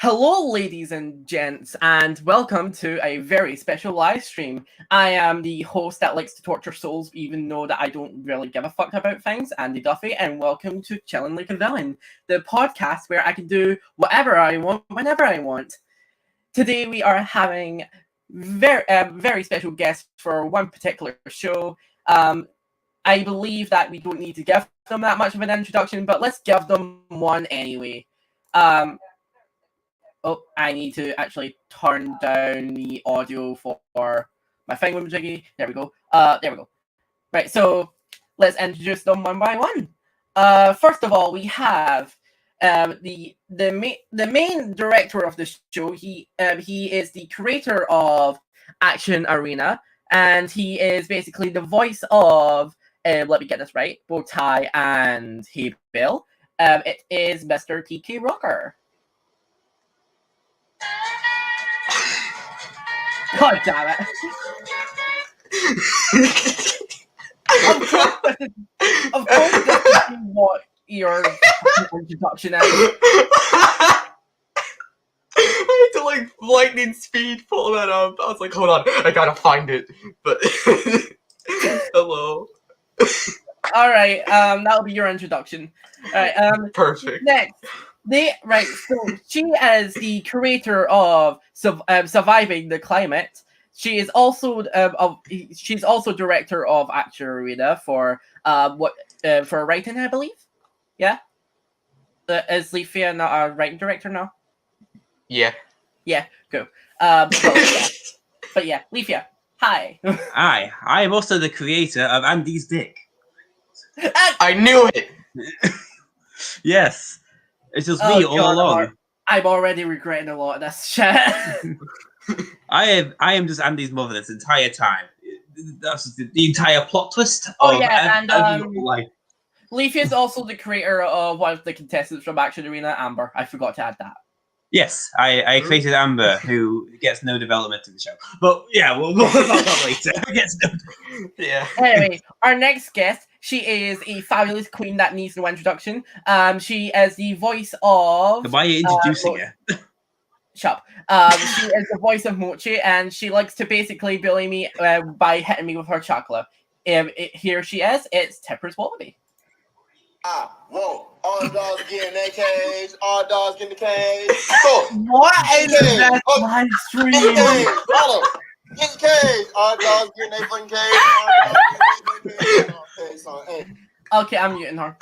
Hello, ladies and gents, and welcome to a very special live stream. I am the host that likes to torture souls, even though that I don't really give a fuck about things, Andy Duffy, and welcome to Chillin Like a Villain, the podcast where I can do whatever I want, whenever I want. Today we are having very special guests for one particular show. I believe that we don't need to give them that much of an introduction, but let's give them one anyway. Oh, I need to actually turn down the audio for my thingamajiggy. There we go. There we go. Right, so let's introduce them one by one. First of all, we have the main director of the show. He is the creator of Action Arena, and he is basically the voice of let me get this right, Bowtie and Hey Bill. It is Mr. TK Rocker. God damn it. Of course this is what your introduction is. I had to like lightning speed pull that up. I was like, hold on, I gotta find it. But hello. Alright, that'll be your introduction. Alright, perfect. Next. So she is the creator of Surviving the Climate. She is also she's also director of Action Arena for for writing, I believe. Yeah. Is Leafea not a writing director now? Yeah. Yeah. Cool. But yeah, Leafea. Hi. Hi. I am also the creator of Andy's Dick. I knew it. Yes. It's just me all along. I'm already regretting a lot of this shit. I am just Andy's mother this entire time. That's the entire plot twist. Leafea is also the creator of one of the contestants from Action Arena, Amber. I forgot to add that. Yes, I created Amber, who gets no development in the show. But yeah, we'll talk about that later. Yeah. Anyway, our next guest, she is a fabulous queen that needs no introduction. She is the voice of... Why are you introducing her? Shut up. She is the voice of Mochi, and she likes to basically bully me by hitting me with her chocolate. Here she is. It's TippersWallaby. Whoa. All dogs get in their cage. All dogs get in the cage. So, what is this live stream? Hold on. Get in the cage. All dogs get in their fucking cage. All dogs get in their cage. Okay, so, hey. Okay, I'm muting her.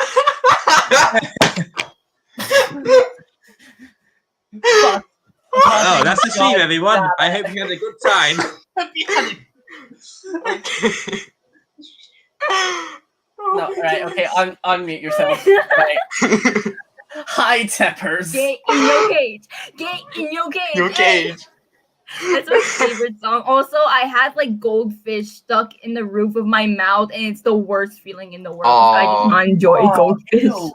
Oh, that's the stream, everyone. I hope you had a good time. No, right, okay, unmute yourself. Right. Hi, Tippers. Get in your cage. Get in your cage. Your cage. That's my favorite song. Also, I had like goldfish stuck in the roof of my mouth, and it's the worst feeling in the world. I did not enjoy goldfish. No.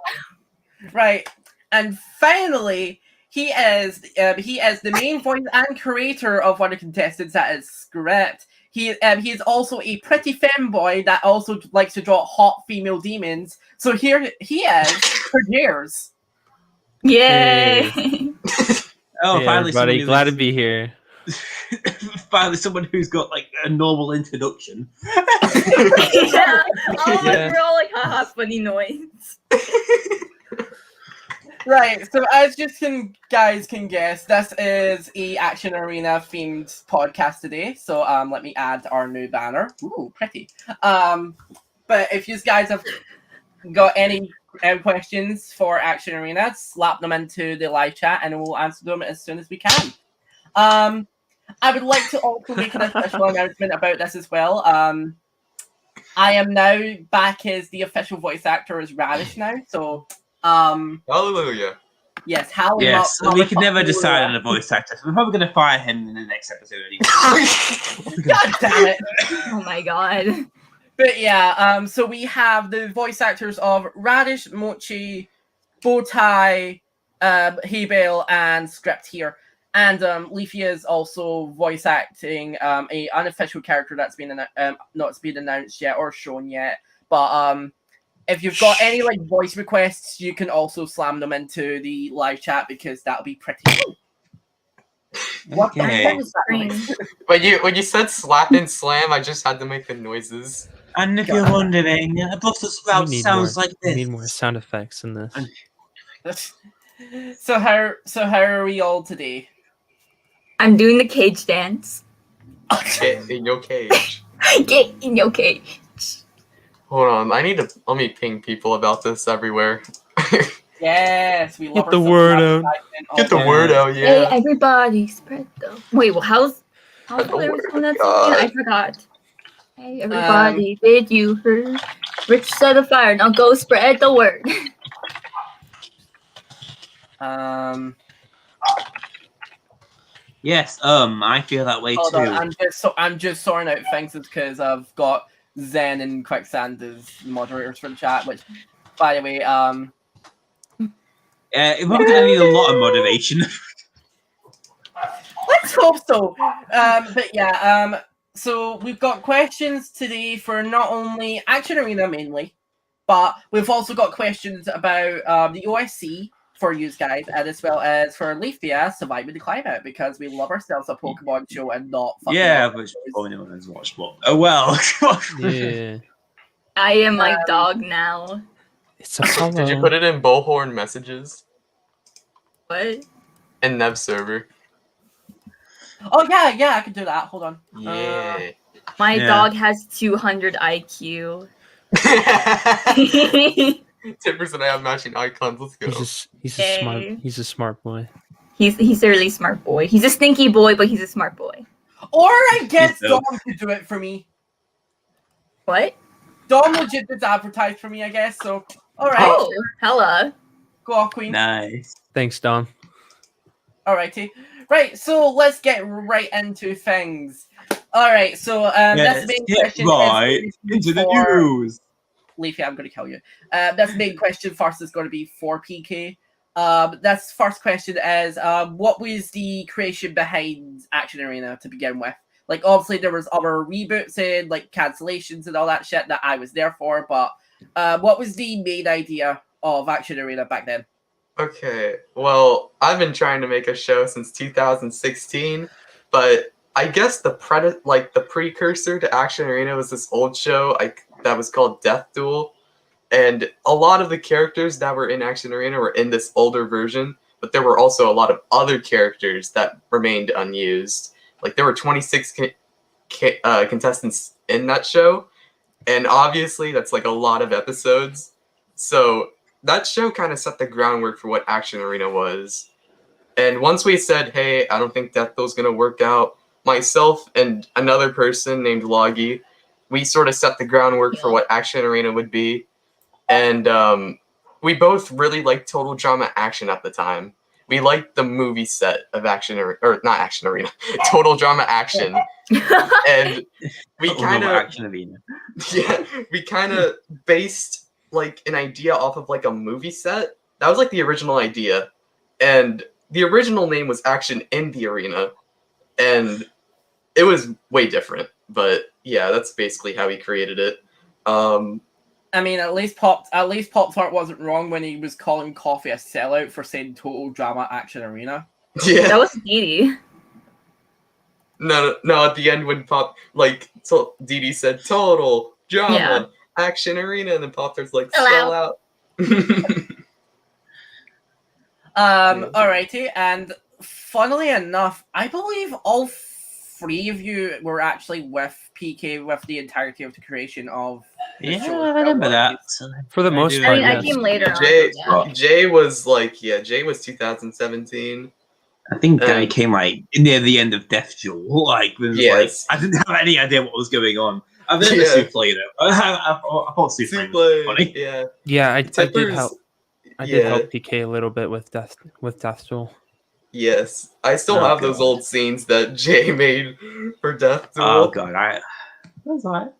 Right, and finally, he is the main voice and creator of one of the contestants that is Script. He is also a pretty femboy that also likes to draw hot female demons. So here he is for years. Yay! Oh, hey, finally, everybody! Glad to be here. Finally, someone who's got like a normal introduction. Yeah. We're all like, haha, funny noise. Right, so as you guys can guess, this is a Action Arena themed podcast today. So let me add our new banner. Ooh, pretty. But if you guys have got any questions for Action Arena, slap them into the live chat and we'll answer them as soon as we can. I would like to also make an official announcement about this as well. I am now back as the official voice actor as Radish now, so Hallelujah. yes, how Yes, we can never decide on a voice actor. So we're probably going to fire him in the next episode anyway. God damn it. Oh my god. But yeah, so we have the voice actors of Radish, Mochi, Bowtie, Hebel, and Script here. And Leafea is also voice acting a unofficial character that's been not been announced yet or shown yet. But if you've got any like voice requests, you can also slam them into the live chat because that'll be pretty cool. What the Okay. hell was that noise? When you said slap and slam, I just had to make the noises. And if you're wondering, a Brussels We sprout need sounds more. like We this. need more sound effects in this. So how are we all today? I'm doing the cage dance. Get in your cage. Get in your cage. Hold on, let me ping people about this everywhere. Yes, we love Get the ourselves word some out. advertisement Get the all word out, Hey, yeah. everybody, spread the. Wait, well, how's the the lyrics word from that of song again? I God. forgot. Hey, everybody, did you hear? Rich set a fire, now go spread the word. Yes, I feel that way Hold too. on, I'm just sorting out things because I've got Zen and Quicksand as moderators for the chat. Which, by the way, We're gonna need a lot of motivation. let's hope so. But yeah, so we've got questions today for not only Action Arena mainly, but we've also got questions about the OSC for you guys, and as well as for Leafea Surviving the Climate, because we love ourselves a Pokemon show and not fucking Yeah, other which shows. probably no one has watched. But oh well. Yeah. I am my dog now. It's Apollo. Did you put it in Bullhorn messages? What? In Nev server. Oh yeah, I can do that. Hold on. Yeah. My Yeah. dog has 200 IQ. Tippers and I have matching icons. Let's go. He's a smart boy. He's a really smart boy. He's a stinky boy, but he's a smart boy. Or I guess He's Dom dope. could do it for me. What? Dom legit did advertise for me, I guess. So, all right, Oh, hella. go off, Queen. Nice. Thanks, Dom. Alrighty. Right, so let's get right into things. Alright, so that's the main Get question. right into the news. Leafea, I'm going to kill you. That's the main question first is going to be for PK. That's first question is, what was the creation behind Action Arena to begin with? Like, obviously, there was other reboots and, like, cancellations and all that shit that I was there for, but what was the main idea of Action Arena back then? Okay, well, I've been trying to make a show since 2016, but I guess the precursor to Action Arena was this old show that was called Death Duel, and a lot of the characters that were in Action Arena were in this older version, but there were also a lot of other characters that remained unused. Like, there were 26 contestants in that show, and obviously that's like a lot of episodes, so that show kind of set the groundwork for what Action Arena was. And once we said, hey, I don't think Death Duel's going to work out, myself and another person named Logi, we sort of set the groundwork for what Action Arena would be. And we both really liked Total Drama Action at the time. We liked the movie set of Action Arena, or not Action Arena, Total Drama Action. And we kind of Action Arena. yeah, we kind of based like an idea off of like a movie set. That was like the original idea, and the original name was Action in the Arena, and it was way different. But yeah, that's basically how he created it. I mean, at least Pop-Tart wasn't wrong when he was calling coffee a sellout for saying Total Drama Action Arena. Yeah, That was Dee. no. At the end when Dee said Total Drama Action Arena, and then Pop-Tart's like sell out. Alrighty, and funnily enough, I believe all three of you were actually with PK with the entirety of the creation of the show. Yeah, I remember that. For the most do. part, I mean, I yes. came later on. Jay, Yeah. Jay was 2017. I think Danny came like near the end of Death Duel. Like, it was Yes. I didn't have any idea what was going on. I've been in the Souffle though. I thought Souffle was funny. Yeah. Yeah, I did Tippers- help. I yeah. did help PK a little bit with Death Duel. Yes. I still Oh, have those God. old scenes that Jay made for Death Duel. Oh god,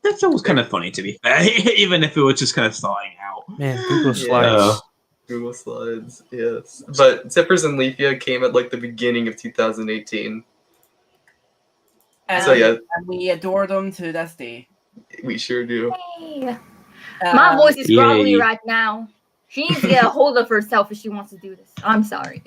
Death Duel was kind of funny to be fair, even if it was just kind of starting out. Man, Google Yeah. Slides. Google Slides, yes. But Tippers and Leafea came at like the beginning of 2018. And, So, yeah. and we adore them to this day. We sure do. Hey. My voice is Yay. grovelly right now. She needs to get a hold of herself if she wants to do this. I'm sorry.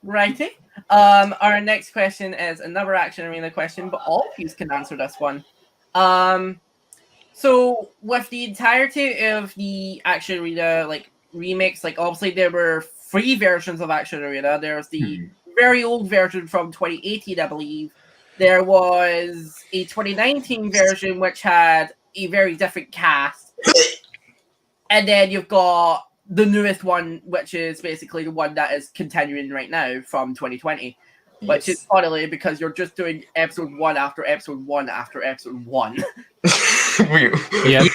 Righty. Our next question is another Action Arena question, but all of you can answer this one. So with the entirety of the Action Arena like remakes, like obviously there were 3 versions of Action Arena. There's the very old version from 2018, I believe. There was a 2019 version which had a very different cast. And then you've got the newest one, which is basically the one that is continuing right now from 2020. Which is funnily because you're just doing episode 1 after episode 1 after episode 1. Yep.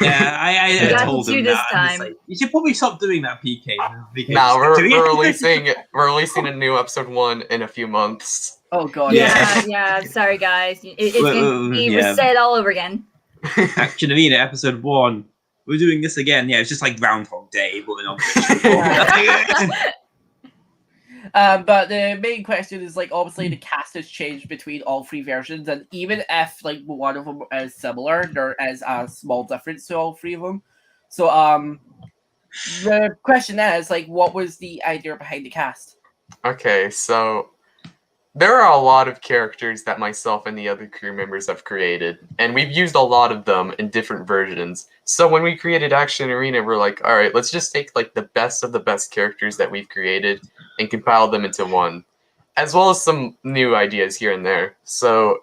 Yeah, I Got told you him this that. time. Like, you should probably stop doing that, PK. Now we're releasing a new episode 1 in a few months. Oh god. Yeah. Sorry, guys. It's going to be reset all over again. Action Arena episode 1. We're doing this again. Yeah, it's just like Groundhog Day, but in but the main question is like obviously the cast has changed between all 3 versions, and even if like one of them is similar, there is a small difference to all 3 of them. So the question is like, what was the idea behind the cast? Okay, so there are a lot of characters that myself and the other crew members have created, and we've used a lot of them in different versions. So when we created Action Arena, we're like, all right, let's just take like the best of the best characters that we've created and compile them into one, as well as some new ideas here and there. So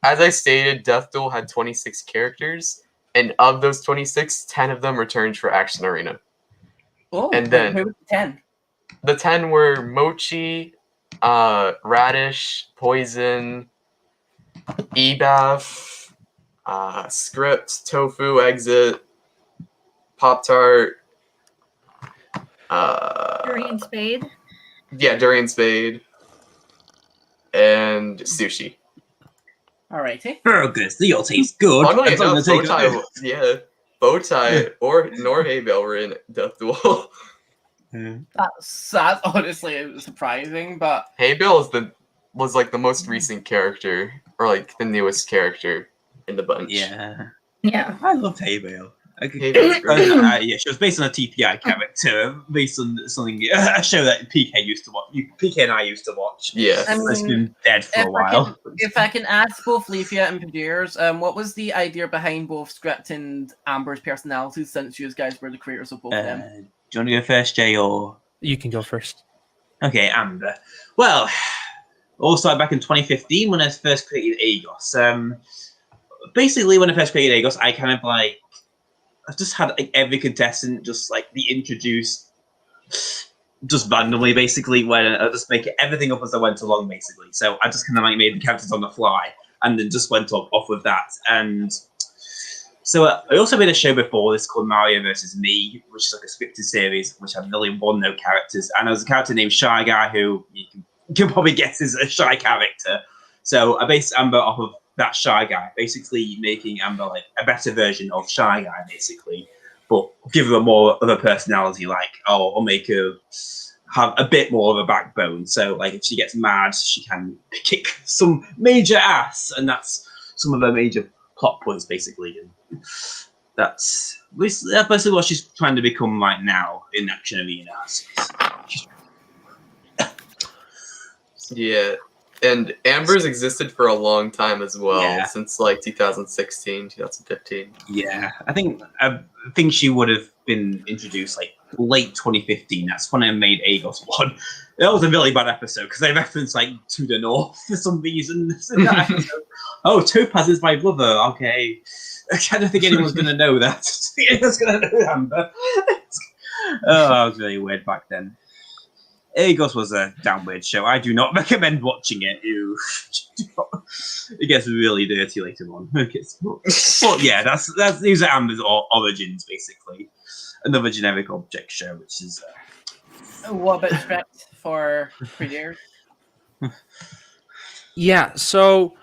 as I stated, Death Duel had 26 characters, and of those 26, 10 of them returned for Action Arena. Oh, and then who was the 10? The 10 were Mochi, Radish, Poison, Ebath, Script, Tofu, Exit, Pop-Tart, Durian Spade. Yeah, Durian Spade, and Sushi. Alrighty. burgers, they all taste good. Funnily As long enough, as they go Bowtie, good. yeah, Bowtie nor Haybell were in Death Duel. That's honestly surprising, but Haybell was like the most recent character, or like the newest character in the bunch. Yeah. Yeah. I loved Haybell. Haybell's great. Yeah, she was based on a TPI character, based on something a show that PK used to watch. PK and I used to watch. Yeah. I mean, It's been dead for a while. If I can ask both Leafea and PuhJayers, what was the idea behind both Script and Amber's personalities, since you guys were the creators of both of them? Do you want to go first, Jay, or You can go first. okay, Amber? Well, all started back in 2015 when I first created Agos. Basically, when I first created Agos, I kind of like I just had like every contestant just like be introduced just randomly, basically, when I just make everything up as I went along, basically. So I just kind of like made the characters on the fly and then just went off with that. And so I also made a show before this called Mario vs. Me, which is like a scripted series, which had really one-note characters. And there was a character named Shy Guy who you can probably guess is a shy character. So I based Amber off of that Shy Guy, basically making Amber like a better version of Shy Guy, basically, but give her more of a personality. Like, I'll make her have a bit more of a backbone. So, like, if she gets mad, she can kick some major ass, and that's some of her major plot points, basically. And that's basically what she's trying to become right now in Action Arena. Yeah. And Amber's existed for a long time as well, Yeah. since like 2016, 2015. Yeah, I think she would have been introduced like late 2015. That's when I made Agos 1. That was a really bad episode because they referenced like To the North for some reason. Oh, Topaz is my brother. Okay. I don't think anyone's going to know that. Anyone's going to know Amber. Oh, that was really weird back then. Agos was a damn weird show. I do not recommend watching it. It gets really dirty later on. But yeah, these are Amber's origins, basically. Another generic object show, which is. What about Script for PuhJayers? Yeah, so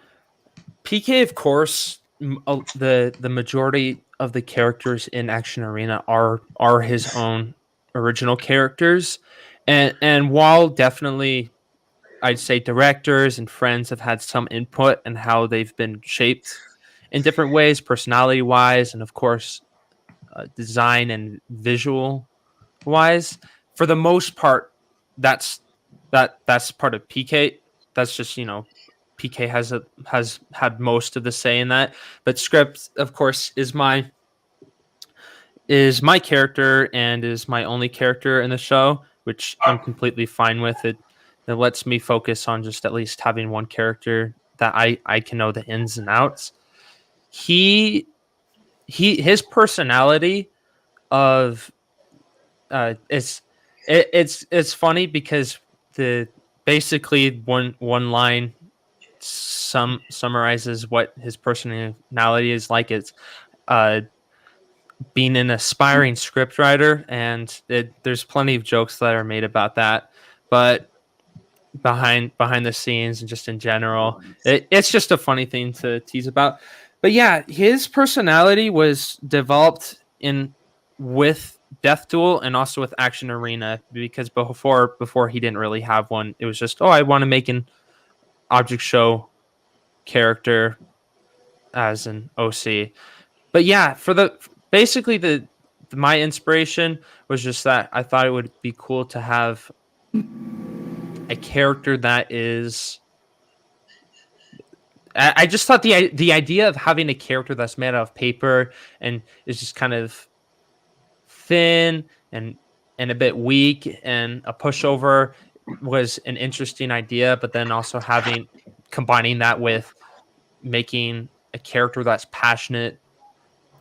PK, of course, the majority of the characters in Action Arena are his own original characters. And while definitely, I'd say directors and friends have had some input in how they've been shaped in different ways, personality-wise, and of course, design and visual-wise, for the most part, that's part of PK. That's just, you know, PK has had most of the say in that. But Script, of course, is my character and is my only character in the show, which I'm completely fine with. It lets me focus on just at least having one character that I can know the ins and outs. His personality of it's funny because the basically one line summarizes what his personality is like. It's being an aspiring scriptwriter, and there's plenty of jokes that are made about that, but behind the scenes and just in general, it's just a funny thing to tease about. But yeah, his personality was developed with Death Duel and also with Action Arena, because before he didn't really have one. It was just, I want to make an object show character as an OC. But yeah, basically my inspiration was just that I thought it would be cool to have a character that is. I just thought the idea of having a character that's made out of paper and is just kind of thin and a bit weak and a pushover was an interesting idea. But then also combining that with making a character that's passionate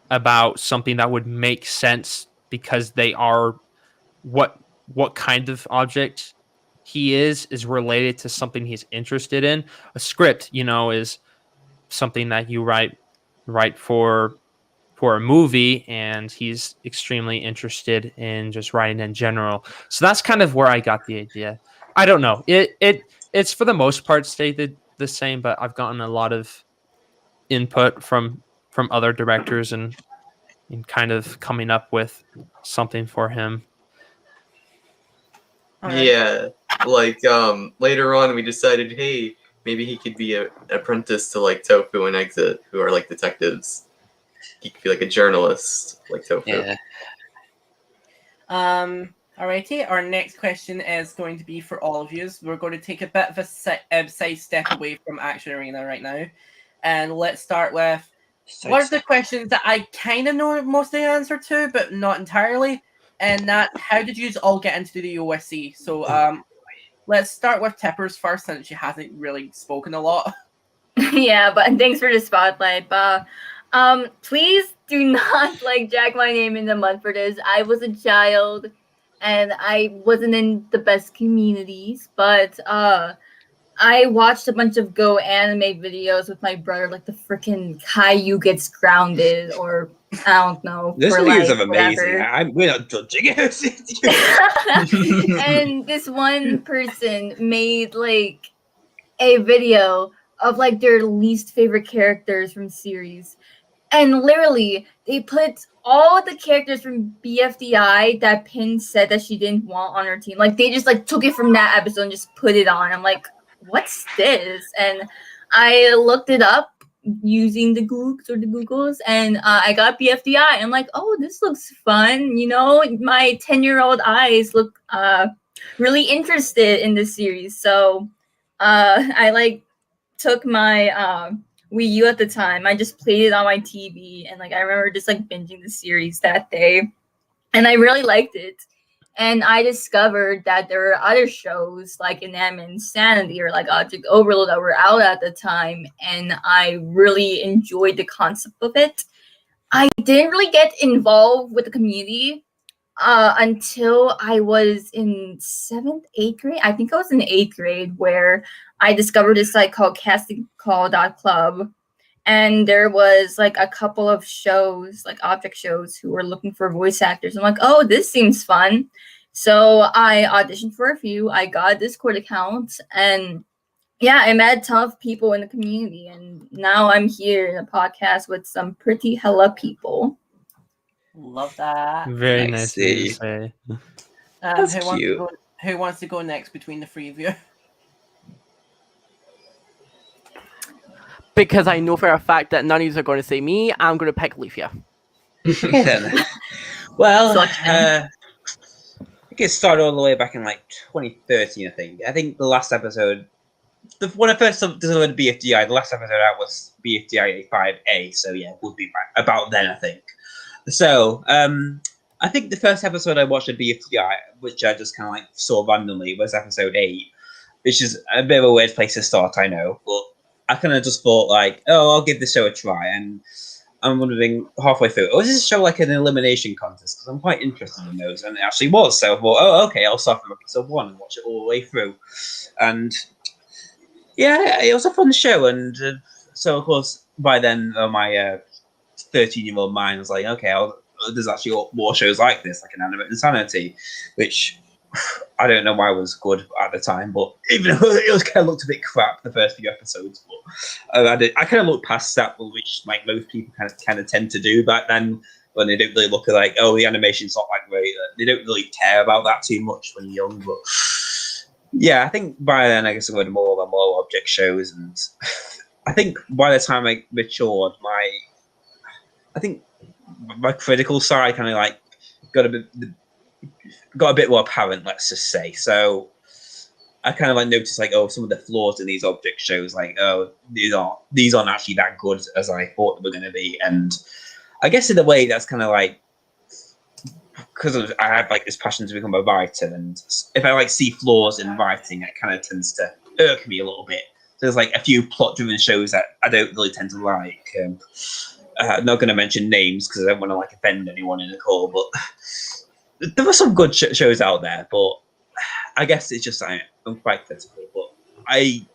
about something that would make sense because they are what kind of object he is related to something he's interested in. A script, is something that you write for a movie, and he's extremely interested in just writing in general. So that's kind of where I got the idea. I don't know. It's for the most part stayed the same, but I've gotten a lot of input from other directors and kind of coming up with something for him. Yeah, like later on we decided, hey, maybe he could be an apprentice to like Tofu and Exit, who are like detectives. He could be like a journalist like Tofu. Yeah. Alrighty, our next question is going to be for all of you. We're going to take a bit of a side step away from Action Arena right now, and let's start with one of the questions that I kind of know most of the answer to, but not entirely. And that, how did you all get into the OSC? So let's start with Tippers first, since she hasn't really spoken a lot. Yeah, but thanks for the spotlight. But please do not jack my name in the mud for this. I was a child, and I wasn't in the best communities, but I watched a bunch of Go anime videos with my brother, like the freaking Caillou gets grounded, or I don't know. This for, videos like, are amazing. whatever. We're not judging it. And this one person made a video of their least favorite characters from series. And literally, they put all the characters from BFDI that Pin said that she didn't want on her team. They just took it from that episode and just put it on. I'm like, what's this? And I looked it up using the Googles, and I got BFDI. I'm like, oh, this looks fun. My 10-year-old eyes look really interested in this series. So I took my Wii U at the time. I just played it on my TV, and I remember just binging the series that day, and I really liked it. And I discovered that there were other shows like Anime Insanity or Object Overload that were out at the time, and I really enjoyed the concept of it. I didn't really get involved with the community until I was in 7th, 8th grade. I think I was in 8th grade, where I discovered this site called castingcall.club. And there was a couple of shows, object shows, who were looking for voice actors. I'm like, oh, this seems fun. So I auditioned for a few. I got a Discord account, and yeah, I met a ton of people in the community. And now I'm here in a podcast with some pretty hella people. Love that. Very nice of you to say. That's cute. Who wants to go next between the three of you? Because I know for a fact that none of you are going to say me, I'm going to pick Leafea. Okay then. Well, think it started all the way back in like 2013. I think the last episode, when I first delivered BFDI, the last episode out was BFDI 5A. So yeah, it would be about then, I think. So I think the first episode I watched of BFDI, which I just kind of like saw randomly, was episode 8, which is a bit of a weird place to start, I know, but I kind of just thought like, oh, I'll give this show a try, and I'm wondering halfway through, was this show like an elimination contest? Because I'm quite interested in those, and it actually was. So I thought, oh, okay, I'll start from episode 1 and watch it all the way through, and yeah, it was a fun show, and so of course by then my 13-year-old mind was like, okay, there's actually more shows like this, like an Animate Insanity, which I don't know why was good at the time, but even though it was kind of looked a bit crap the first few episodes, but I kind of looked past that, which like most people kind of tend to do back then, when they don't really look at like, oh, the animation's not like great. They don't really care about that too much when you're young, but yeah, I think by then I guess I went more and more object shows, and I think by the time I matured, I think my critical side kind of like got a bit more apparent, let's just say. So I kind of like noticed like, oh, some of the flaws in these object shows, like, oh, these aren't actually that good as I thought they were going to be. And I guess in a way that's kind of like, because I have like this passion to become a writer, and if I like see flaws in writing, it kind of tends to irk me a little bit. There's like a few plot-driven shows that I don't really tend to like. I'm not going to mention names because I don't want to like offend anyone in the call, but there are some good shows out there. But I guess it's just I'm quite critical. But it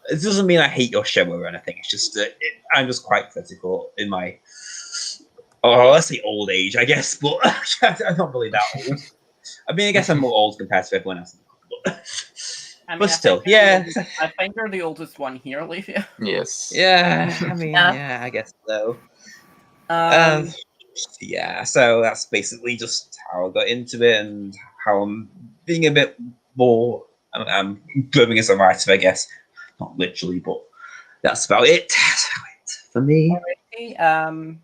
doesn't mean I hate your show or anything. It's just I'm just quite critical in my let's say old age, I guess. But I'm not really that old. I mean, I guess I'm more old compared to everyone else. But still, yeah. I think you're the oldest one here, Leafea. Yes. Yeah, I mean, yeah, I guess so. Yeah, so that's basically just how I got into it and how I'm being a bit more. I'm growing as a writer, I guess. Not literally, but that's about it. That's about it for me. Alrighty.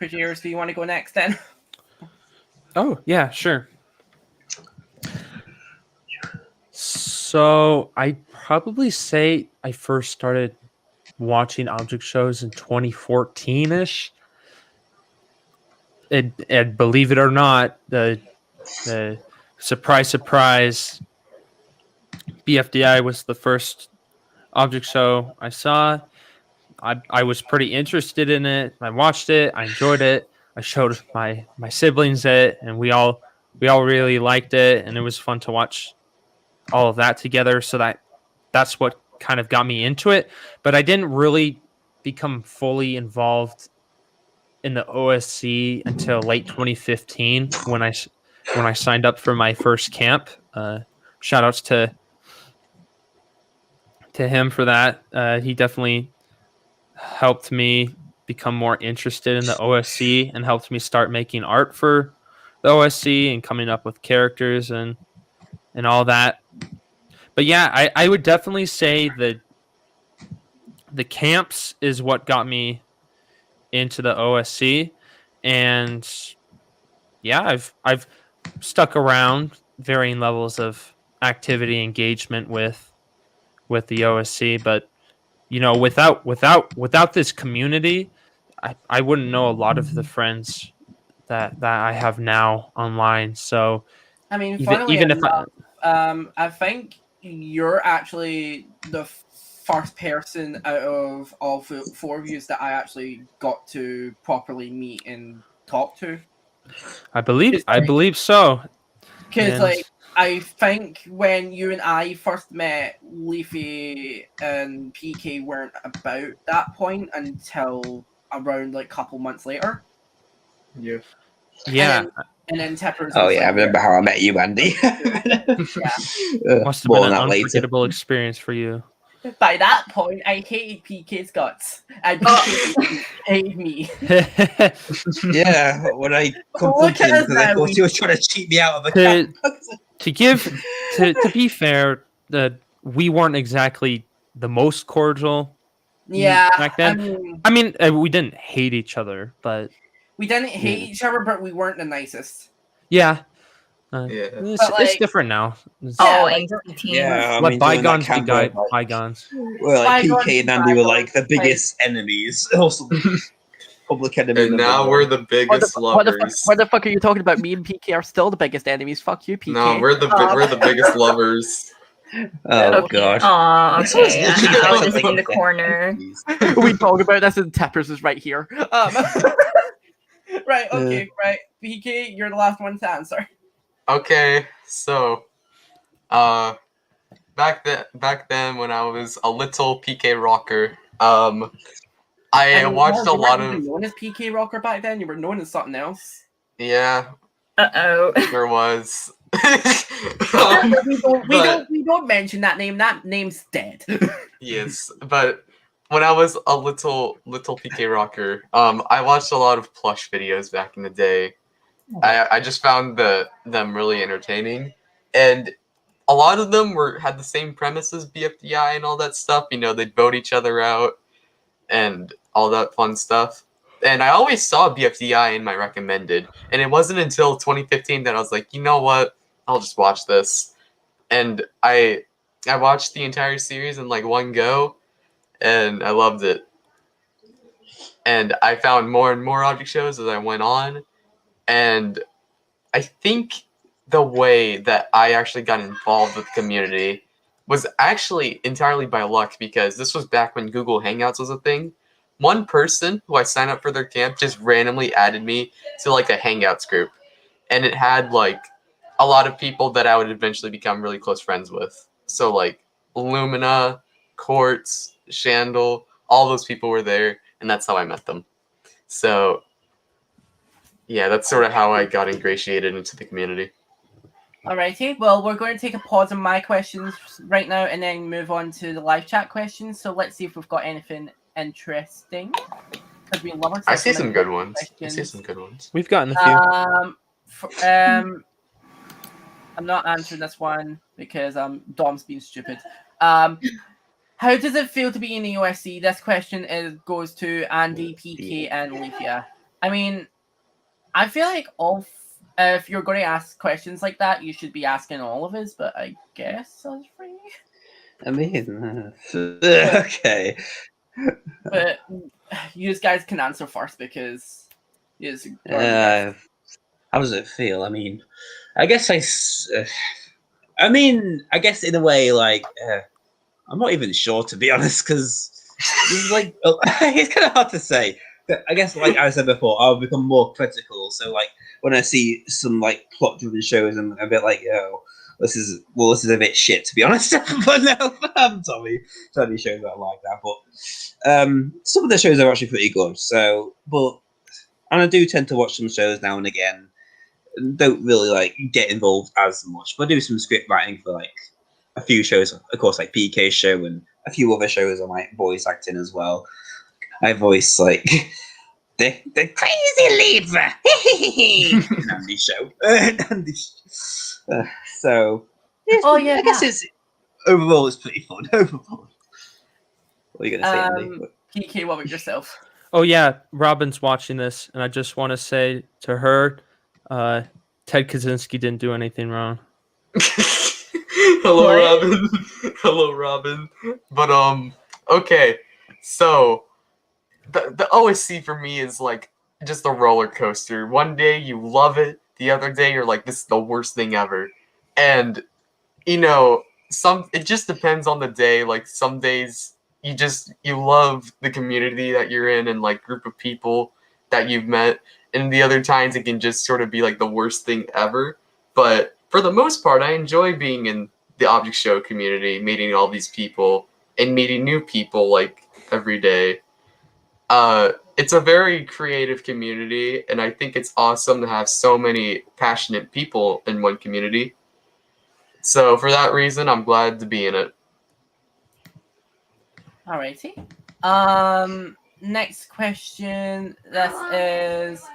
PuhJayers, do you want to go next then? Oh, yeah, sure. So I'd probably say I first started watching object shows in 2014-ish. And believe it or not, the surprise, BFDI was the first object show I saw. I was pretty interested in it. I watched it. I enjoyed it. I showed my siblings it, and we all really liked it, and it was fun to watch all of that together. So that's what kind of got me into it. But I didn't really become fully involved in the OSC until late 2015 when I signed up for my first camp. Shout outs to him for that. He definitely helped me become more interested in the OSC and helped me start making art for the OSC and coming up with characters and all that. But yeah, I would definitely say that the camps is what got me into the OSC, and yeah, I've stuck around varying levels of activity engagement with the OSC, but you know, without this community, I wouldn't know a lot of the friends that I have now online. So I mean, even if I think you're actually the first person out of all four of you that I actually got to properly meet and talk to. I believe so. Because like I think when you and I first met, Leafy and PK weren't about that point until around like a couple months later. Yeah. Yeah. And then Tippers. Oh yeah, I remember how I met you, Andy. Must have been an unforgettable experience for you. By that point, I hated PK's guts. And PK hated me. Yeah, when I confronted him because I thought he was trying to cheat me out of a camp. To be fair, we weren't exactly the most cordial. Yeah, back then. I mean, we didn't hate each other, but we didn't hate each other, but we weren't the nicest. Yeah, Yeah. It's like- different now. Yeah, Oh, like- angsty teens. Yeah, I Let mean, during that bygones be camp where, like, bygones. well, like Bygones PK and be Andy were bygones, like the biggest enemies. Also, public enemy. And number now one. we're the biggest lovers. What the fuck are you talking about? Me and PK are still the biggest enemies. Fuck you, PK. No, we're the biggest lovers. Oh Okay. god. Oh, This was okay. literally I was just just in the like- corner. we talk about this and Tippers is right here. Right, okay, right. PK, you're the last one to answer. Okay, so back then when I was a little PK rocker, I And watched you a lot weren't of even known as PK Rocker back then. You were known as something else. yeah, Uh-oh. there was. We don't mention that name. That name's dead. Yes, but when I was a little PK rocker, I watched a lot of plush videos back in the day. I just found them really entertaining, and a lot of them had the same premise as BFDI and all that stuff. You know, they'd vote each other out and all that fun stuff. And I always saw BFDI in my recommended, and it wasn't until 2015 that I was like, you know what, I'll just watch this. And I watched the entire series in like one go, and I loved it. And I found more and more object shows as I went on, and I think the way that I actually got involved with the community was actually entirely by luck, because this was back when Google Hangouts was a thing. One person who I signed up for their camp just randomly added me to like a Hangouts group, and it had like a lot of people that I would eventually become really close friends with. So like Lumina, Quartz, Shandel, all those people were there, and that's how I met them. So yeah, that's sort of how I got ingratiated into the community. Alrighty, well, we're going to take a pause on my questions right now and then move on to the live chat questions. So let's see if we've got anything interesting. Because we love I see some good ones. I see some good ones. We've gotten a few. I'm not answering this one because Dom's being stupid. How does it feel to be in the USC? This question goes to Andy, PK, and Leafea. I mean, I feel like if you're going to ask questions like that, you should be asking all of us, but I guess I was free. I mean, okay. But you guys can answer first because How does it feel? I mean, I guess I guess in a way, like, I'm not even sure, to be honest, because it's like, it's kind of hard to say. But I guess, like I said before, I'll become more critical. So, like, when I see some like plot-driven shows, I'm a bit like, yo, this is a bit shit, to be honest. But no, I'm sorry, shows that are like that. But some of the shows are actually pretty good. So, and I do tend to watch some shows now and again. And don't really like get involved as much, but I do some script writing for like a few shows, of course, like PK's show and a few other shows. I like voice acting as well. I voice like the crazy Leafea in Andy's show. So Oh, yeah, I guess it's overall it's pretty fun. Overall, what are you gonna say, Andy? PK, what about yourself? Oh yeah, Robin's watching this, and I just want to say to her, Ted Kaczynski didn't do anything wrong. Hello, What? Robin. Hello, Robin. But okay. So the OSC for me is like just a roller coaster. One day you love it, the other day you're like, this is the worst thing ever. And you know, it just depends on the day. Like some days you love the community that you're in and like group of people that you've met, and the other times it can just sort of be like the worst thing ever. But for the most part, I enjoy being in the object show community, meeting all these people and meeting new people like every day. It's a very creative community, and I think it's awesome to have so many passionate people in one community. So for that reason, I'm glad to be in it. Alrighty. Next question. This is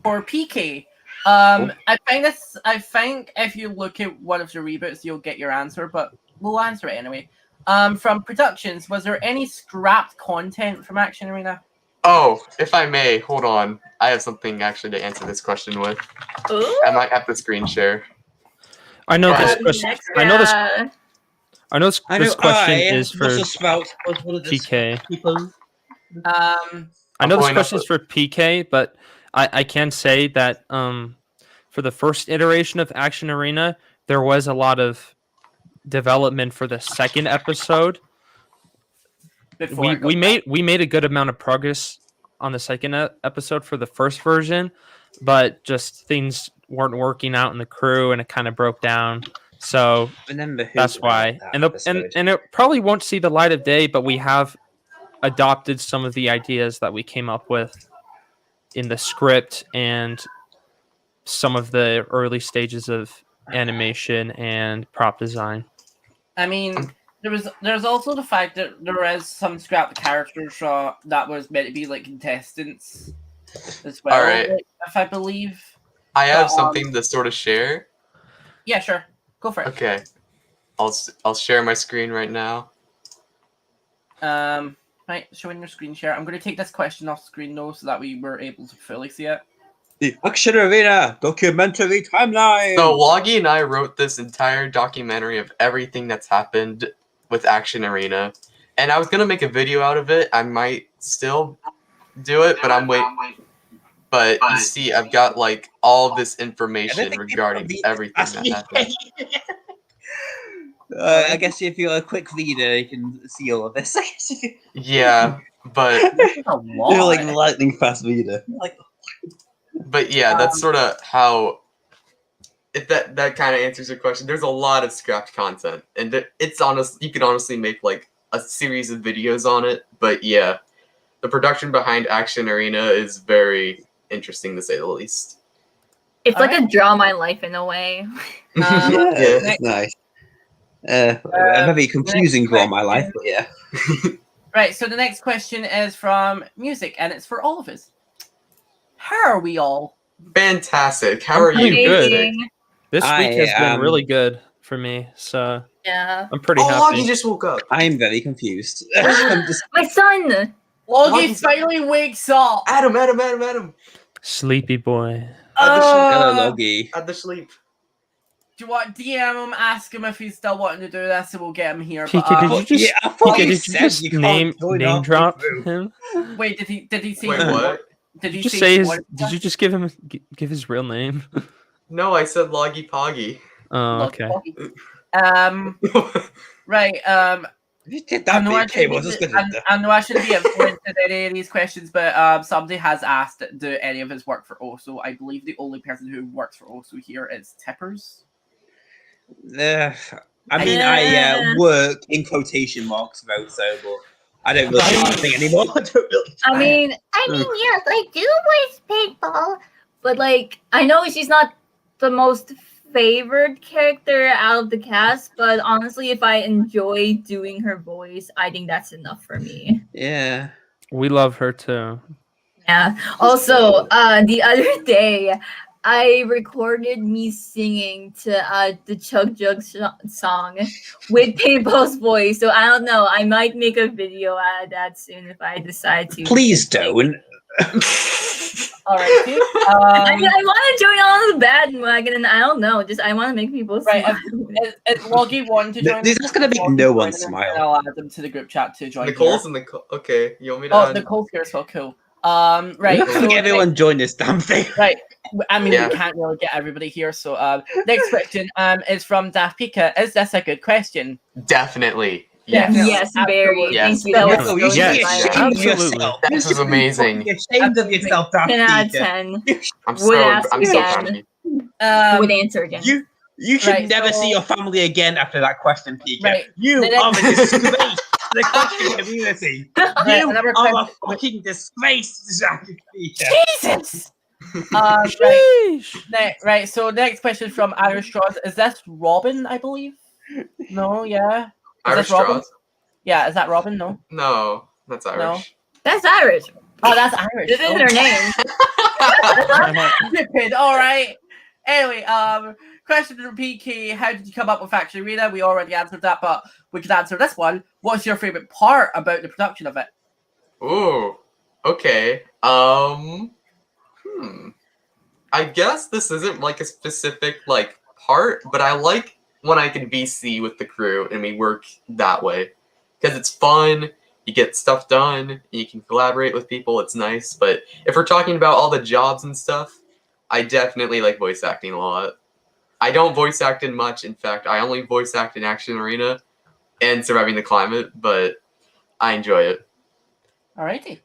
for PK. I think if you look at one of the reboots, you'll get your answer, but we'll answer it anyway. From productions, was there any scrapped content from Action Arena? Oh, if I may, hold on. I have something actually to answer this question with. Ooh. I might have to screen share. I know this Uh, question. Next, I know this. uh, I know this question is for Russell Sprout was one of the PK. people. I know this pulling question up is for PK, but I can say that for the first iteration of Action Arena, there was a lot of development for the second episode. Before it got We made a good amount of progress on the second episode for the first version, but just things weren't working out in the crew, and it kind of broke down. So Remember who that's why, that and episode. it probably won't see the light of day, but we have adopted some of the ideas that we came up with in the script and some of the early stages of animation and prop design. I mean, there's also the fact that there is some scrapped characters that was meant to be like contestants as well. Alright. Like, if I believe. I have But, something to sort of share. Yeah, sure. Go for it. Okay. I'll share my screen right now. Right, showing your screen share. I'm going to take this question off screen though, so that we were able to fully see it. The Action Arena documentary timeline. So Logi and I wrote this entire documentary of everything that's happened with Action Arena, and I was gonna make a video out of it. I might still do it, but I'm waiting. But you see, I've got like all this information regarding everything that happened. I guess if you're a quick reader, you can see all of this. Yeah, but A lot. You're like lightning fast reader. Like, yeah, that's sort of how. If that kind of answers your question. There's a lot of scrapped content, and it's honest. You could honestly make like a series of videos on it. But yeah, the production behind Action Arena is very interesting to say the least. it's like a Alright. draw my life in a way. yeah, Yeah. it's nice. A very confusing draw my life, but yeah. Right, so the next question is from Music, and it's for all of us. How are we all? Fantastic. How are you? pretty good. Amazing. This I week has been am- really good for me, so Yeah. I'm pretty Oh, happy. Logi just woke up. I'm very confused. I'm just, My son! Logi Logi's- finally wakes up! Adam. Sleepy boy. hello, Logi. At the sleep. Do you want DM him, ask him if he's still wanting to do this, and we'll get him here. PK, But, did you just Yeah, I thought PK, you did you said just you can't name join halfway drop through. him? wait, did he say Wait, what? Did he Just say say he his. wanted Did you just give him his real name? No, I said Logi Poggy. Oh, Logi okay. Poggy? Right. You did I that, know I, BK. Was shouldn't good be, I know I shouldn't be influenced in any of these questions, but somebody has asked, do any of his work for Osu? I believe the only person who works for Osu here is Tippers. I mean, I work in quotation marks about so, but I don't really do anything anymore. I don't really. I mean, yes, I do voice people. But, like, I know she's not the most favored character out of the cast, but honestly, if I enjoy doing her voice, I think that's enough for me. Yeah. We love her too. Yeah. Also, the other day, I recorded me singing to the Chug Jug song with Paintball's voice. So I don't know. I might make a video out of that soon if I decide to. Please don't. All right. I mean, I want to join on the bandwagon, and I don't know. Just I want to make people Right, smile. If Logi wanted to join, This is gonna make no one smile. I'll add them to the group chat to join. Nicole's here. in the okay. You want me to? Oh, add- Nicole's here as well. Cool. Right. We're not gonna so get everyone join this damn thing. Right. I mean, Yeah. we can't really get everybody here. So, next question is from Daft Pika. Is this a good question? Definitely. Definitely. Yes, very. Yes. Thank you. That was No, so you should be Yes, ashamed of absolutely. yourself. This You is should be amazing. fucking ashamed of yourself, Daft 10 out of Pika. 10. I'm Would so ask proud of again. you. Would answer again. You should Right, never so- see your family again after that question, Pika. Right. You The are a next- disgrace to the question community. Right, You another are a question. fucking disgrace, Daft Pika. Jesus. Right. Right. So, next question from Irish Straws. Is this Robin? I believe. No. Yeah. Is Irish this Robin? straws? Yeah. Is that Robin? No. No, that's Irish. That's Irish. Oh, that's Irish. This isn't her name. Stupid. All right. Anyway, question from PK: how did you come up with Action Arena? We already answered that, but we could answer this one. What's your favorite part about the production of it? Ooh. Okay. I guess this isn't like a specific like part, but I like when I can VC with the crew and we work that way. Because it's fun, you get stuff done, you can collaborate with people, it's nice. But if we're talking about all the jobs and stuff, I definitely like voice acting a lot. I don't voice act in much. In fact, I only voice act in Action Arena and Surviving the Climate, but I enjoy it. Alrighty.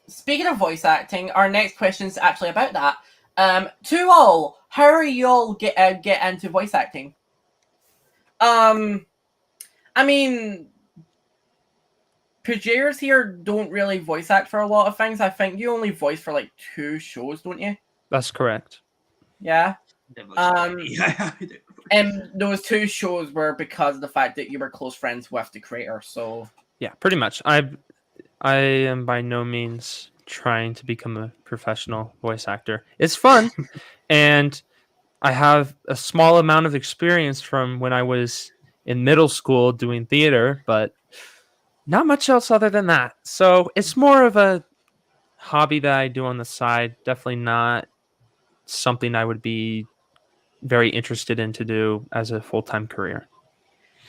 Speaking of voice acting, our next question is actually about that. To all, how are you all get into voice acting? I mean, PuhJayers here don't really voice act for a lot of things. I think you only voice for like 2 shows, don't you? That's correct. Yeah. And those 2 shows were because of the fact that you were close friends with the creator. So Yeah, pretty much. I am by no means trying to become a professional voice actor. It's fun, and I have a small amount of experience from when I was in middle school doing theater, but not much else other than that. So it's more of a hobby that I do on the side. Definitely not something I would be very interested in to do as a full-time career.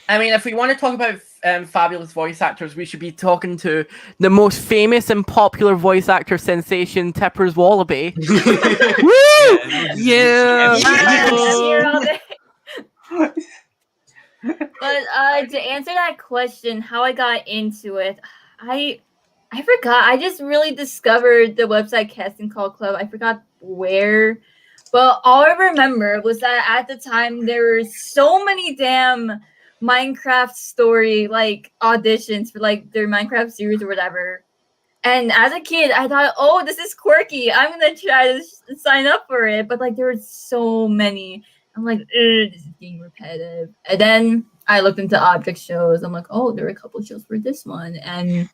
I mean, if we want to talk about fabulous voice actors, we should be talking to the most famous and popular voice actor sensation, TippersWallaby. Woo! Yeah! But to answer that question, how I got into it, I forgot. I just really discovered the website Casting Call Club. I forgot where, but all I remember was that at the time there were so many damn Minecraft story like auditions for like their Minecraft series or whatever. And as a kid, I thought, oh, this is quirky. I'm gonna try to sign up for it. But like there were so many. I'm like, this is getting repetitive. And then I looked into object shows. I'm like, oh, there were a couple shows for this one. And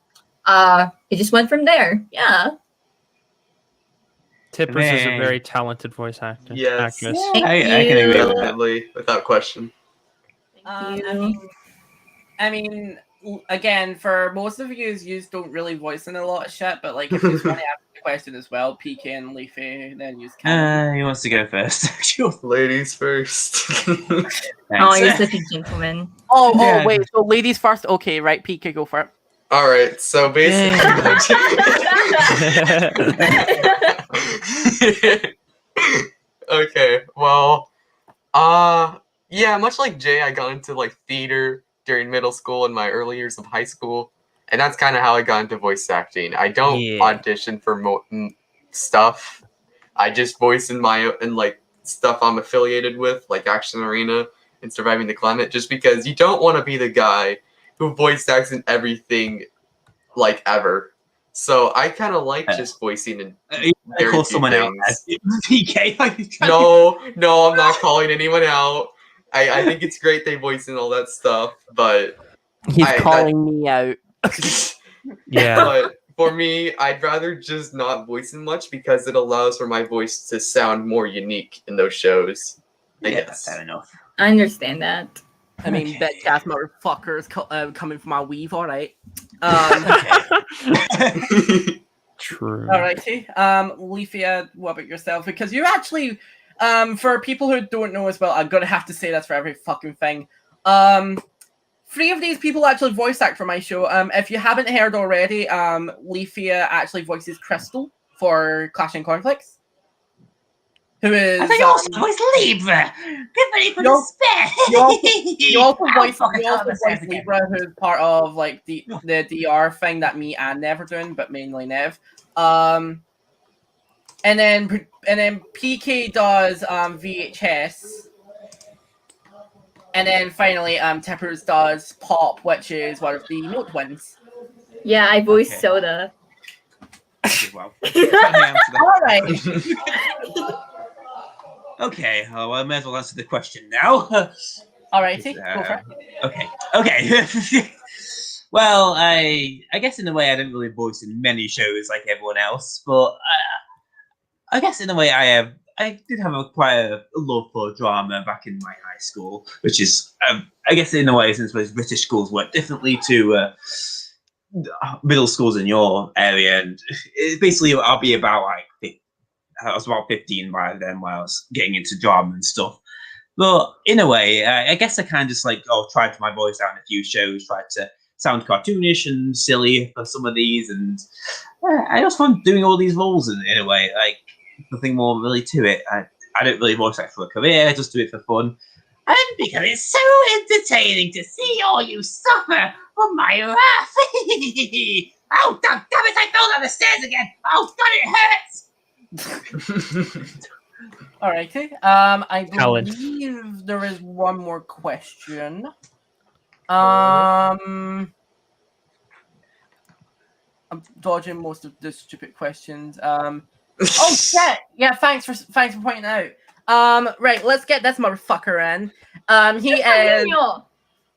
it just went from there. Yeah. Tippers is a very talented voice actor. Yes. Actress. Thank I can agree with that. Definitely, without question. Thank you. I mean, again, for most of you don't really voice in a lot of shit, but like if you just want to ask the question as well, PK and Leafea, then you can. He wants to go first. Sure. Ladies first. Thanks. Oh, you're such a gentleman. Oh, wait. So ladies first. Okay, right. PK, go for it. All right. So basically, okay. Well, yeah. Much like Jay, I got into like theater during middle school and my early years of high school, and that's kind of how I got into voice acting. I don't audition for stuff. I just voice in like stuff I'm affiliated with, like Action Arena and Surviving the Climate, just because you don't want to be the guy who voice acts in everything, like ever. So I kind of like just voicing in very call few someone things. out. PK. No, I'm not calling anyone out. I think it's great they voice in all that stuff, but He's calling me out. Yeah. But for me, I'd rather just not voice in much because it allows for my voice to sound more unique in those shows. I guess. Fair enough. I understand that. I mean, bitch ass motherfuckers coming from my weave, alright. True. Alrighty. Leafea, what about yourself? Because you actually, for people who don't know as well, I'm gonna have to say this for every fucking thing. 3 of these people actually voice act for my show. If you haven't heard already, Leafea actually voices Crystal for Clash and Conflicts. Who is? I think also voice Libra. Get ready for the spare. You also voice Libra, who's part of like the DR thing that me and Nev are doing, but mainly Nev. And then PK does VHS. And then finally, Tippers does Pop, which is one of the Note Twins. Yeah, I voiced Soda. Well, All right. okay, well, I may as well answer the question now. Alrighty, go for it. Okay. Well, I guess in a way I didn't really voice in many shows like everyone else, but I guess in a way I did have quite a love for drama back in my high school, which is, I guess in a way, since most British schools work differently to middle schools in your area, and basically I'll be about like I was about 15 by then when I was getting into drama and stuff. But in a way, I guess I kind of just like, tried my voice out in a few shows, tried to sound cartoonish and silly for some of these, and I just fun doing all these roles in a way. Like, nothing more really to it. I don't really voice act for a career, I just do it for fun. And because it's so entertaining to see all you suffer from my wrath. Oh, damn it, I fell down the stairs again. Oh, God, it hurts. Alrighty. I Challenge. believe there is one more question. I'm dodging most of the stupid questions. Oh shit! Yeah, thanks for pointing out. Right, let's get this motherfucker in.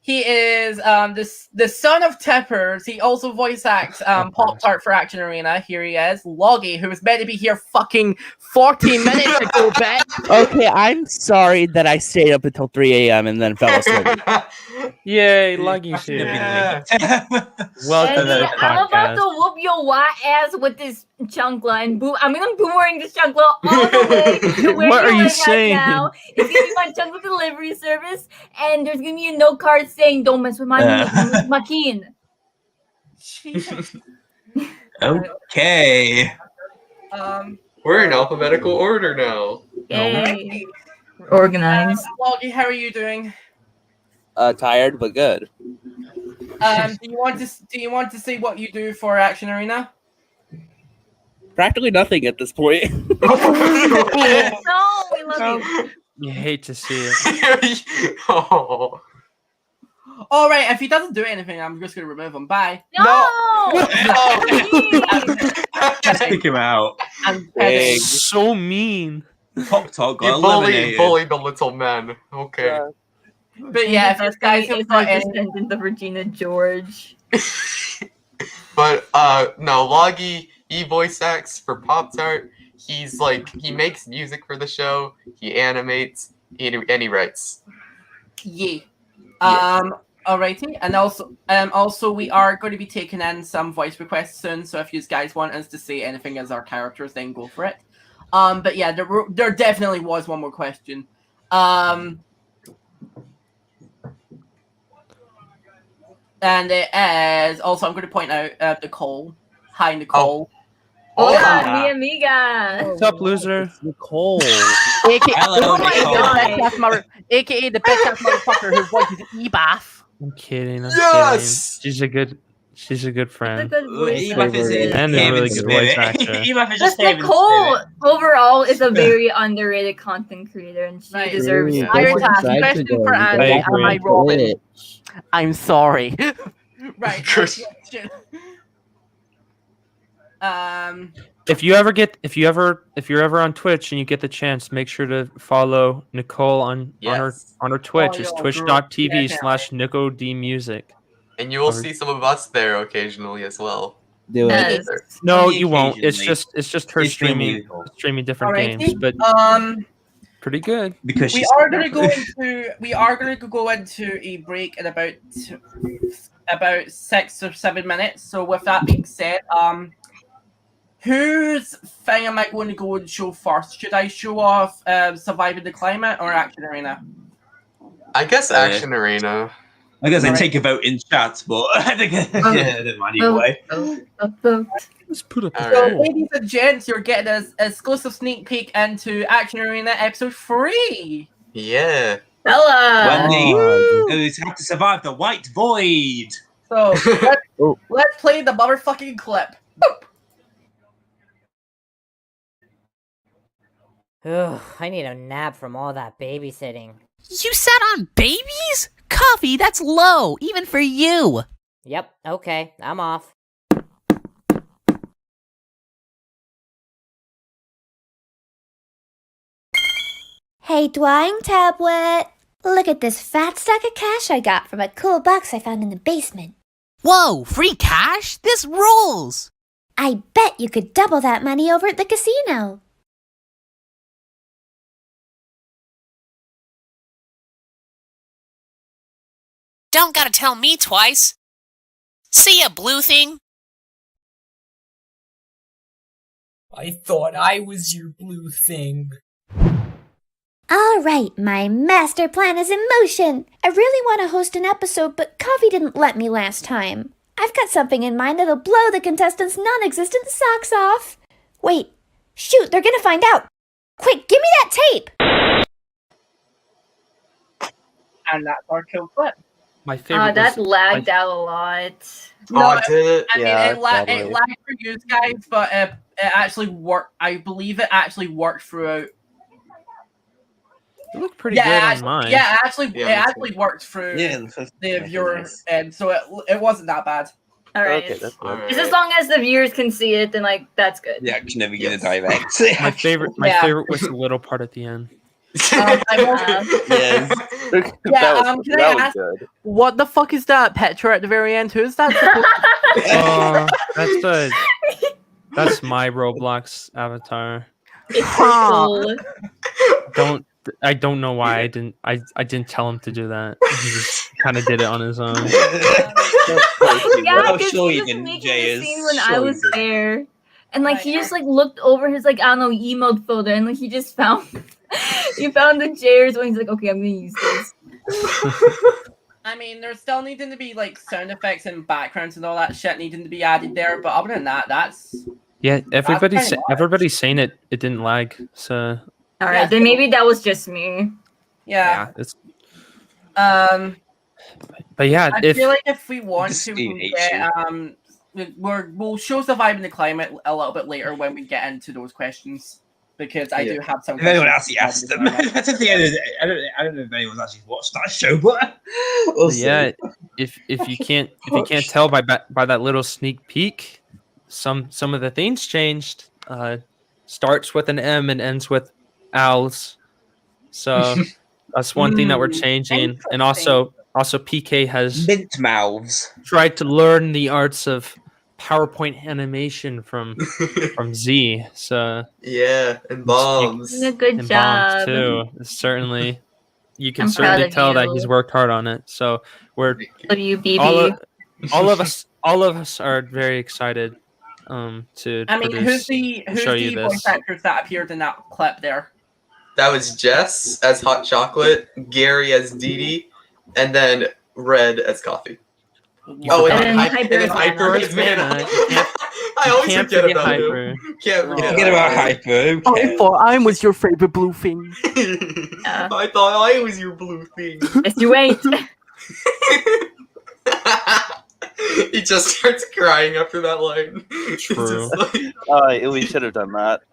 He is the son of Tippers. He also voice acts Pop-Tart for Action Arena. Here he is, Logi, who was meant to be here fucking 14 minutes ago, bitch. Okay, I'm sorry that I stayed up until 3 a.m. and then fell asleep. Yay, Logi shit. Welcome to the I'm about podcast. to whoop your white ass with this chancla and boom. I'm gonna boomerang this chancla all the way to where What are you live saying? right now. It's gonna be my chancla delivery service, and there's gonna be a note card saying, "Don't mess with my meat, don't mess with my keen." Jesus. Okay. We're in alphabetical order now. Yay. We're organized. Logi, how are you doing? Tired, but good. Do you want to say what you do for Action Arena? Practically nothing at this point. No, we love you. You hate to see it. Oh. All right, if he doesn't do anything, I'm just gonna remove him. Bye. No! Just kick him out. I'm Dang. kidding. So mean. Pop-Tart You got eliminated. bullied the little men. Okay. But yeah, if you guys have it's got like any, descendant of Regina George. But no, Logi, he voice acts for Pop-Tart. He's like, he makes music for the show, he animates, and he writes. yeah. Yeah. Alrighty, and also we are going to be taking in some voice requests soon. So if you guys want us to say anything as our characters, then go for it. But yeah, there definitely was one more question. And it is also, I'm going to point out Nicole. Hi, Nicole. Hola, Oh. mi amiga. What's up, loser? It's Nicole. AKA, Hello, Nicole. AKA the bitch ass motherfucker whose voice is Ebath. I'm kidding. Yes! She's a good That's a friend. good voice. Ebaf is in And a Kevin really good voice spirit. actor. Ebaf is Just just Kevin Nicole spirit. overall is a very underrated content creator, and she Right. deserves Ooh, it. Iron don't Task, decide to question go. for You Andy. go I back agree. Am I and Robin? quit. I'm sorry. Right. Chris. Question. If you're ever on Twitch and you get the chance, make sure to follow Nicole on Yes. her Twitch. Oh, It's yo, twitch.tv/NicoDmusic. And you will see some of us there occasionally as well. Do it. Yes. No, Only you won't. It's occasionally. just her It's streaming illegal. different Alrighty. games, but pretty good. Because we she's are going to go into a break in about 6 or 7 minutes. So with that being said, whose thing am I going to go and show first? Should I show off Surviving the Climate or Action Arena? I guess Action Arena. I guess I Alright. take a vote in chat, but I think I don't mind either way. Let's put up All So, right. ladies and gents, you're getting an exclusive sneak peek into Action Arena episode 3. Yeah. Bella. Wendy, Oh, who's had to survive the white void. So Oh. let's play the motherfucking clip. Ugh, I need a nap from all that babysitting. You sat on babies? Coffee, that's low, even for you. Yep, okay, I'm off. Hey, Dwayne Tablet. Look at this fat stack of cash I got from a cool box I found in the basement. Whoa, free cash? This rules! I bet you could double that money over at the casino. Don't gotta tell me twice. See ya, blue thing? I thought I was your blue thing. All right, my master plan is in motion. I really want to host an episode, but Coffee didn't let me last time. I've got something in mind that'll blow the contestants' non-existent socks off. Wait, shoot, they're gonna find out. Quick, give me that tape! And that's our kill clip. My favorite. That lagged out a lot. Oh, did it? I mean, it lagged for you guys, but it actually worked. I believe it actually worked throughout. It looked pretty good on mine. Yeah, it actually worked through the viewer, and so it wasn't that bad. All right. Okay, that's good. Just as long as the viewers can see it, then like that's good. Yeah, can never get a direct. My favorite was the little part at the end. Can I ask, what the fuck is that picture at the very end? Who's that? That's my Roblox avatar. It's cool. I don't know why I didn't tell him to do that. He just kind of did it on his own. Yeah, because he was making the scene when I was there, and like he just like looked over his like I don't know emote folder, and like he just found he found the Jayers when he's like, okay, I'm gonna use this. I mean, there's still needing to be like sound effects and backgrounds and all that shit needing to be added there, but other than that, that's everybody's saying it didn't lag. So all right, then maybe that was just me. Yeah. It's But yeah, I feel like if we want to get we'll show surviving the climate a little bit later when we get into those questions. Because I do have some. If anyone actually asked them, that's the thing. I don't know if anyone's actually watched that show, but yeah, if you can't tell by that little sneak peek, some of the things changed. Starts with an M and ends with owls, so that's one thing that we're changing. And also PK has mint mouths. Tried to learn the arts of PowerPoint animation from Z. So yeah, and bombs. A good and job bombs too. Certainly, you can I'm certainly proud of tell that you. he's worked hard on it. So we're Love you, BB. all of us are very excited to I mean, produce who's the this. voice actors that appeared in that clip there? That was Jess as Hot Chocolate, Gary as Dee Dee, and then Red as Coffee. Oh, and Hyper as Mana. I always forget about Hyper. him. Can't forget about Hyper. I thought I was your favorite blue thing. I thought I was your blue thing. Yes, you ain't. He just starts crying after that line. True. We should have done that.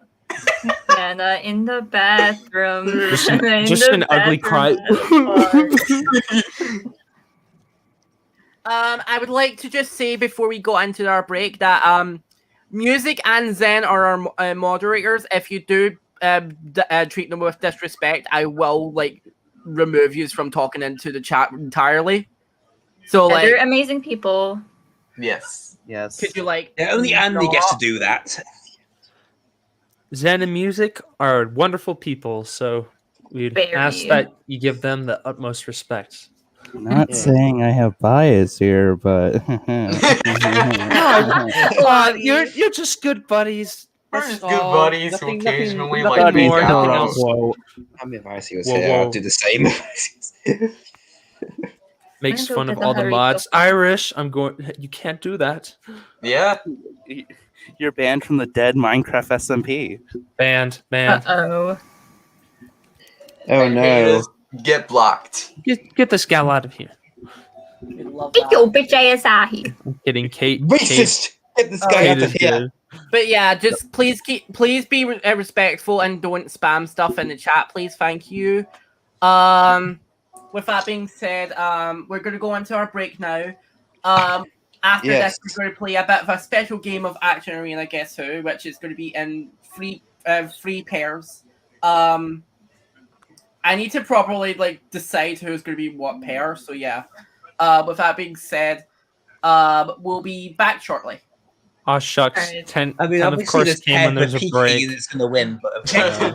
Anna in the bathroom. Just an ugly cry. I would like to just say before we go into our break that Music and Zen are our moderators. If you do treat them with disrespect, I will remove you from talking into the chat entirely. So they're amazing people. Yes. Could you only Andy gets to do that. Zen and Music are wonderful people, so we'd ask that you give them the utmost respect. Not saying I have bias here, but you're just good buddies. We're just good buddies who occasionally nothing more. I'm advised he was here. I'll do the same. Makes fun of all the mods. Irish, you can't do that. Yeah. You're banned from the dead Minecraft SMP. Banned. Uh-oh. Oh no. Get blocked. Get this gal out of here. Get your bitch ass out here. I'm kidding, Kate. Racist. Get this guy out of here. But yeah, just please be respectful and don't spam stuff in the chat, please. Thank you. With that being said, we're going to go into our break now. After this, we're going to play a bit of a special game of Action Arena Guess Who, which is going to be in three pairs. I need to properly decide who's going to be what pair. So yeah. With that being said, we'll be back shortly. Oh shucks! Right. 10 of course came when there's a break. That's going to win, but okay.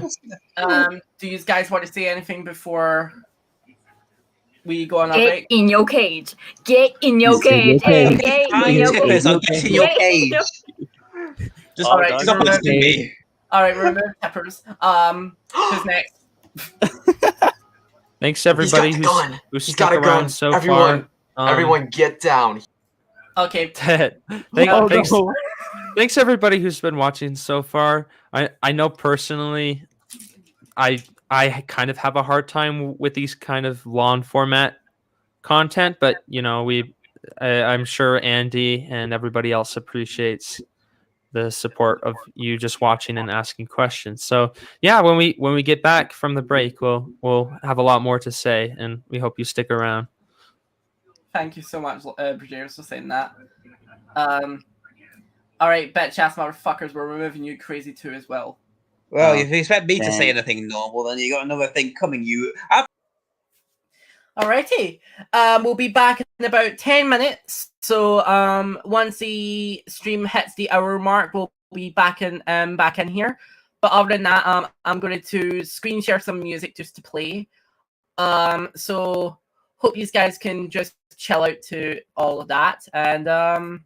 Do you guys want to say anything before we go on our Get break? in your cage. Get in your cage. Hey, get in your cage. Get in your cage. Just, All right, just stop listening to me. All right, remove Tippers. Who's next? Thanks everybody He's got the gun. who's He's stuck got a gun. around so Everyone, far. everyone, get down. Okay. Thanks, thanks everybody who's been watching so far. I know personally, I kind of have a hard time with these kind of long format content, but you know I'm sure Andy and everybody else appreciates the support of you just watching and asking questions. So yeah, when we get back from the break, we'll have a lot more to say, and we hope you stick around. Thank you so much, PuhJayers, for saying that. All right, bitch ass motherfuckers, we're removing you crazy too as well. Well, if you expect me to say anything normal, then you got another thing coming. Alrighty. We'll be back in about 10 minutes. So once the stream hits the hour mark, we'll be back in here. But other than that, I'm going to screen share some music just to play. So hope you guys can just chill out to all of that. And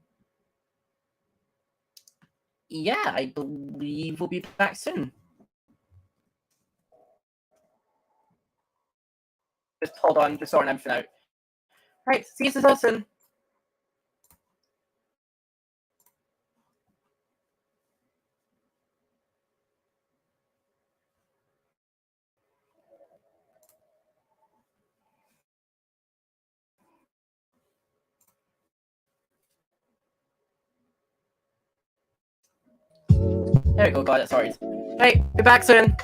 yeah, I believe we'll be back soon. Just hold on, just sorting everything out. Right, see you so soon. There we go, got it, sorry. Right, be back soon.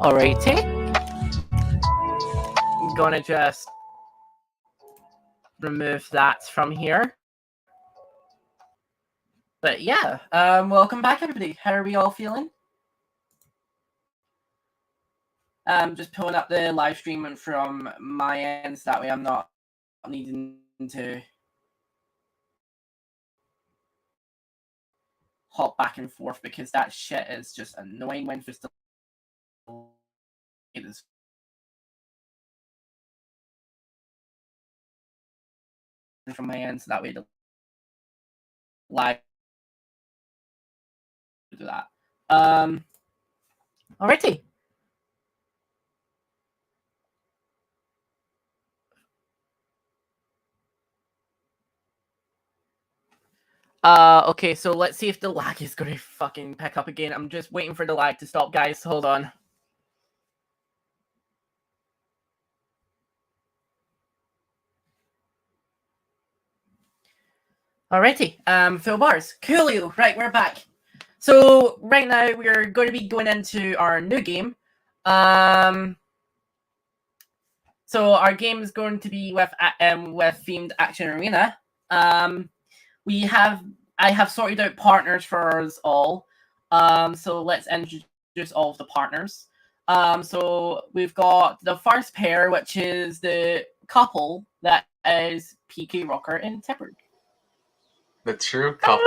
Alrighty. I'm gonna just remove that from here. But yeah, welcome back everybody. How are we all feeling? Just pulling up the live stream from my end, so that way I'm not needing to hop back and forth because that shit is just annoying when it's it is from my end, so that way the live do that. Alrighty. Okay, so let's see if the lag is gonna fucking pick up again. I'm just waiting for the lag to stop, guys. Hold on. Alrighty, Phil Bars. Coolio. Right, we're back. So right now we're going to be going into our new game. So our game is going to be with themed action arena. I have sorted out partners for us all. So let's introduce all of the partners. So we've got the first pair, which is the couple that is PK Rocker and Tipper. The true couple.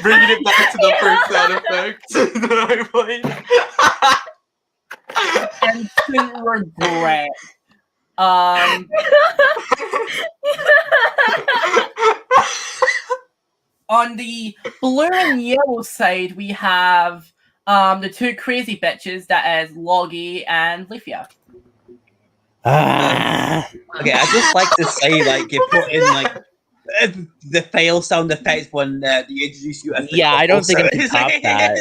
Bringing it back to the first sound effect that I played. Instant regret. On the blue and yellow side, we have the two crazy bitches, that is Logi and Leafea. Okay, I just like to say, like, you put in, like, the fail sound effects when you introduce you as the Yeah, I don't think I couple, can top that.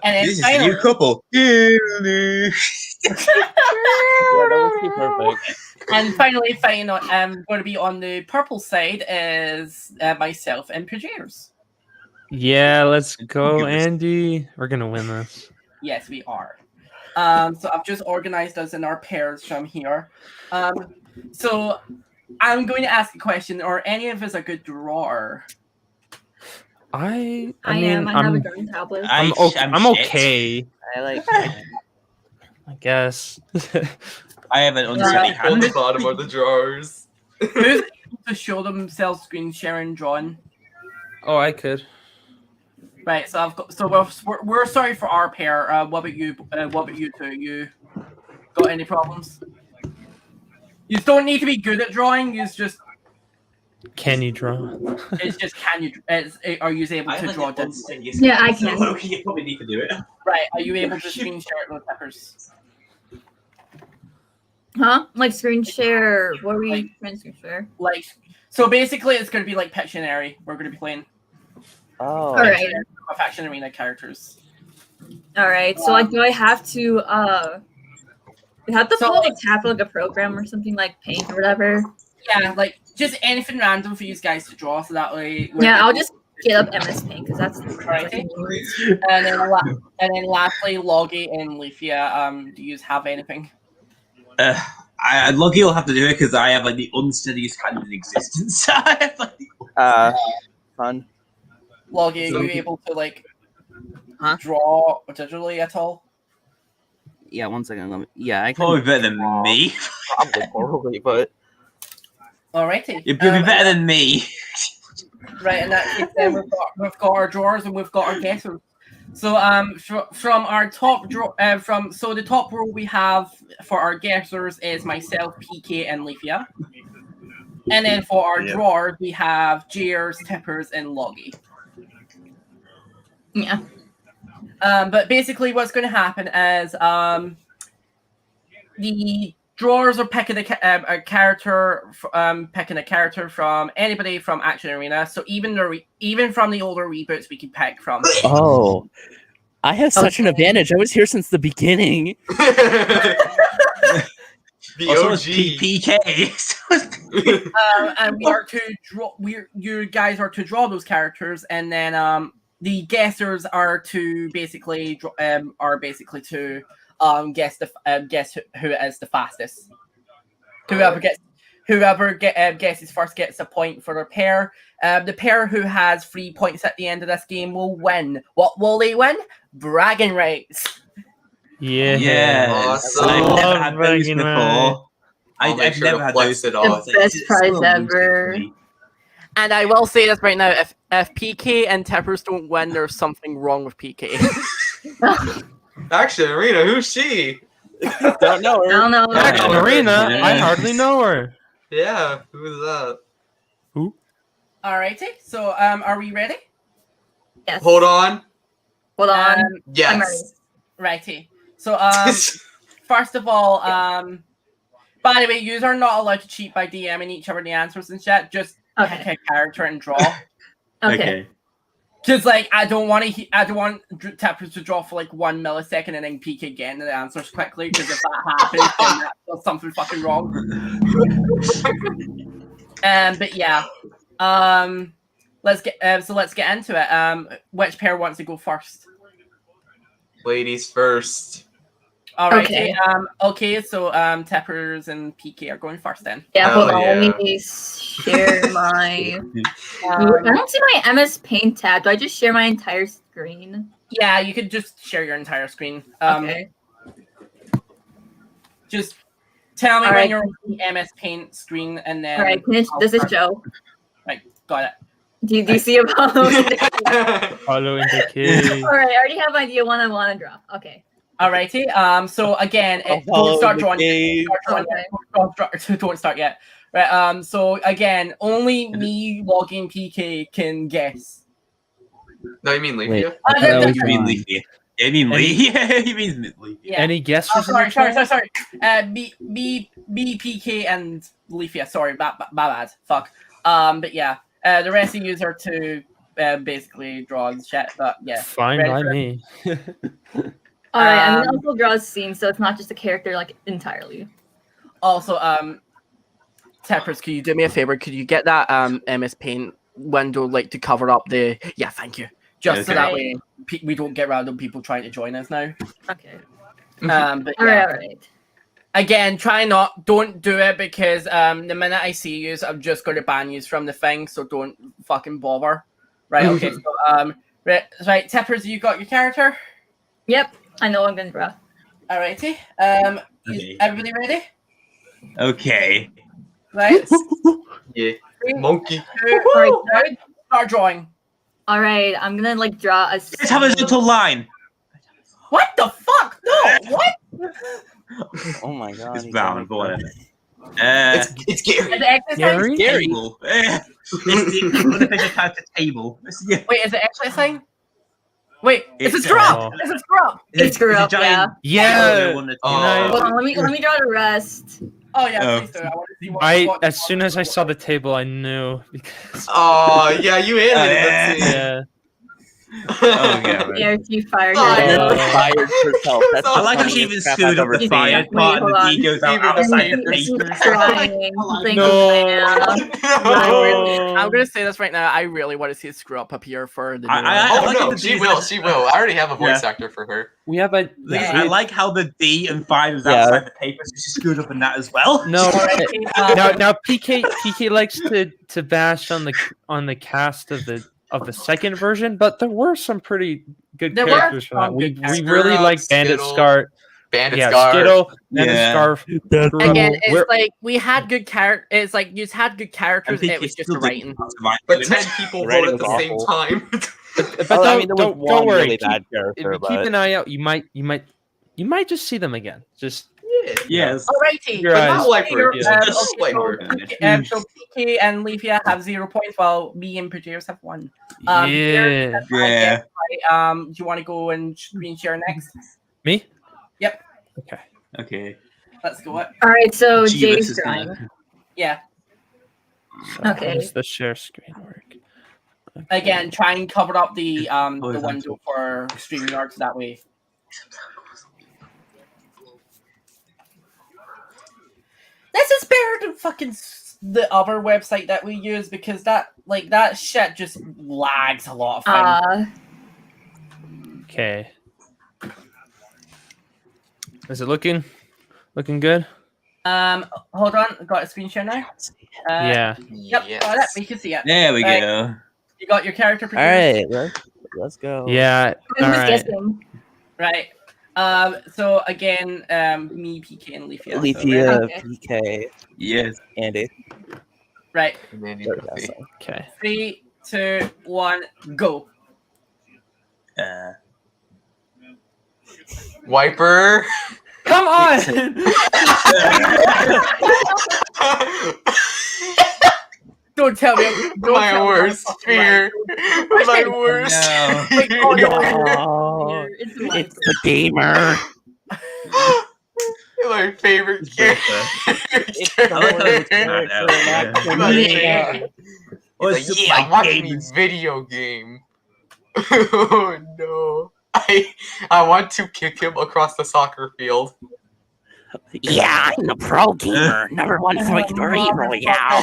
And this is a new couple. Yeah, that would be perfect. And finally, going to be on the purple side is myself and PuhJayers. Yeah, let's go, Andy. We're gonna win this. Yes, we are. So I've just organized us in our pairs from here. So I'm going to ask a question. Are any of us a good drawer? I I mean, am. I have a drawing tablet. I'm okay. I guess. I have an unsteady On hand. the bottom are the drawers. Who's able to show themselves screen sharing drawing? Oh, I could. Right, so we're sorry for our pair. What about you? What about you two? You got any problems? You don't need to be good at drawing. You just Can you draw? it's just can you? Are you able to draw? Yeah, I can. So you probably need to do it. Right, are you able to screen share it with Peppers? Huh? Like screen share? What are we trying to screen share? Like, so basically, it's going to be like Pictionary. We're going to be playing. Oh. All right. With Action Arena characters. All right. So like, do I have to you have to pull a tab like a program or something like Paint or whatever? Yeah, like just anything random for you guys to draw, so that way. Yeah, I'll just get up MS Paint because that's right. And then lastly, Logi and Leafea. Do you have anything? Logi will have to do it because I have like the unsteadiest hand in existence. Fun. Logi, are you able to like draw digitally at all? Yeah, 1 second. Yeah, I can. Probably better than me. Probably, but. Alrighty. You'd be better than me. Right, and that case, then we've got our drawers and we've got our guessers. So from our top draw the top row we have for our guessers is myself, PK, and Leafea. And then for our drawers we have Jayers, Tippers, and Logi. Yeah. But basically what's going to happen is the drawers are picking a character from anybody from Action Arena. So even from the older reboots we can pick from. Oh, I have such an advantage. I was here since the beginning. The also, OG PK. And we are to draw. You guys are to draw those characters, and then the guessers are to basically guess who is the fastest. Whoever Whoever guesses first gets a point for their pair. The pair who has 3 points at the end of this game will win. What will they win? Bragging rights. Yeah. Awesome. I've I never love had those bragging before. rights. I've never had those it before. off. The best prize ever. And I will say this right now: if PK and Tippers don't win, there's something wrong with PK. Actually, Arena, who's she? Don't know I her. don't know. Action Arena? Yeah. I hardly know her. Yeah, who's that? Alrighty, so are we ready? Yes. Hold on. Hold on. I'm ready. Yes. Righty. So first of all, by the way, you are not allowed to cheat by DMing each other the answers and shit. Just pick a character and draw. Okay. Because I don't want Tippers to draw for like 1 millisecond and then peek again the answers quickly. Because if that happens, then that's something fucking wrong. But yeah, let's get into it. Which pair wants to go first? Ladies first. All right. Okay. Okay. So Tippers and PK are going first then. Yeah, Hell hold on. yeah. Let me share my. I don't see my MS Paint tab. Do I just share my entire screen? Yeah, you could just share your entire screen. Okay. Just tell me All when right. you're on the MS Paint screen, and then. All right. This is Joe. Right. Got it. Do you see Apollo? Follow in the key. All right. I already have idea one I want to draw. Okay. Alrighty. So again, don't start drawing. Don't start yet. Right. So again, only me logging PK can guess. No, you mean Leafea? You mean Leafea? Yeah, you mean Lee? Yeah, he means Leafea. Yeah. Any guesses? Sorry. BPK and Leafea. Sorry, my bad. Fuck. But yeah, the rest of you are to basically draw and shit. But yeah. Fine by me. All right. I'm gonna also draw a scene, so it's not just a character like entirely. Also, Tippers, could you do me a favor? Could you get that MS Paint window to cover up the? Yeah, thank you. Just so that way we don't get random people trying to join us now. Okay. But All yeah. right. Again, don't do it because the minute I see you, I'm just going to ban you from the thing. So don't fucking bother. Right? Okay. So right, Tippers, you got your character? Yep. I know I'm gonna draw. Alrighty. Okay. Everybody ready? Okay. Right. Yeah. Monkey. Alright, start drawing. All right. I'm gonna draw a. Let's have a little line. What the fuck? No. What? Oh my god. It's bound, but whatever. It's Gary. Is it exercise? Gary. Table. It's the unofficial character table. Yeah. Wait, is it actually a thing? Wait, it's a It's, screw up. It's a screw up. It's screw up. Yeah. Yeah. Hold on. Let me draw the rest. Oh yeah, Oh. please do. I want to see what. As soon as I saw the table, I knew because. Oh yeah, you animated that scene. Yeah. Oh god. Yeah, you fired Oh, her. no. Fired herself. That's I like how the she even funniest crap screwed I've up the ever fired seen. part and Wait, the hold D goes out Even outside the She's paper. crying. Think No. I'm gonna say this right now. I really want to see a screw up appear for the. I Oh like no, the she D's will. and- She will. I already have a voice actor for her. We have a. I like how the D and 5 is Yeah. outside the paper, so she screwed up in that as well. No. now PK likes to bash on the cast of the second version, but there were some pretty good There were characters for that. some We good really like Bandit Skittle. Scar. Bandit Yeah, Scar. Skittle, Bandit Yeah. Scarf. Again, it's We're- like we had good characters. It's like you had good characters. It was just the writing. But 10 people Writing vote at the was same awful. time. But Oh, I don't, mean, there was don't one worry. really Keep, bad if character, you but keep an eye out, you might just see them again. Just Yes. Alrighty. Your But eyes. not like we're Yeah. just like we're So PK and Leafea have 0 points, while me and PuhJayers have 1. Yeah. Yeah. Do you want to go and screen share next? Me? Yep. Okay. Okay. Let's go. All right. So Jeebus Jay's is drawing. gonna- Yeah. So Okay. How does the share screen work? Okay. Again, try and cover up the Oh, the that's window for StreamYard that way. This is better than fucking the other website that we use because that shit just lags a lot of things. Okay. Is it looking good? Hold on. Got a screen share now? Yeah. Yep, Yes. got it. We can see it. There we Right. go. You got your character All produced? right, let's go. Yeah. I'm All just right. guessing. Right. So again, me, PK, and Leafea. So, Leafea, Okay. PK, Yes. Andy. right. And then There you we go, see. sorry. Okay. 3, 2, 1, go. Wiper. Come on! Don't tell me. Don't My tell me worst I'm fucking right. fear. My worst No. fear. Wait, oh, No, It's it's the gamer. My favorite It's character. It's I like how it's character. cut out. Yeah. Oh, He's it's like, just yeah, like watch me games. video game. Oh no. I want to kick him across the soccer field. Yeah, I'm a pro gamer. Number one victory royale.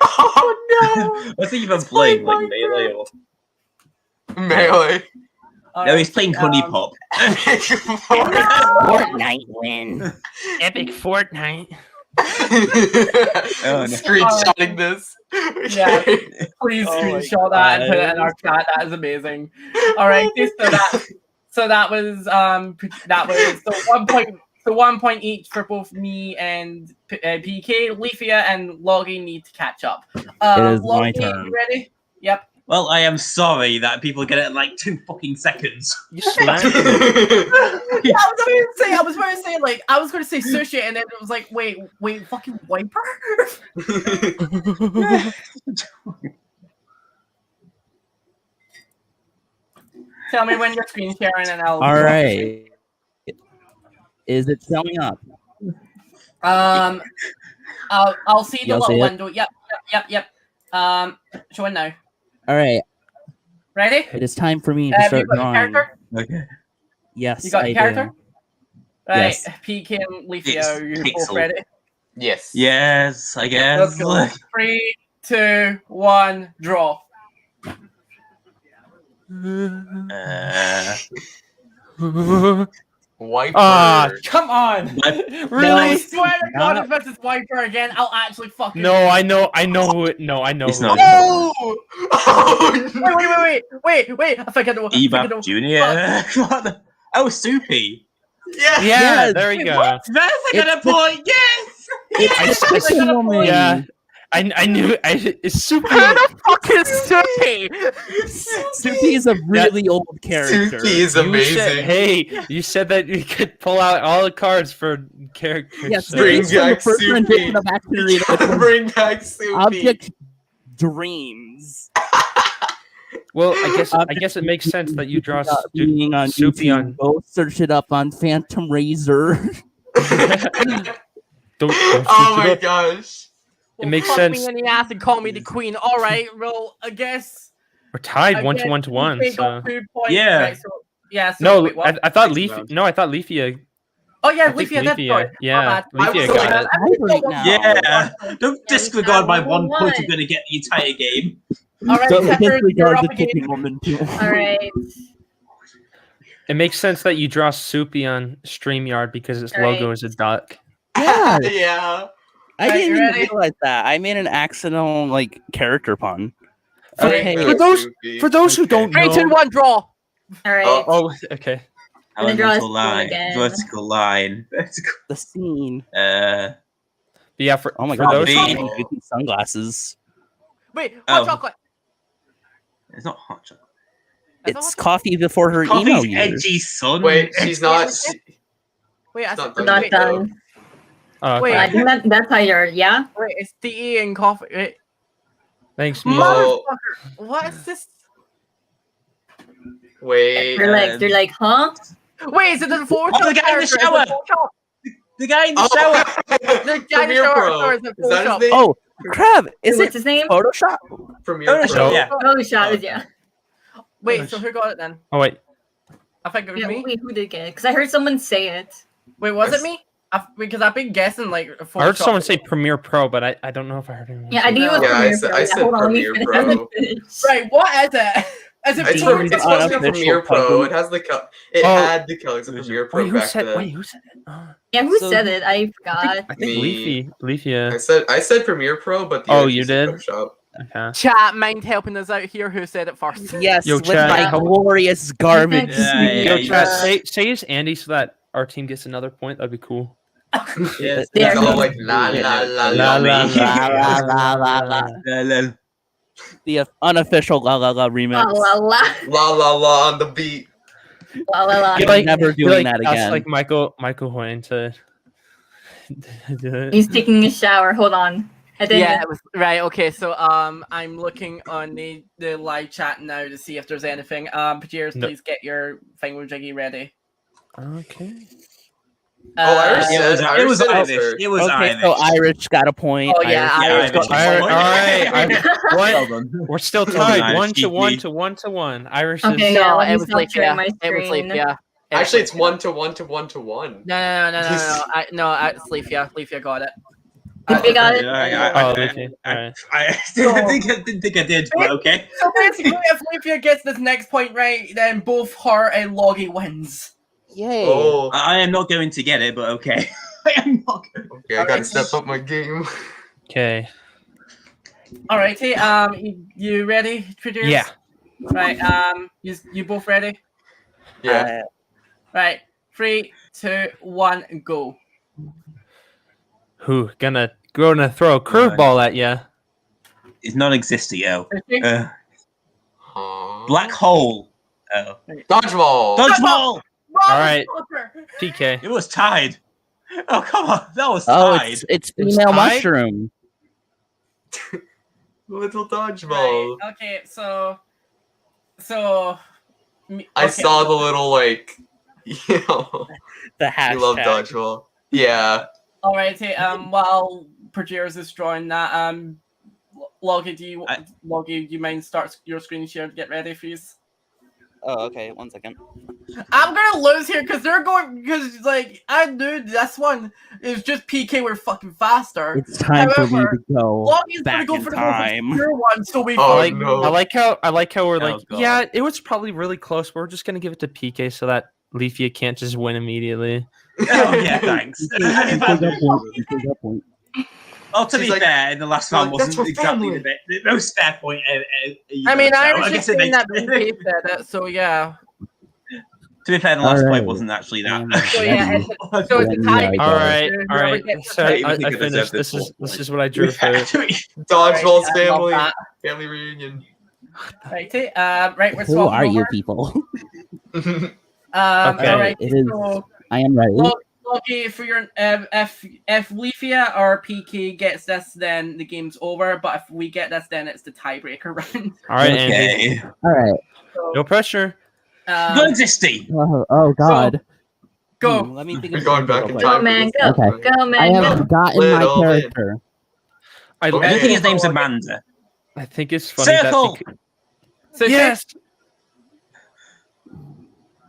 Oh What's he even playing? Like Melee or... no. Melee. No, he's playing Honey Pop. Fortnite win. Epic Fortnite. Oh, no. Screenshotting this. Yeah. Please Oh my screenshot that and put it in God. our chat. That is amazing. All right, so that was so 1 point each for both me and PK. Leafea and Logi need to catch up. It is my Logi, turn. you ready? Yep. Well, I am sorry that people get it in like 2 fucking seconds. You slammed. I was going to say like I was going to say sushi, and then it was like wait, fucking wiper. Tell me when you're screen sharing, and I'll. All right. Is it showing up? I'll see the You'll little see it? window. Yep. Showing now. All right. Ready? It is time for me to Have you start got your drawing. character? Okay. Yes, You got I your character? do. Right. Yes. PK and Leafea, It's are you both pixel. ready? Yes. Yes, I Let's guess. go. 3, 2, 1, draw. Wiper. Come on! Really? I swear to God, Not- if this is Wiper again, I'll actually fucking. No, I know who it. No, I know It's who not. it is. Oh! Oh no. Wait! I think I know. Ebap Jr. What the... Oh, Soupy. Yes. Yeah, Yes. there we go. That's like It's a point. Yes. It's I- a woman. Yeah, I knew. It's super. fucking Soupy! Soupy is a really old character. Suki is You amazing. said, hey, you said that you could pull out all the cards for characters. Yes, so- Bring Soupy's from the back first Soupy. rendition of Action Arena, which was Bring back Suki. Object Dreams. Well, I guess it makes sense that you draw being on Soupy YouTube. on. Go search it up on Phantom Razor. Don't Oh shoot my up. gosh. It makes fuck sense. me in the ass and call me the queen. All right, well, I guess. We're tied I 1 guess to 1 to 1. PK got So 2 points. Yeah. Right, so no, wait, what? I thought Next Leaf. round. No, I thought Leafea. Oh yeah, I think Leafea, that's Leafea, right. yeah, My bad. Leafea got I it. was Right so now. Yeah. Don't Yeah, disregard my 1 1-1. point. You're gonna get the entire game. All right, Don't Pepper, you're disregard up the again. kicking woman too. All right. It makes sense that you draw Soupy on StreamYard because its logo Right. is a duck. Yeah, Yeah. I Alright, didn't you even ready? realize that. I made an accidental character pun. Okay. Bring For back those- Suki. For those who don't 3, 2, know, 1, draw. All right. oh, okay. I'm gonna draw a Elemental scene line. again. Vertical line. Vertical. The scene. But yeah, for Oh my for god, those those Bobby. who, goofy sunglasses. Wait, hot Oh. chocolate. It's not hot chocolate. It's coffee before her emo Coffee's years. edgy, son. Wait, she's not. Wait, I It's not said, done Not wait, yet. done. oh, Wait, I okay. think that's how you're. Yeah. wait, it's DE and coffee. Wait, Thanks, me. Well, motherfucker, what is this? wait. They're like, huh? Wait, is it the Photoshop? Oh, the guy in the character? Is it shower! Photoshop? The guy in the Oh, shower. The guy in the Premiere shower, Pro. sorry, is it Is that his Photoshop? name? Oh, crap! Is What's it his name? Photoshop? Premiere Photoshop, Pro. yeah. Oh, shot. Yeah. Wait, so who got it then? Oh wait, I think it was Yeah. me. Wait, who did get it? Because I heard someone say it. Wait, was it me? Because I've been guessing like. I heard Photoshop. someone say Premiere Pro, but I don't know if I heard anyone. Yeah, say I knew it was Yeah, I Premiere said- Pro. I Yeah, said hold on, let me Premiere finish. Pro. Let me finish. Right, what is it? As if It's Demon's supposed to be Premiere Pro. unofficial It has the it Oh. had the colors of Premiere Pro Wait, who back said? then. Wait, who said it? Yeah, who So- said it? I forgot. I think Me. Leafea. I said Premiere Pro, but the Oh, other you PC did? Photoshop. Okay. Chat, mind helping us out here? Who said it first? Yes, Yo, with chat, my how- glorious garment. Yo, yeah, chat, yeah. say it's Andy so that our team gets another point. That'd be cool. Yes, There It's you all go. like la la la La, la la, me. la, la, la, la. The unofficial La La La remix. La la la. La la la on the beat. La la la. I'm never doing that That's again. like Michael Hoyne to do it. He's taking a shower. Hold on. I didn't. Yeah, it was right. Okay, so I'm looking on the live chat now to see if there's anything. PuhJayers, No. please get your thingamajiggy ready. Okay. Iris it was said- Iris said it was Irish. her. It was Okay, Irish. so Irish got a point. Oh, yeah, Irish Irish. got a point. All right. Well done. We're still Well done, tied. Irish. 1-1. Irish Okay, is. yeah, No, let me it was stop sharing my Leafea. It was screen. Leafea. Actually, it's 1-1-1-1. No, it's Leafea. Leafea got it. If you got it. I didn't think I did, but okay. So basically, if Leafea gets this next point right, then both her and Logi wins. Yay. Oh, I am not going to get it, but okay. I am not going. okay, I gotta step up my game. Okay. Alrighty, you ready, PuhJayers? Yeah. Right, you both ready? Yeah. Right, 3, 2, 1, go. Who gonna throw a curveball at you? It's non-existent, yo. Okay. Black hole. Oh. Dodgeball. Dodgeball. All right. PK. It was tied. Oh come on, that was Oh, tied. it's It's female tied? mushroom. Little dodgeball. Right, okay, so I saw the little like, you know, The you love hashtag. dodgeball. Yeah. Alrighty, while PuhJayers is drawing that, Logi, do you mind start your screen share to get ready, please? Oh, okay. 1 second. I'm gonna lose here because they're going because like I knew this one is just PK were fucking faster. It's time for me However, to go Logi's gonna back go in for the time. most obscure one, so we Oh, find no. I like how we're like, God. yeah, it was probably really close. We're just gonna give it to PK so that Leafea can't just win immediately. Oh yeah, thanks. Well, to She's be like, fair, in the last one that's wasn't for exactly family. the most fair point. I mean, I was so just it saying that makes- PK said it, so yeah. To be fair, the last Alright. point wasn't actually that. So yeah, so it's a tie. Yeah, All right, Whoever gets So the I I think I finished. deserve This this is full this is what I drew for. Dodgeball's Alright, I love family. that. Family reunion. Righty, right, we're Who swapping are you over. people? Okay. Alright, It is. so I am ready. Logi, for your if Leafea or PK gets this, then the game's over. But if we get this, then it's the tiebreaker round. All right, Andy. Okay. All right. So, No pressure. Non-existing. Oh God. go. Let me think We're of going back something in real Go, time. man, for go. this. Okay. Go, I man, have go. forgotten my Little bit. character. I Okay. I think his think name's Amanda. it's funny Circle. that So yes.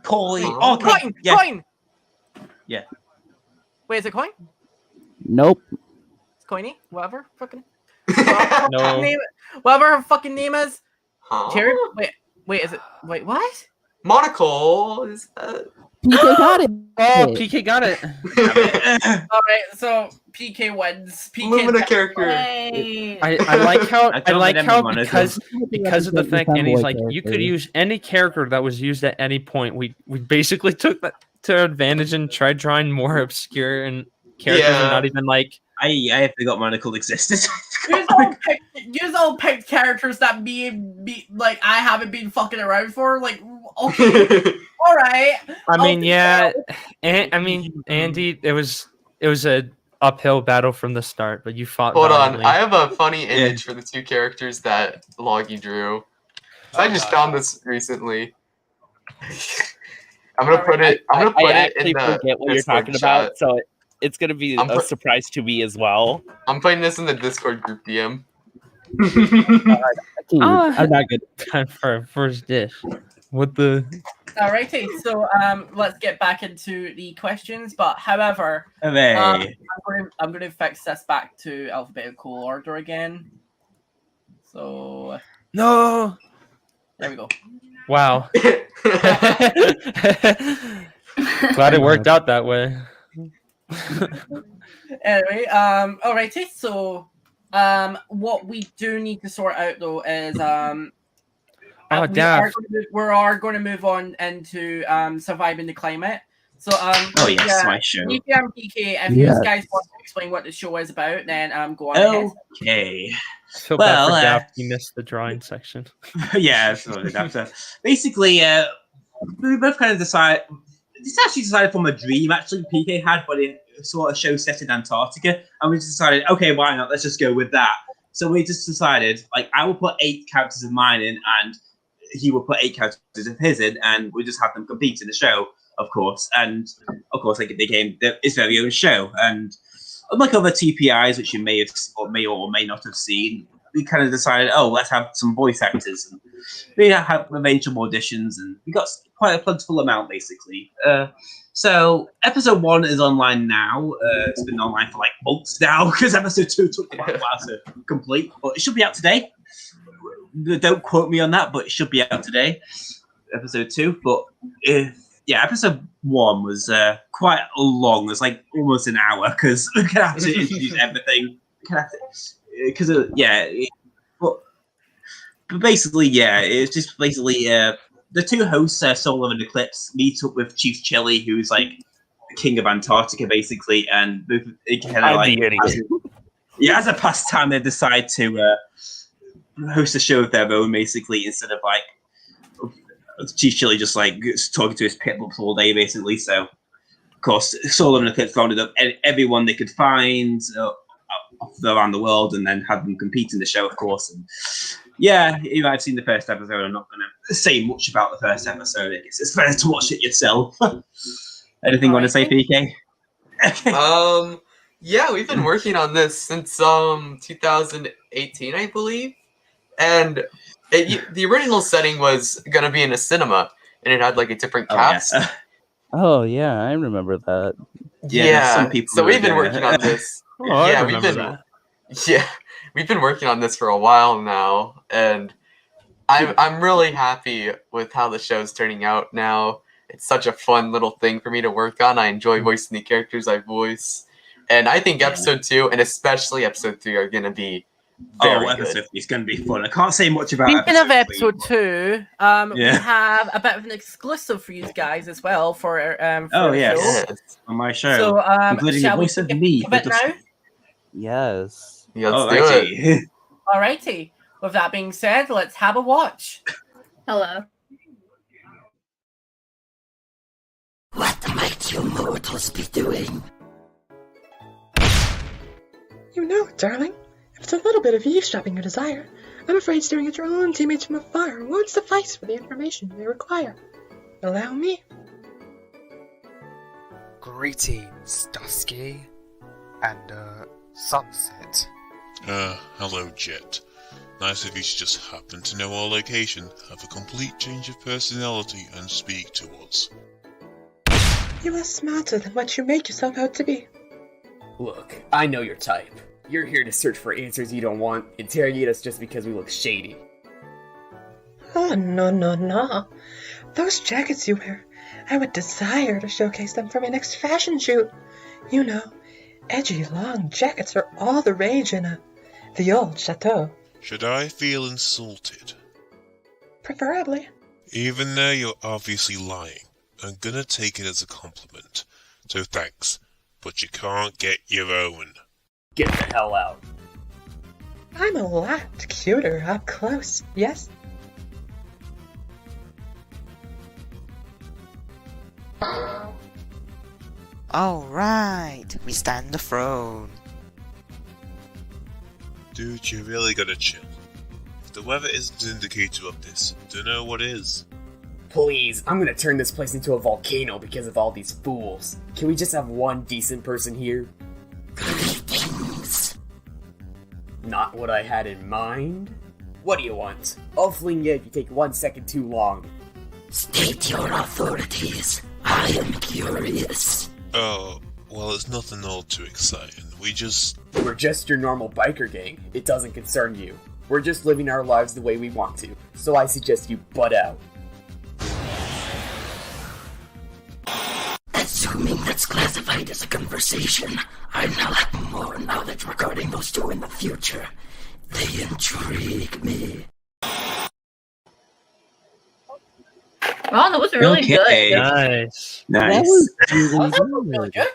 Corey. Oh. Okay. Coin, Yeah. coin. Yeah. Wait, is it coin? Nope. It's coiny. Whatever. Fucking. No. Name, whatever her fucking name is. Huh? Cherry. Wait. Is it? Wait, what? Monocle is PK got it. Oh, PK got it. All right. So PK wins. PK. Lumina character. Yay. I like how I don't remember one of them. because of the fact Andy's like you could character. use any character that was used at any point. We basically took that to advantage and tried drawing more obscure and characters and Yeah. not even like I forgot Monocle existed. Use all picked characters that be like I haven't been fucking around for. Like okay, all right. I mean, Okay, yeah, Andy, it was a uphill battle from the start, but you fought. Hold on, valiantly. I have a funny image for the two characters that Logi drew. I just found this recently. I'm gonna put it. I'm gonna put I it in actually the forget what you're Discord talking chat. about, so it's gonna be I'm a put- surprise to me as well. I'm putting this in the Discord group DM. Dude, I'm not good. Time for our first dish. What the? Alrighty, so let's get back into the questions. But however, Hooray. I'm going to fix this back to alphabetical order again. So No. There we go. Wow. Glad it worked out that way. Anyway, alrighty. So, what we do need to sort out though is we are going to move on into surviving the climate. So, oh yes, my show. Leafea and PK, if you guys want to explain what the show is about, then go on ahead. Okay. I feel bad for Daft. You missed the drawing section. Yeah, absolutely. Basically, we both kind of decided. This actually decided from a dream actually PK had, but it sort of show set in Antarctica, and we just decided, okay, why not? Let's just go with that. So we just decided, like, I will put 8 characters of mine in, and he will put 8 characters of his in, and we just have them compete in the show, of course. And of course, like, it became its very own show. And unlike other TPIs, which you may have or may not have seen, we kind of decided, oh, let's have some voice actors. And we have arranged some auditions, and we got quite a plentiful amount, basically. So episode 1 is online now. It's been online for like months now because episode 2 took quite a while to complete, but it should be out today. Don't quote me on that, but it should be out today. Episode 2, but episode 1 was quite long. It was like almost an hour because we're gonna have to introduce everything. But basically, it's just basically the 2 hosts, Solar and Eclipse, meet up with Chief Chili, who's like the king of Antarctica, basically, and kind of like as a pastime, they decide to host a show of their own, basically, instead of like Chief Chili just like talking to his pit bulls all day, basically. So, of course, Solar and Eclipse rounded up everyone they could find around the world, and then had them compete in the show, of course. And yeah, you might have seen the first episode. I'm not going to say much about the first episode. I guess it's better to watch it yourself. Anything you want to say, PK? Yeah, we've been working on this since 2018, I believe. And the original setting was going to be in a cinema, and it had like a different cast. Oh, yeah, I remember that. Yeah, some people so we've been working on this. We've been working on this for a while now, and I'm really happy with how the show's turning out now. It's such a fun little thing for me to work on. I enjoy voicing the characters I voice, and I think episode 2 and especially episode 3 are gonna be very good. Episode 3 is gonna be fun. I can't say much about. Speaking of episode 2, we have a bit of an exclusive for you guys as well for the show. On my show, so including the voice of me. Now? Yes. Yeah, let's do it. Alrighty. With that being said, let's have a watch. Hello. What might you mortals be doing? You know, darling, if it's a little bit of eavesdropping your desire, I'm afraid staring at your own teammates from afar won't suffice for the information they require. Allow me. Greetings, Dusky and Sunset. Hello, Jet. Nice of you to just happen to know our location, have a complete change of personality, and speak to us. You are smarter than what you make yourself out to be. Look, I know your type. You're here to search for answers you don't want, interrogate us just because we look shady. Oh, no. Those jackets you wear, I would desire to showcase them for my next fashion shoot. You know, edgy, long jackets are all the rage in the old chateau. Should I feel insulted? Preferably. Even though you're obviously lying, I'm gonna take it as a compliment. So thanks, but you can't get your own. Get the hell out. I'm a lot cuter up close, yes? Alright, we stand the throne. Dude, you really gotta chill. If the weather isn't an indicator of this, don't know what is. Please, I'm gonna turn this place into a volcano because of all these fools. Can we just have one decent person here? Greetings. Not what I had in mind? What do you want? I'll fling you if you take 1 second too long. State your authorities. I am curious. Oh, well, it's nothing all too exciting. We're just your normal biker gang. It doesn't concern you. We're just living our lives the way we want to, so I suggest you butt out. Assuming that's classified as a conversation, I now have more knowledge regarding those two in the future. They intrigue me. Wow, that was really Okay. good. Nice. Nice. That was really good.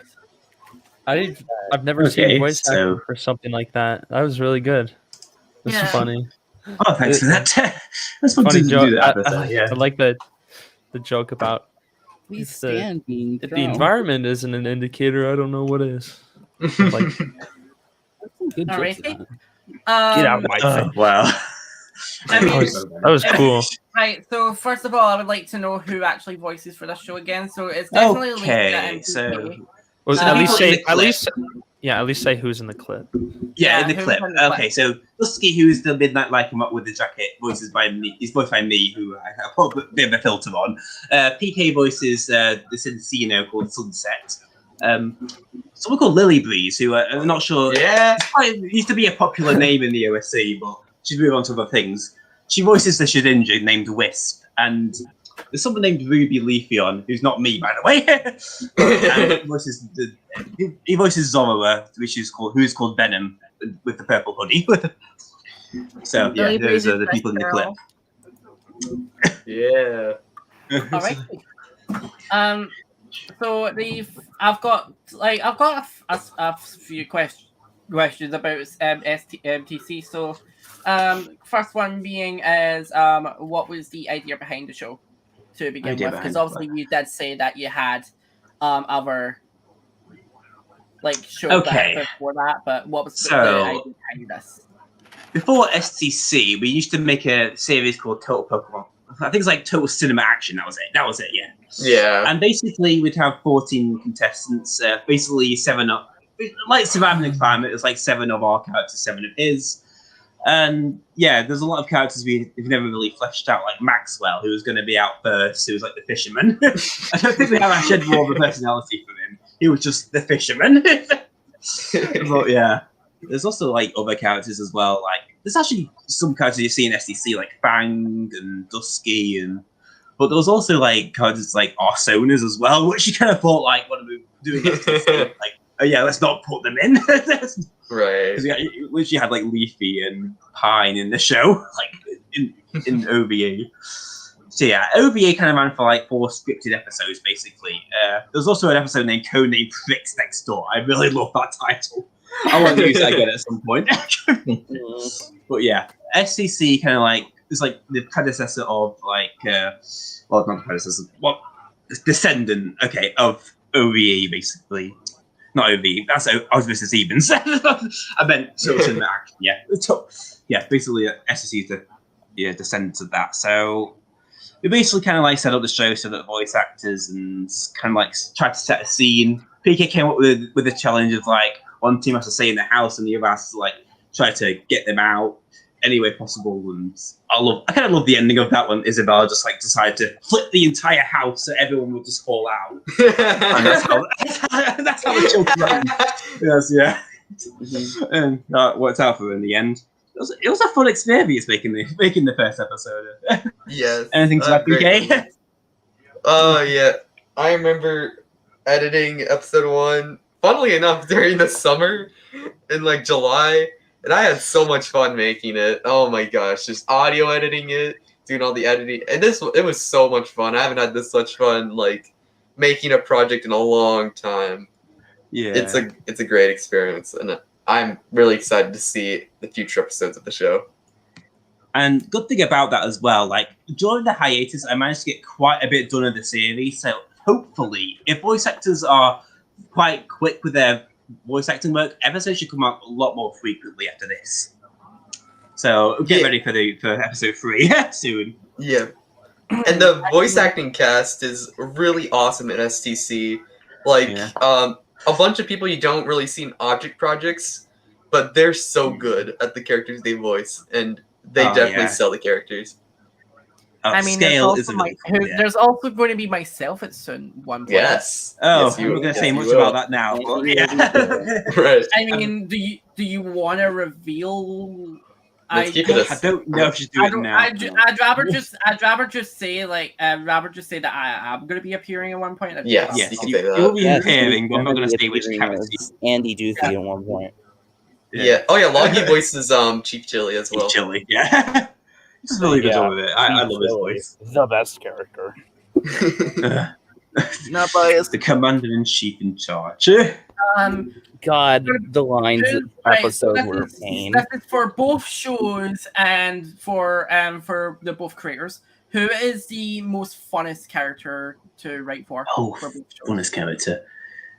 I've never seen voice acting for something like that. That was really good. It was funny. Oh, thanks for that. That's fun to do that. I like the joke about Please if stand being if the thrown. environment isn't an indicator, I don't know what is. Like, Good All right. jokes about it. get out of my face. Wow. That was cool. Right, so first of all, I would like to know who actually voices for this show again. So it's definitely Leafea Okay, and so PK. Was So at the least people in say the clip- at least say who's in the clip. Yeah, in the who's clip. in the clip? Okay, so Dusky, who is the Midnight Light come up with the jacket, voices by me. He's voiced by me, who I put a bit of a filter on. PK voices this Encino called Sunset. Someone called Lily Breeze, who I'm not sure. Yeah. It used to be a popular name in the OSC, but she's moved on to other things. She voices the Shedinja named Wisp, and there's someone named Ruby Leafeon, who's not me, by the way. And he voices Zorora, who's called Venom, with the purple hoodie. So yeah, Lily those Breeze are is the people in the clip. girl. Yeah. All right. So I've got a few questions about MTC. So, first one being is what was the idea behind the show to begin with? Because obviously you did say that you had other shows before that, but what was the idea behind this? Before STC, we used to make a series called Total Pokemon. I think it's like Total Cinema Action. That was it. Yeah. Yeah. And basically, we'd have 14 contestants. Basically, 7 up. Like Surviving the Climate, it was like 7 of our characters, 7 of his. And yeah, there's a lot of characters we've never really fleshed out, like Maxwell, who was going to be out first, who was like the fisherman. I don't think we have actually more of a personality from him. He was just the fisherman. But yeah, there's also like other characters as well. Like there's actually some characters you see in SDC, like Fang and Dusky, but there was also like characters like Arsonas as well, which you kind of thought like when we were doing SDC, like, oh yeah, let's not put them in. Right. Because we literally had like Leafea and Pine in the show, like in OVA. So yeah, OVA kind of ran for like 4 scripted episodes, basically. There's also an episode named Codename Pricks Next Door. I really love that title. I want to use that again at some point. But yeah, SCC kind of like is like the predecessor of like, well, not the predecessor, descendant, okay, of OVA basically. Not OVA, that's Osmosis Evens. I meant Children Act, yeah. Yeah, basically SCC is the descendant of that. So we basically kind of like set up the show so that voice actors and kind of like tried to set a scene. PK came up with a challenge of like one team has to stay in the house and the other has to like try to get them out any way possible. And I kind of love the ending of that one. Isabella just like decided to flip the entire house so everyone would just fall out. And that's how the children went. Yes, yeah. And that worked out for her in the end. It was a fun experience making the first episode. Yes. Anything to add, PK? Oh yeah, I remember editing episode 1. Funnily enough, during the summer, in like July, and I had so much fun making it. Oh my gosh, just audio editing it, doing all the editing, and it was so much fun. I haven't had this much fun like making a project in a long time. Yeah, it's a great experience, and I'm really excited to see the future episodes of the show. And good thing about that as well, like during the hiatus, I managed to get quite a bit done of the series. So hopefully, if voice actors are quite quick with their voice acting work, episodes should come out a lot more frequently after this. So get ready for episode 3 soon. Yeah, and the voice acting cast is really awesome at STC. Like a bunch of people you don't really see in object projects, but they're so good at the characters they voice, and they definitely sell the characters. I mean, there's also going to be myself at soon one point. Yes. Oh, yes, I'm not going to say much about that now. But yeah. Right. I mean, do you want to reveal Let's keep it. I don't know if she's doing it now. I'd rather just say that I'm gonna be appearing at one point. Yes, Yes, you can you, say that. you'll be Yes, appearing, but I'm not going to definitely say which appearing character. as Andy Doofy at one point. Yeah. Oh yeah, Logi voices Chief Chili as well. Chili, yeah. Just really good with it. I love his voice. The best character. No, but it's the commander-in-chief in charge. God, the lines Right, episode so were a pain. This is for both shows and for the both creators. Who is the most funnest character to write for? Oh, for both shows? funnest character.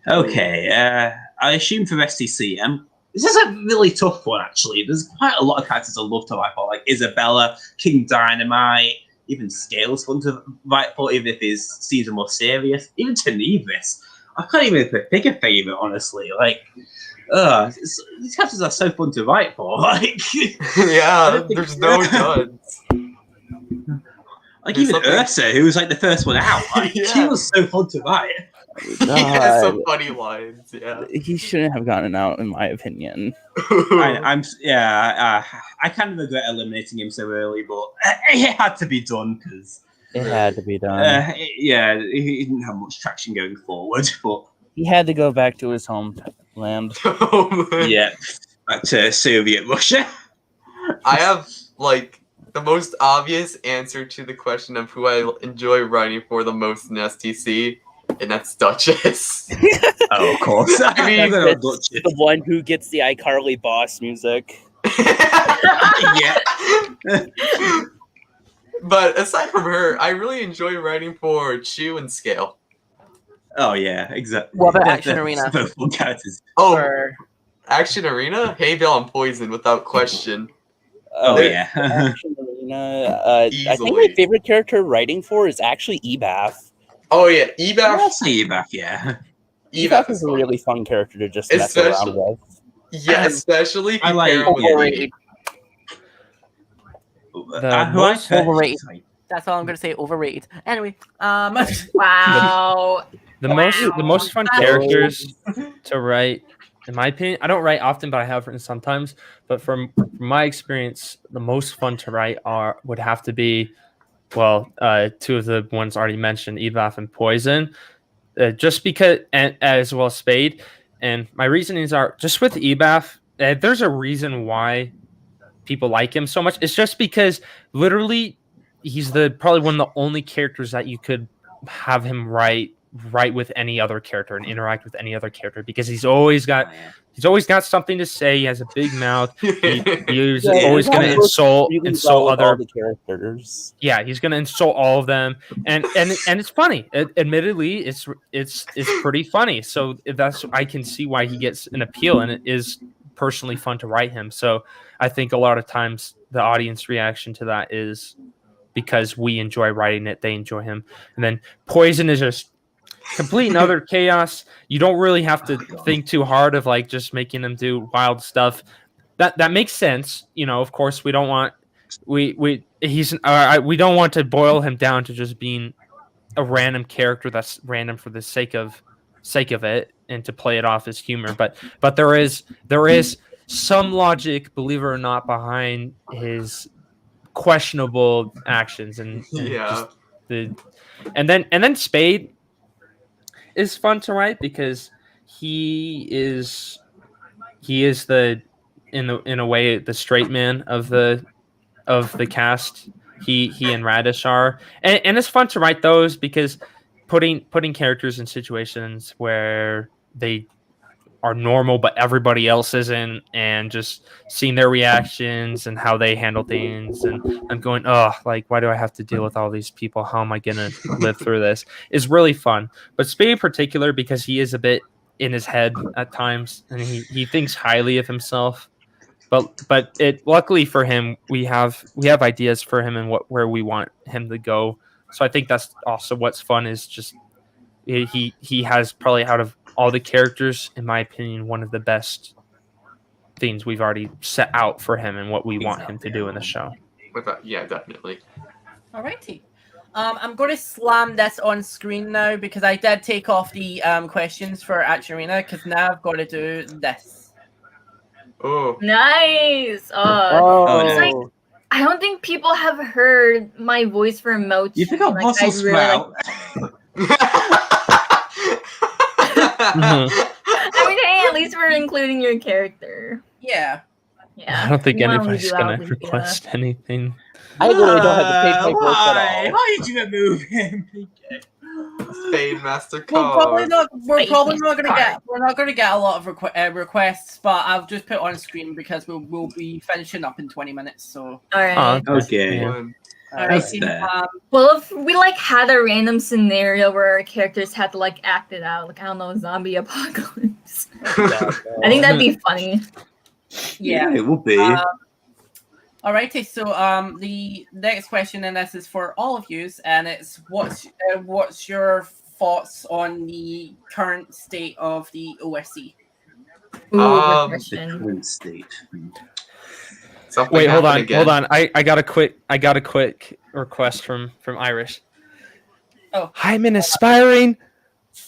Okay, I assume for STC. This is a really tough one, actually. There's quite a lot of characters I love to write for, like Isabella, King Dynamite, even Scale's fun to write for, even if his scenes are more serious. Even Tenebris. I can't even pick a favourite, honestly. Like, these characters are so fun to write for. Like, yeah, there's no duds. Like even Ursa, who was like the first one out, like she was so fun to write. Yeah, some funny lines. Yeah, he shouldn't have gotten out, in my opinion. I kind of regret eliminating him so early, but it had to be done because it had to be done. He didn't have much traction going forward, but he had to go back to his homeland. Yeah, back to Soviet Russia. I have like the most obvious answer to the question of who I enjoy writing for the most in STC, and that's Duchess. Oh, of course. I mean, the one who gets the iCarly boss music. Yeah. But aside from her, I really enjoy writing for Chu and Scale. Oh yeah, exactly. What about Action Arena? Oh, Action Arena, Heya and Poison without question. Oh yeah. Action Arena. I think my favorite character writing for is actually Ebath. Oh yeah, Ebath. I'll say Ebath, yeah. Ebath is a really fun character to just mess around with. Yeah, especially I like overrated. Overrated. That's all I'm gonna say. Overrated. Anyway, Wow. The most fun characters to write, in my opinion, I don't write often, but I have written sometimes. But from my experience, the most fun to write would have to be, well, two of the ones already mentioned, Ebath and Poison, just because, and as well as Spade. And my reasonings are just with Ebath. There's a reason why people like him so much. It's just because literally he's probably one of the only characters that you could have him write with any other character and interact with any other character, because he's always got something to say. He has a big mouth. He's always going to insult other the characters. Yeah, he's going to insult all of them, and it's funny. Admittedly, it's pretty funny. So I can see why he gets an appeal, and it is personally fun to write him. So I think a lot of times the audience reaction to that is because we enjoy writing it, they enjoy him. And then Poison is just complete and utter chaos. You don't really have to think too hard of like just making him do wild stuff. That makes sense. You know, of course, we don't want we don't want to boil him down to just being a random character that's random for the sake of it and to play it off as humor. But there is some logic, believe it or not, behind his questionable actions and then Spade is fun to write because he is in a way the straight man of the cast. He and Radish are, and it's fun to write those because putting characters in situations where they are normal but everybody else isn't, and just seeing their reactions and how they handle things, and I'm going, like, why do I have to deal with all these people? How am I gonna live through this? Is really fun. But Spade in particular, because he is a bit in his head at times, and he thinks highly of himself. But luckily for him, we have ideas for him and where we want him to go. So I think that's also what's fun, is just he has probably, out of all the characters, in my opinion, one of the best things we've already set out for him and what we want him to do in the show. Yeah, definitely. Alrighty. I'm going to slam this on screen now because I did take off the questions for Action Arena, because now I've got to do this. Oh. Nice. Oh, It's like I don't think people have heard my voice for Mochi. You forgot like, Brussels sprout. I mean, hey, at least we're including your character. Yeah. Yeah. I don't think We wanna leave anybody's you gonna out, Leafea. request anything. I literally don't have to change my voice at Why? all. Why did you remove him? Spade Master We're probably Card. not. We're Wait, probably not gonna card. get. We're not gonna get a lot of requests, but I've just put on screen because we'll be finishing up in 20 minutes. So. All right. Okay. All That's right. fair. Well, if we like had a random scenario where our characters had to like act it out, like I don't know, zombie apocalypse. I think that'd be funny. Yeah. Yeah, it would be. Alrighty, so the next question, and this is for all of you, and it's what's your thoughts on the current state of the OSC? Ooh, good question. The current state. Something Wait, hold on, happened again. hold on. I got a quick request from Irish. Oh. I'm an aspiring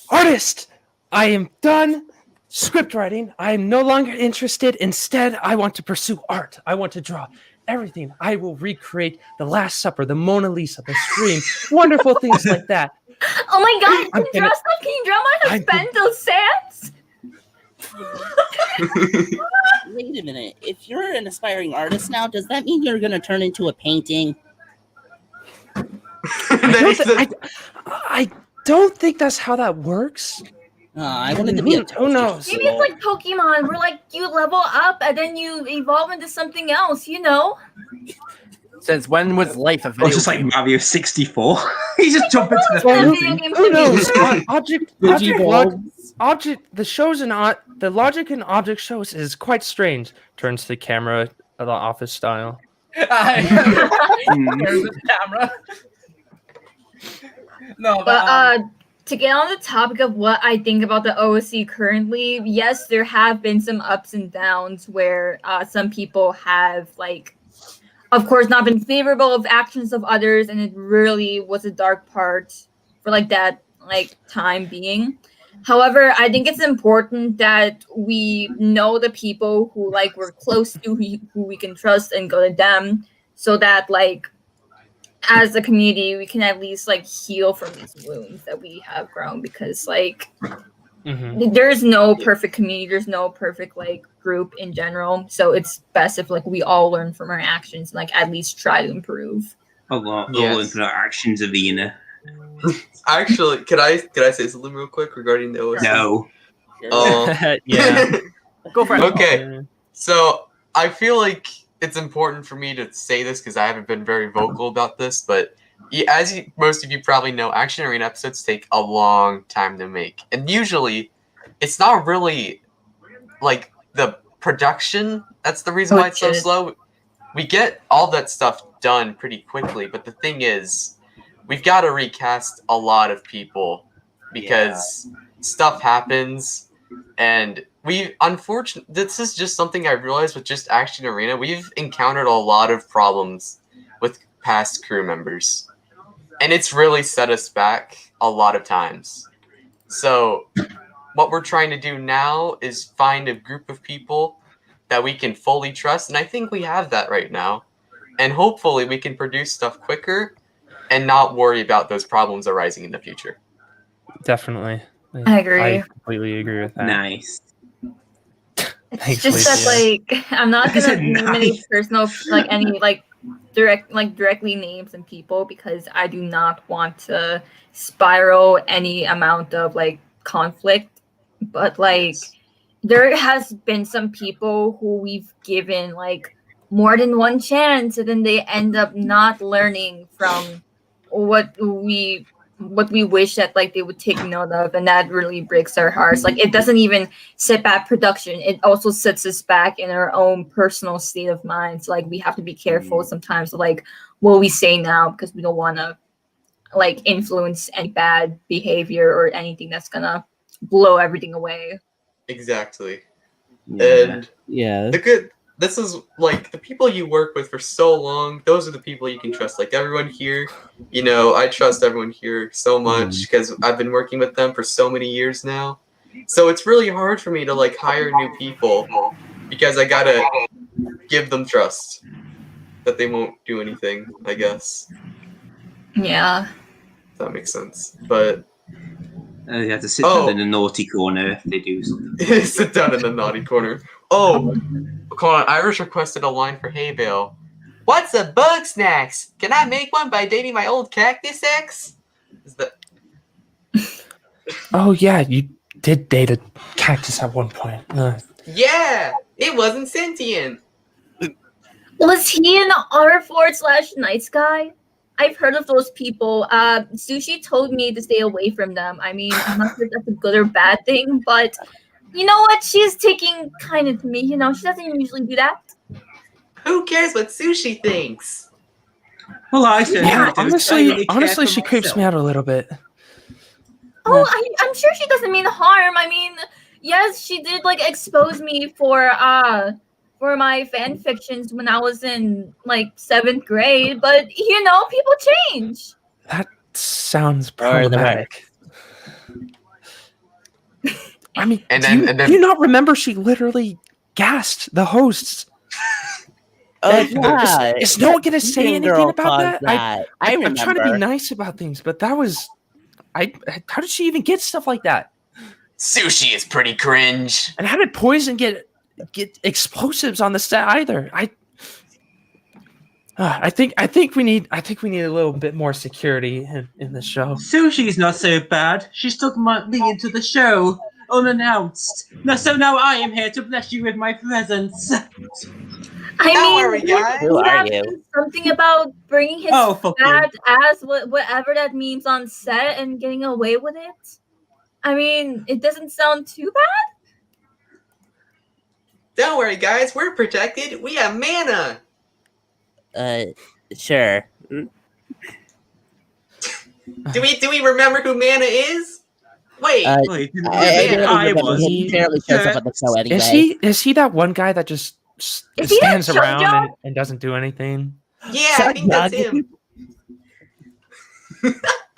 artist. I am done script writing. I am no longer interested. Instead, I want to pursue art. I want to draw everything. I will recreate the Last Supper, the Mona Lisa, the Scream, wonderful things like that. Oh my god, I'm can you draw stuff? Can you draw my husband Sans? Wait a minute. If you're an aspiring artist now, does that mean you're gonna turn into a painting? I don't think that's how that works. I wanted to be a Who knows? Maybe it's like Pokemon, where like you level up and then you evolve into something else, you know? Since when was life a Oh, video it's just like game? Mario 64. He just jumped into the Well, painting. Who knows? Object, Digiball. the shows and the logic in object shows is quite strange. Turns to the camera, the office style. There's the camera. No, But to get on the topic of what I think about the OSC currently, yes, there have been some ups and downs where some people have like, of course, not been favorable of actions of others, and it really was a dark part for like that like time being. However, I think it's important that we know the people who like we're close to, who we can trust, and go to them, so that like as a community we can at least like heal from these wounds that we have grown, because like there's no perfect community, there's no perfect like group in general, so it's best if like we all learn from our actions and like at least try to improve. A lot. Yes. All into our actions arena. Actually, could I say something real quick regarding the OSC? No. Yeah. Go for it. Okay, so I feel like it's important for me to say this because I haven't been very vocal about this, but most of you probably know, Action Arena episodes take a long time to make, and usually it's not really like the production that's the reason why it's so slow. We get all that stuff done pretty quickly, but the thing is, we've got to recast a lot of people because stuff happens, and unfortunately, this is just something I realized with just Action Arena. We've encountered a lot of problems with past crew members, and it's really set us back a lot of times. So what we're trying to do now is find a group of people that we can fully trust, and I think we have that right now. And hopefully we can produce stuff quicker and not worry about those problems arising in the future. Definitely. I agree. I completely agree with that. Nice. It's just that like I'm not gonna name any personal like any like directly names and people, because I do not want to spiral any amount of like conflict. But like there has been some people who we've given like more than one chance, and then they end up not learning from what we wish that like they would take note of, and that really breaks our hearts. Like it doesn't even sit back production, it also sets us back in our own personal state of mind. So like we have to be careful sometimes of like what we say now, because we don't want to like influence any bad behavior or anything that's gonna blow everything away. Exactly. Yeah. And this is like the people you work with for so long, those are the people you can trust. Like everyone here, I trust everyone here so much because I've been working with them for so many years now. So it's really hard for me to like hire new people because I gotta give them trust that they won't do anything, I guess. Yeah. If that makes sense. But you have to sit down in the naughty corner if they do something. sit down in the naughty corner. Oh, hold on. Irish requested a line for Hay Bale. What's a bug snacks? Can I make one by dating my old cactus ex? Is that... Oh yeah, you did date a cactus at one point. Yeah, it wasn't sentient. Was he an R/nice guy? I've heard of those people. Sushi told me to stay away from them. I mean, I'm not sure if that's a good or bad thing, but you know what? She's taking kind of to me. You know, she doesn't usually do that. Who cares what Sushi thinks? Well, honestly, she creeps me out a little bit. Oh, I'm sure she doesn't mean harm. I mean, yes, she did like expose me for my fan fictions when I was in like 7th grade, but you know, people change. That sounds problematic. I mean, do you not remember she literally gassed the hosts? Yeah. Is no one going to say anything about that? I I'm trying to be remember. nice about things, but that was... how did she even get stuff like that? Sushi is pretty cringe. And how did Poison get explosives on the set either? I think we need a little bit more security in the show. Sushi's not so bad. She stuck me into the show unannounced. So now I am here to bless you with my presence. Who are you? Something about bringing his fat ass, whatever that means, on set and getting away with it. I mean, it doesn't sound too bad. Don't worry, guys. We're protected. We have mana. Sure. Do we remember who Mana is? Wait. He apparently shows up at the show anyway. Is he that one guy that just stands around and doesn't do anything? Yeah, I think that's him.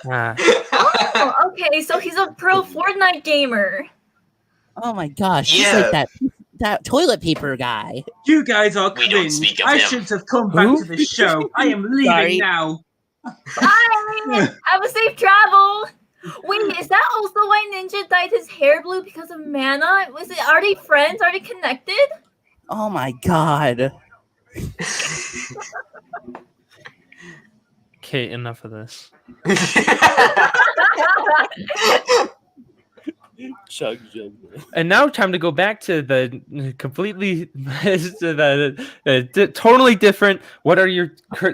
Oh, okay, so he's a pro Fortnite gamer. Oh my gosh, he's like that toilet paper guy. You guys are cringe. I shouldn't have come back to the show. I am leaving now. Bye. Have a safe travel. Wait, is that also why Ninja dyed his hair blue because of Mana? Are they friends? Are they connected? Oh my god. Okay, enough of this. Chug. And now time to go back to the completely the totally different. What are your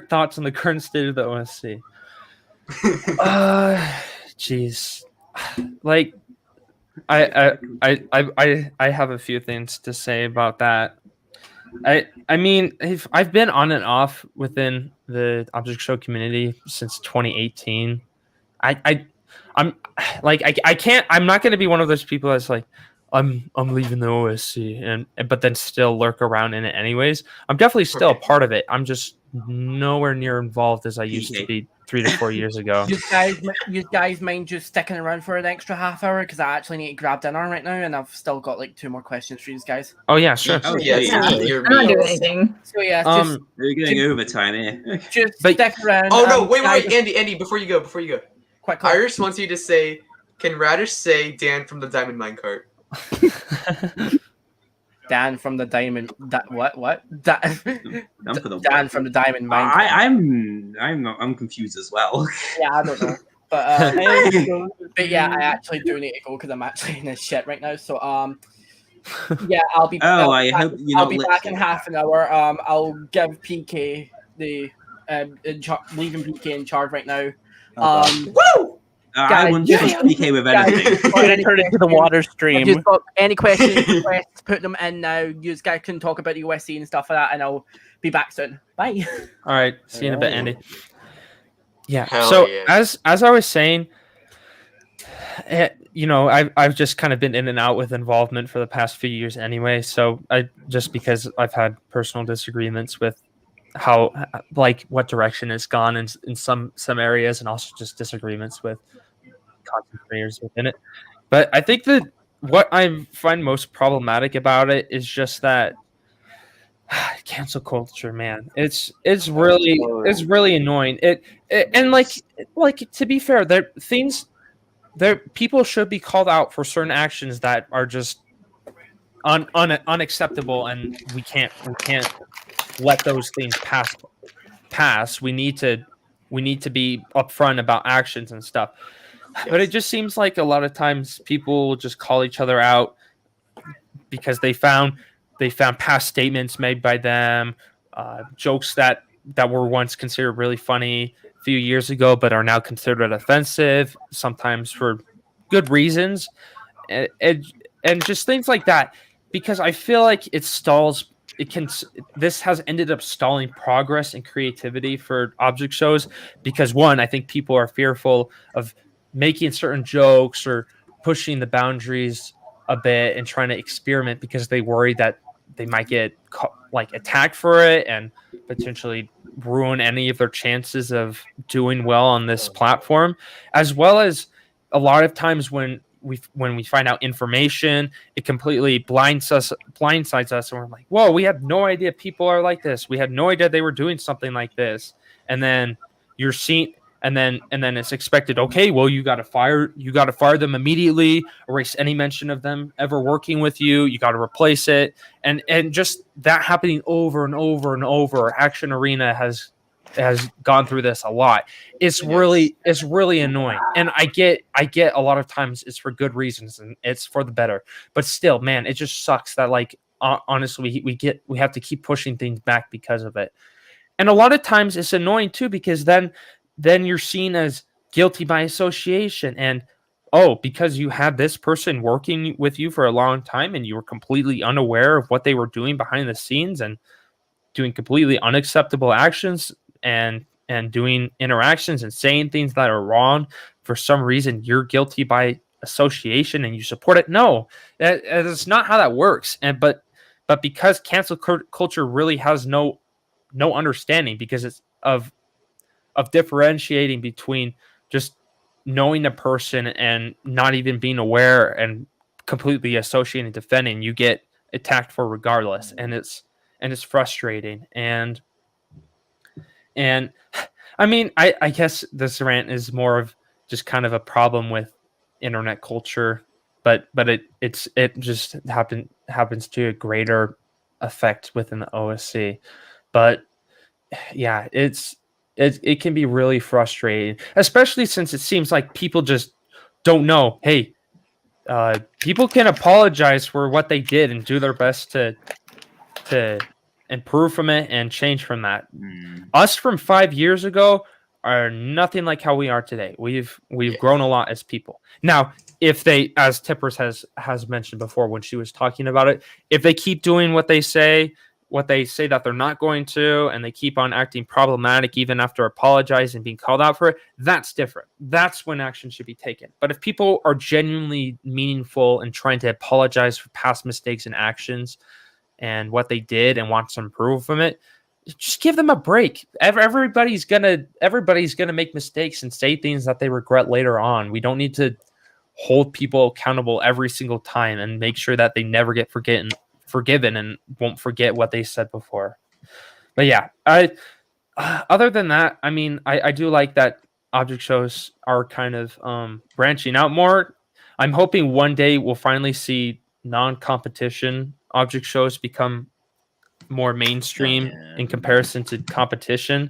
thoughts on the current state of the OSC? Jeez, like I have a few things to say about that. I mean, I've been on and off within the object show community since 2018. I'm not going to be one of those people that's like, I'm leaving the OSC but then still lurk around in it anyways. I'm definitely still a part of it. I'm just nowhere near involved as I used to be 3 to 4 years ago. You guys mind just sticking around for an extra half hour, because I actually need to grab dinner right now, and I've still got like 2 more questions for you guys. Oh yeah, sure. Oh yeah. I'm not doing anything. So yeah, you're getting overtime here. Just stick around. Oh no! Wait, Andy, before you go. Quick. Iris wants you to say, can Radish say Dan from the Diamond Minecart? Dan from the Diamond. What? Dan from the Diamond Minecart. I'm confused as well. Yeah, I don't know. But yeah, I actually do need to go because I'm actually in a shit right now. So yeah, I'll be. I'll be back in half an hour. I'll give PK the leaving PK in charge right now. Woo! I wouldn't trust PK with anything. Turn it to the water stream. Just got any questions, requests, put them in now. You guys can talk about the USC and stuff like that, and I'll be back soon. Bye. All right, see you in a bit, Andy. Yeah. Hell so yeah. as I was saying, I've just kind of been in and out with involvement for the past few years anyway. So because I've had personal disagreements with how what direction it's gone in some areas, and also just disagreements with content creators within it. But I think that what I find most problematic about it is just that Cancel culture, man. It's really annoying. It and like to be fair, people should be called out for certain actions that are just unacceptable, and we can't let those things pass. We need to be upfront about actions and stuff. But it just seems like a lot of times people will just call each other out because they found past statements made by them, jokes that were once considered really funny a few years ago, but are now considered offensive, sometimes for good reasons, and just things like that. Because I feel like it stalls. This has ended up stalling progress and creativity for object shows because, one, I think people are fearful of making certain jokes or pushing the boundaries a bit and trying to experiment because they worry that they might get attacked for it and potentially ruin any of their chances of doing well on this platform. As well as a lot of times when we find out information, it completely blindsides us, and we're like, whoa, we had no idea people are like this. We had no idea they were doing something like this. And then you're seeing, and then it's expected, okay, well, you got to fire them immediately, erase any mention of them ever working with you. You got to replace it. And just that happening over and over and over. Action Arena has gone through this a lot. It's really annoying. And I get a lot of times it's for good reasons and it's for the better. But still, man, it just sucks that honestly we have to keep pushing things back because of it. And a lot of times it's annoying too because then you're seen as guilty by association, and because you had this person working with you for a long time and you were completely unaware of what they were doing behind the scenes and doing completely unacceptable actions and doing interactions and saying things that are wrong, for some reason you're guilty by association and you support it. No, that's not how that works. But because cancel culture really has no understanding, because it's of differentiating between just knowing a person and not even being aware and completely associating and defending, you get attacked for regardless, and it's frustrating. And I mean, I guess this rant is more of just kind of a problem with internet culture, but it just happens to a greater effect within the OSC. But yeah, it can be really frustrating, especially since it seems like people just don't know. Hey, people can apologize for what they did and do their best to improve from it and change from that. Us from 5 years ago are nothing like how we are today. We've grown a lot as people. Now, if they, as Tippers has mentioned before when she was talking about it, if they keep doing what they say that they're not going to, and they keep on acting problematic even after apologizing and being called out for it, that's different. That's when action should be taken. But if people are genuinely meaningful and trying to apologize for past mistakes and actions and what they did and want to improve from it, just give them a break. Everybody's gonna make mistakes and say things that they regret later on. We don't need to hold people accountable every single time and make sure that they never get forgiven and won't forget what they said before. But yeah, other than that, I mean, I do like that object shows are kind of branching out more. I'm hoping one day we'll finally see non-competition object shows become more mainstream in comparison to competition,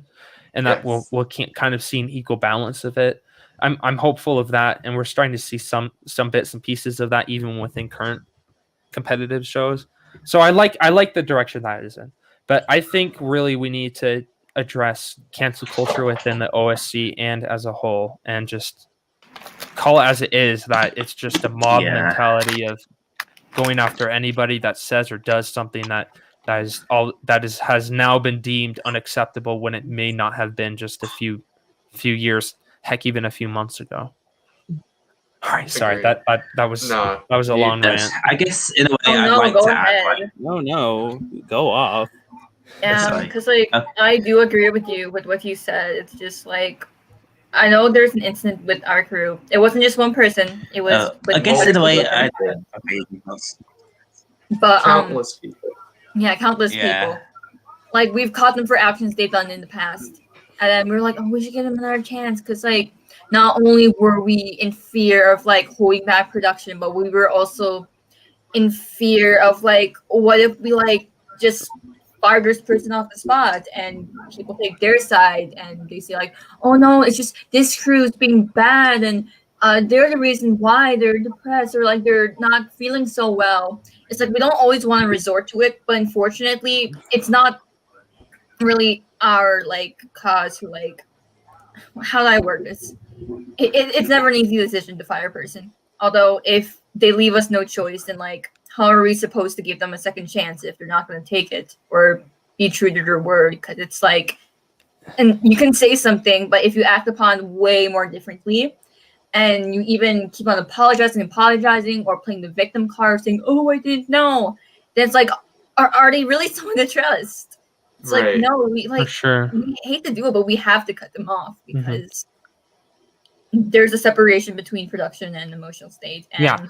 and that we'll kind of see an equal balance of it. I'm hopeful of that, and we're starting to see some bits and pieces of that even within current competitive shows. So I like the direction that is in. But I think really we need to address cancel culture within the OSC and as a whole, and just call it as it is, that it's just a mob mentality of going after anybody that says or does something that has now been deemed unacceptable when it may not have been just a few years, heck, even a few months ago. All right, sorry, that was a long rant. I guess in a way I'd like to add. No, go off. Yeah, because I do agree with you with what you said. It's just like, I know there's an incident with our crew. It wasn't just one person. It was. I guess in a way, but countless people. Yeah, countless people. like we've caught them for actions they've done in the past, and then we were like, oh, we should give them another chance, because like not only were we in fear of like holding back production, but we were also in fear of like, what if we like just fire this person off the spot and people take their side and they say like, oh no, it's just this crew's being bad and they're the reason why they're depressed or like they're not feeling so well. It's like we don't always want to resort to it, but unfortunately it's not really our like cause to like, how do I word this? It's never an easy decision to fire a person. Although if they leave us no choice, then like how are we supposed to give them a second chance if they're not going to take it or be true to their word? Because it's like, and you can say something, but if you act upon way more differently, and you even keep on apologizing, or playing the victim card, saying, "Oh, I didn't know," then it's like, are they really someone to trust? It's like, no, we like, we hate to do it, but we have to cut them off because there's a separation between production and emotional state. And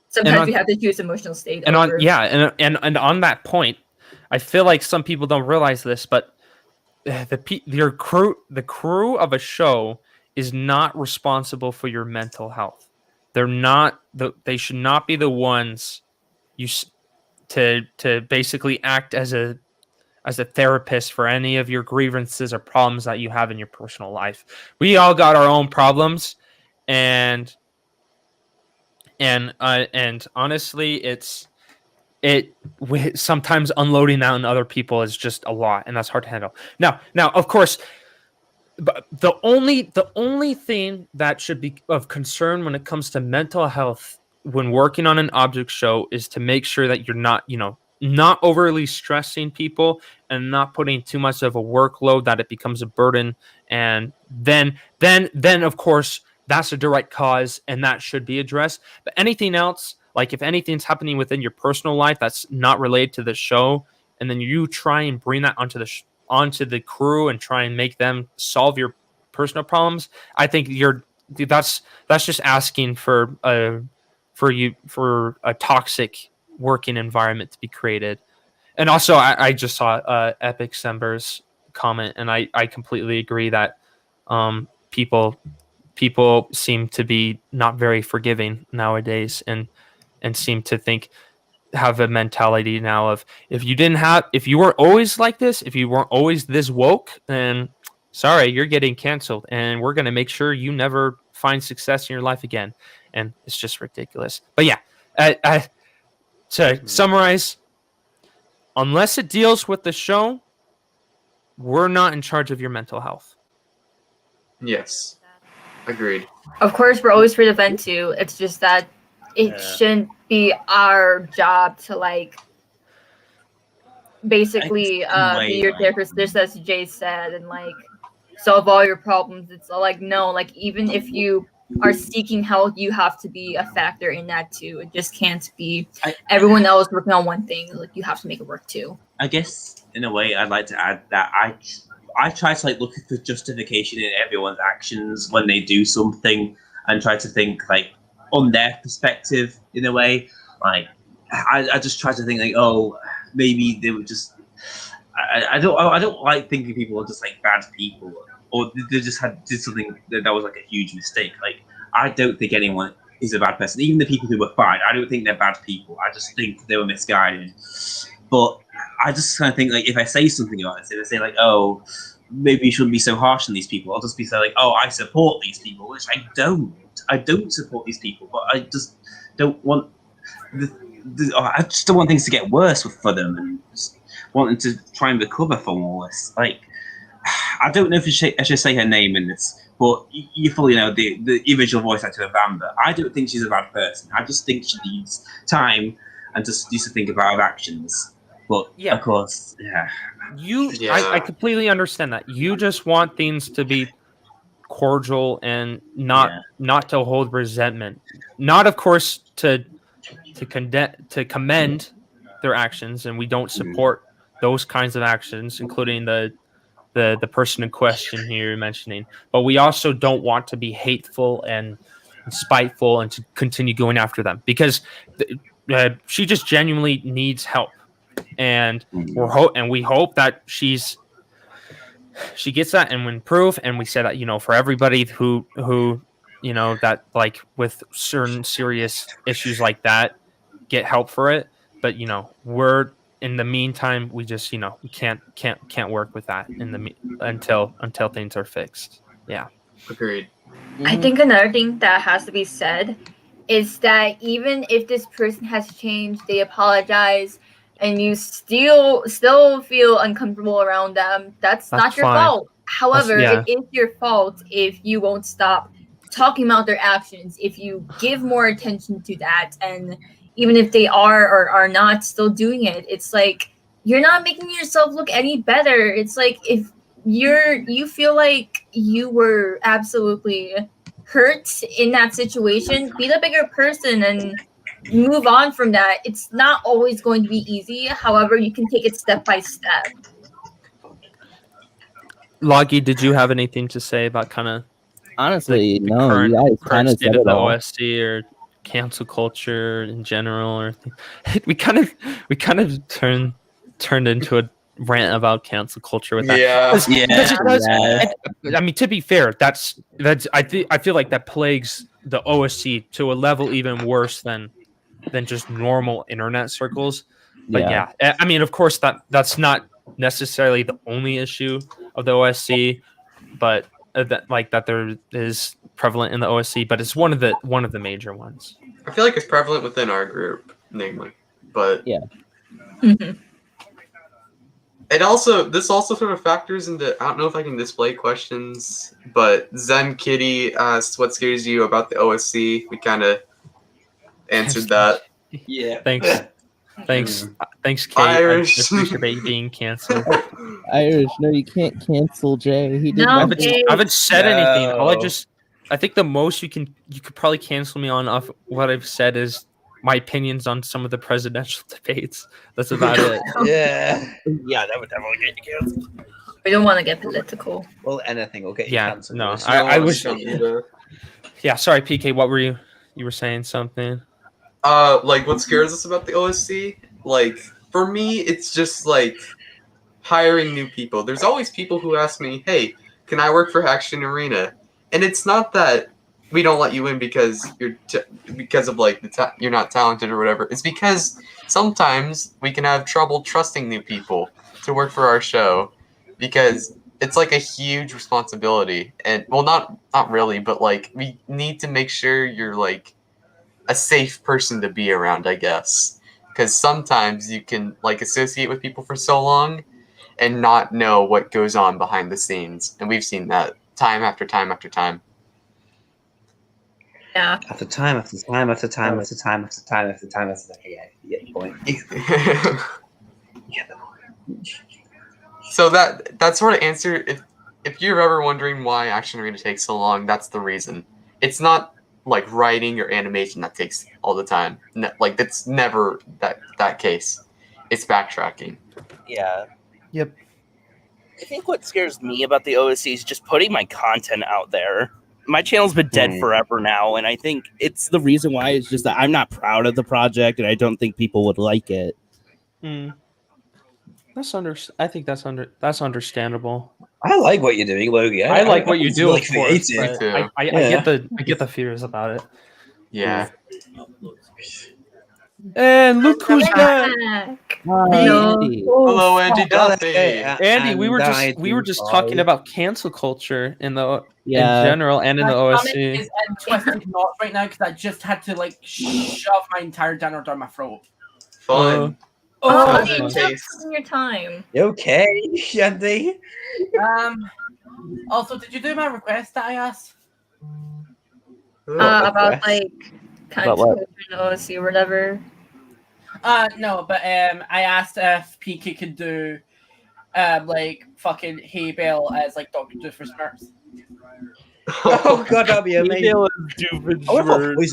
sometimes we have to choose emotional state. And over... and on that point, I feel like some people don't realize this, but the crew of a show is not responsible for your mental health. They should not be the ones to basically act as a therapist for any of your grievances or problems that you have in your personal life. We all got our own problems, and honestly, sometimes unloading that on other people is just a lot, and that's hard to handle. Now, of course, but the only thing that should be of concern when it comes to mental health when working on an object show is to make sure that you're not overly stressing people and not putting too much of a workload that it becomes a burden. And then of course that's a direct cause and that should be addressed. But anything else, like if anything's happening within your personal life that's not related to the show, and then you try and bring that onto the crew and try and make them solve your personal problems, I think that's just asking for a toxic working environment to be created. And also I just saw Epic Sember's comment, and I completely agree that people seem to be not very forgiving nowadays, and seem to have a mentality now of if you were always like this, if you weren't always this woke, then sorry, you're getting canceled, and we're going to make sure you never find success in your life again. And it's just ridiculous. But yeah, to summarize, unless it deals with the show, we're not in charge of your mental health. Yes, agreed. Of course, we're always free to vent too. It's just that it shouldn't be our job to like basically be your therapist, just as Jay said, and like solve all your problems. It's like, no, like even if you are seeking help, you have to be a factor in that too. It just can't be everyone else working on one thing. Like you have to make it work too. I guess in a way I'd like to add that I try to like look for justification in everyone's actions when they do something, and try to think like on their perspective in a way. Like I just try to think like, oh, maybe they were just I don't like thinking people are just like bad people, or they just did something that was like a huge mistake. Like I don't think anyone is a bad person. Even the people who were fine, I don't think they're bad people. I just think they were misguided. But I just kind of think like if I say something about it, if I say like, oh, maybe you shouldn't be so harsh on these people, I'll just be saying like, oh, I support these people, which I don't. I don't support these people, but I just don't want I just don't want things to get worse for them, and just wanting to try and recover from all this. Like, I don't know if I should say her name in this, but you fully know the original voice actor of Amber. I don't think she's a bad person. I just think she needs time and just needs to think about her actions. But yeah, of course, I completely understand that. You just want things to be cordial and not to hold resentment. Not, of course, to commend their actions, and we don't support those kinds of actions, including the person in question here mentioning. But we also don't want to be hateful and spiteful and to continue going after them, because she just genuinely needs help. and we hope that she gets that and improve. And we said that for everybody who that like with certain serious issues like that, get help for it. But we're in the meantime, we just we can't work with that until things are fixed. Yeah. Agreed. I think another thing that has to be said is that even if this person has changed, they apologize, and you still feel uncomfortable around them, that's not your fine. fault. However, Yeah. it is your fault if you won't stop talking about their actions, if you give more attention to that, and even if they are or are not still doing it, it's like you're not making yourself look any better. It's like if you feel like you were absolutely hurt in that situation, be the bigger person and move on from that. It's not always going to be easy. However, you can take it step by step. Logi, did you have anything to say about kind of Honestly, the no, you guys current kinda state said of it the all. OSC or cancel culture in general, or we kind of turned into a rant about cancel culture with that. Yeah. 'Cause Yeah. it does- Yeah. I mean, to be fair, I feel like that plagues the OSC to a level even worse than just normal internet circles. But Yeah. I mean, of course, that's not necessarily the only issue of the OSC, but that there is prevalent in the OSC, but it's one of the major ones. I feel like it's prevalent within our group, namely, but yeah. This also sort of factors into. I don't know if I can display questions, but Zen Kitty asked, "What scares you about the OSC?" We kind of answered that. Yeah. Thanks, Kate. Irish. I appreciate you being canceled. Irish, no, you can't cancel Jay. He did No, nothing. I haven't said anything. No. I think the most you could probably cancel me on off what I've said is my opinions on some of the presidential debates. That's about it. Yeah. Yeah, that would definitely get you canceled. We don't want to get political. Well, anything will get you Yeah, canceled. no, There's I no wish. option. Yeah, sorry, PK. What were you? You were saying something. Like what scares us about the OSC? Like for me, it's just like hiring new people. There's always people who ask me, "Hey, can I work for Action Arena?" And it's not that we don't let you in because because of like you're not talented or whatever. It's because sometimes we can have trouble trusting new people to work for our show because it's like a huge responsibility. And well, not really, but like we need to make sure you're like a safe person to be around, I guess. Because sometimes you can like associate with people for so long and not know what goes on behind the scenes. And we've seen that time after time after time. Yeah. After time after time after time after time after time after time after time. Yeah, you get the point. So that sort of answer, if you're ever wondering why Action Arena takes so long, that's the reason. It's not like writing or animation that takes all the time. Like that's never that case. It's backtracking. Yeah. Yep. I think what scares me about the OSC is just putting my content out there. My channel's been dead forever now, and I think it's the reason why it's just that I'm not proud of the project, and I don't think people would like it. I think that's understandable. I like what you're doing, Logie. I like what you it's do, really of course. creative. But I get the fears about it. Yeah. And look who's back. Andy. Hello, Andy Duffy. Andy, we were just talking about cancel culture in general and in the OSC. Is twisted knots right now because I just had to like shove my entire dinner down my throat. Fun. You're taking your time. You okay, Andy? Also, did you do my request that I asked? About like kind About of what? culture in the OSC or whatever. No, but I asked if PK could do like fucking Hey Bell as like Dr. Doofenshmirtz. Oh god, that'd be amazing. Who's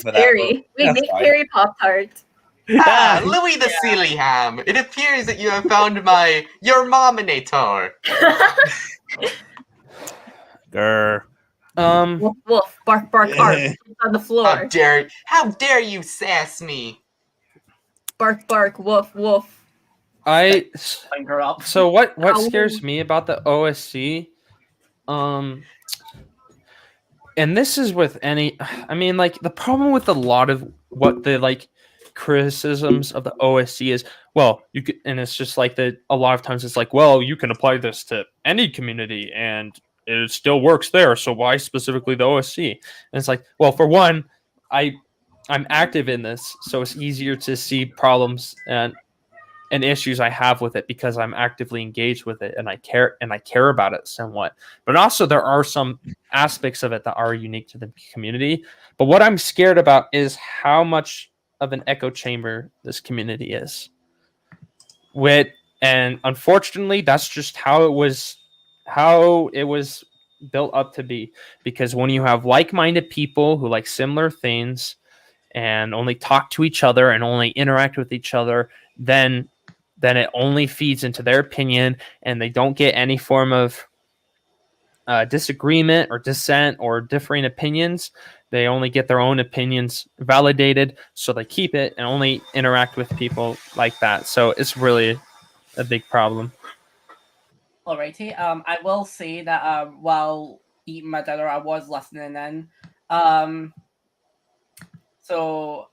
Perry? Wait, make Perry Pop-Tart. Louis the Sealyham. It appears that you have found your Mominator. Grr. Woof, woof, bark, bark, bark. On the floor. How dare you sass me? Bark, bark, woof, woof. Find her up. So what scares me about the OSC, and this is with any, I mean, like the problem with a lot of what the like criticisms of the OSC is, well, you could, and it's just like that. A lot of times it's like, well, you can apply this to any community and it still works there. So why specifically the OSC? And it's like, well, for one, I'm active in this, so it's easier to see problems and issues I have with it because I'm actively engaged with it and I care about it somewhat. But also there are some aspects of it that are unique to the community. But what I'm scared about is how much of an echo chamber this community is. And unfortunately that's just how it was built up to be. Because when you have like-minded people who like similar things and only talk to each other and only interact with each other, then it only feeds into their opinion and they don't get any form of disagreement or dissent or differing opinions. They only get their own opinions validated, so they keep it and only interact with people like that. So it's really a big problem. Alrighty. I will say that while eating my dinner, I was listening in. So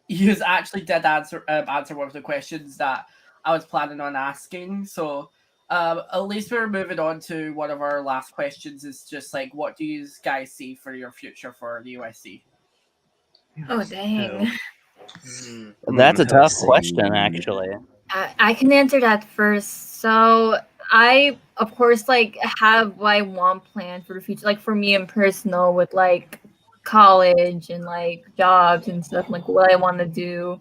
you actually did answer one of the questions that I was planning on asking. So at least we're moving on to one of our last questions. Is just like, what do you guys see for your future for the USC? Oh dang. That's a tough question, actually. I can answer that first. So I, of course, like have what I want planned for the future. Like for me in personal, with like college and like jobs and stuff, like what I want to do.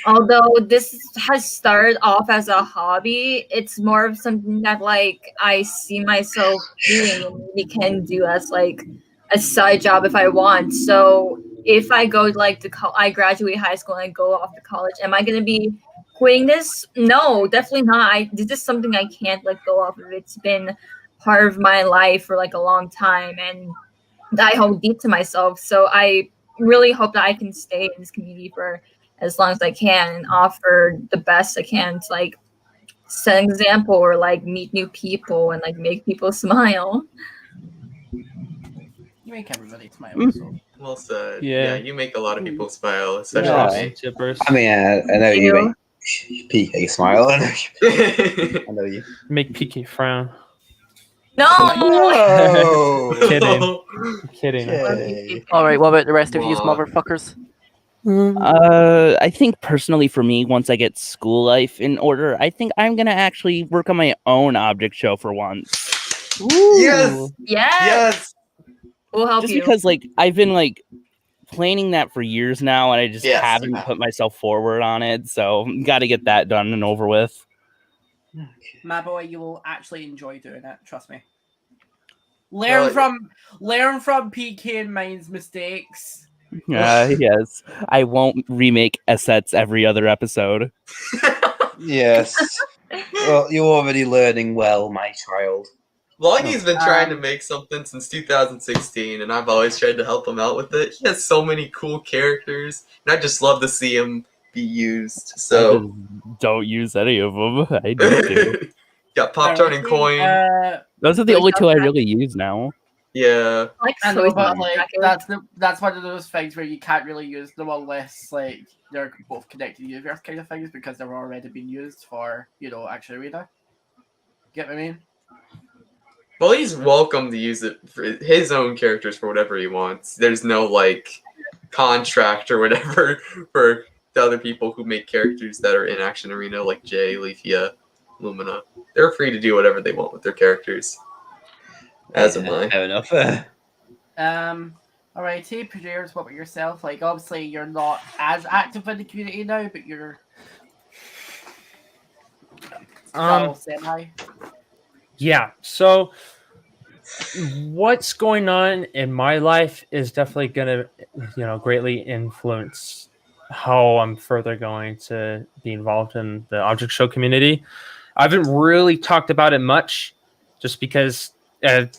Although this has started off as a hobby, it's more of something that like I see myself doing and maybe can do as like a side job if I want. So if I go like to I graduate high school and I go off to college, am I gonna be quitting this? No, definitely not. This is something I can't let go of. It's been part of my life for like a long time, and I hold deep to myself. So I really hope that I can stay in this community for as long as I can and offer the best I can to like set an example or like meet new people and like make people smile. You make everybody smile. So. Well said. Yeah. Yeah, you make a lot of people smile, especially Tippers. I mean, I know you make PK smile. I know you make PK frown. No. Kidding. Okay. All right, what about the rest of you motherfuckers? I think personally for me, once I get school life in order, I think I'm gonna actually work on my own object show for once. Yes. Yes. We'll help Just you. because like I've been like planning that for years now, and I just Yes, haven't put myself forward on it. So got to get that done and over with. My boy, you will actually enjoy doing it. Trust me. Learn from PK and mine's mistakes. Yes, I won't remake assets every other episode. Yes. Well, you're already learning well, my child. Logi's been trying to make something since 2016, and I've always tried to help him out with it. He has so many cool characters, and I just love to see him be used. So don't use any of them. I don't do. Got Pop-Tart and Coin. Those are the only two I really use now. Yeah. I know, but like that's one of those things where you can't really use them unless like they're both connected universe kind of things because they're already being used for Action Arena. Get what I mean? Well, he's welcome to use it for his own characters for whatever he wants. There's no like contract or whatever for the other people who make characters that are in Action Arena, like Jay, Leafea, Lumina. They're free to do whatever they want with their characters. As am I. Fair enough. Alrighty, PuhJayers, what about yourself? Like, obviously, you're not as active in the community now, but you're still semi. Yeah. So, what's going on in my life is definitely going to, greatly influence how I'm further going to be involved in the object show community. I haven't really talked about it much, just because to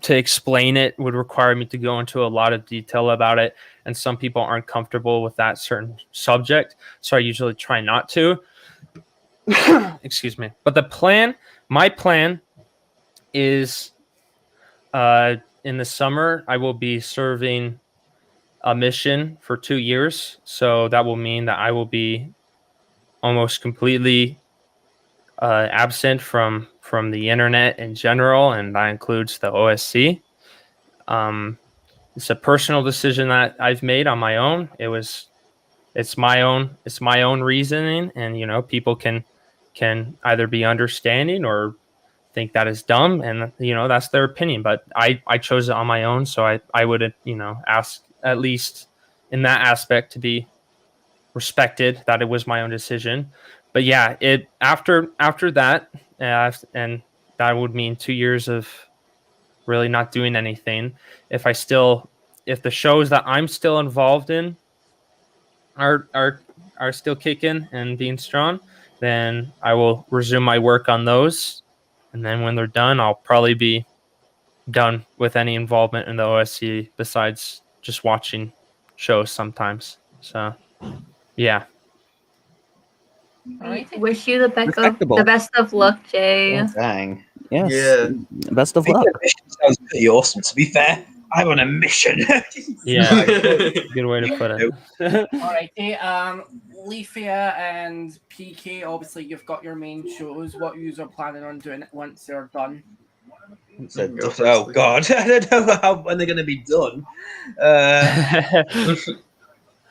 explain it would require me to go into a lot of detail about it, and some people aren't comfortable with that certain subject, so I usually try not to. excuse me. But my plan is in the summer, I will be serving a mission for 2 years. So that will mean that I will be almost completely absent from the internet in general, and that includes the OSC. It's a personal decision that I've made on my own. It's my own reasoning, and people can either be understanding or think that is dumb, and that's their opinion. But I chose it on my own, so I would ask, at least in that aspect, to be respected that it was my own decision. But yeah, after that, and that would mean 2 years of really not doing anything. If the shows that I'm still involved in are still kicking and being strong, then I will resume my work on those. And then when they're done, I'll probably be done with any involvement in the OSC besides just watching shows sometimes. So, yeah. Wish you the best of luck, Jay. Oh, dang. Yes. Yeah. Best of I think luck. the mission sounds pretty awesome, to be fair. I'm on a mission. Yeah. Good way to put it. Alrighty, Leafea and PK, obviously you've got your main shows. What you are planning on doing once they're done? Oh God, I don't know when they're going to be done.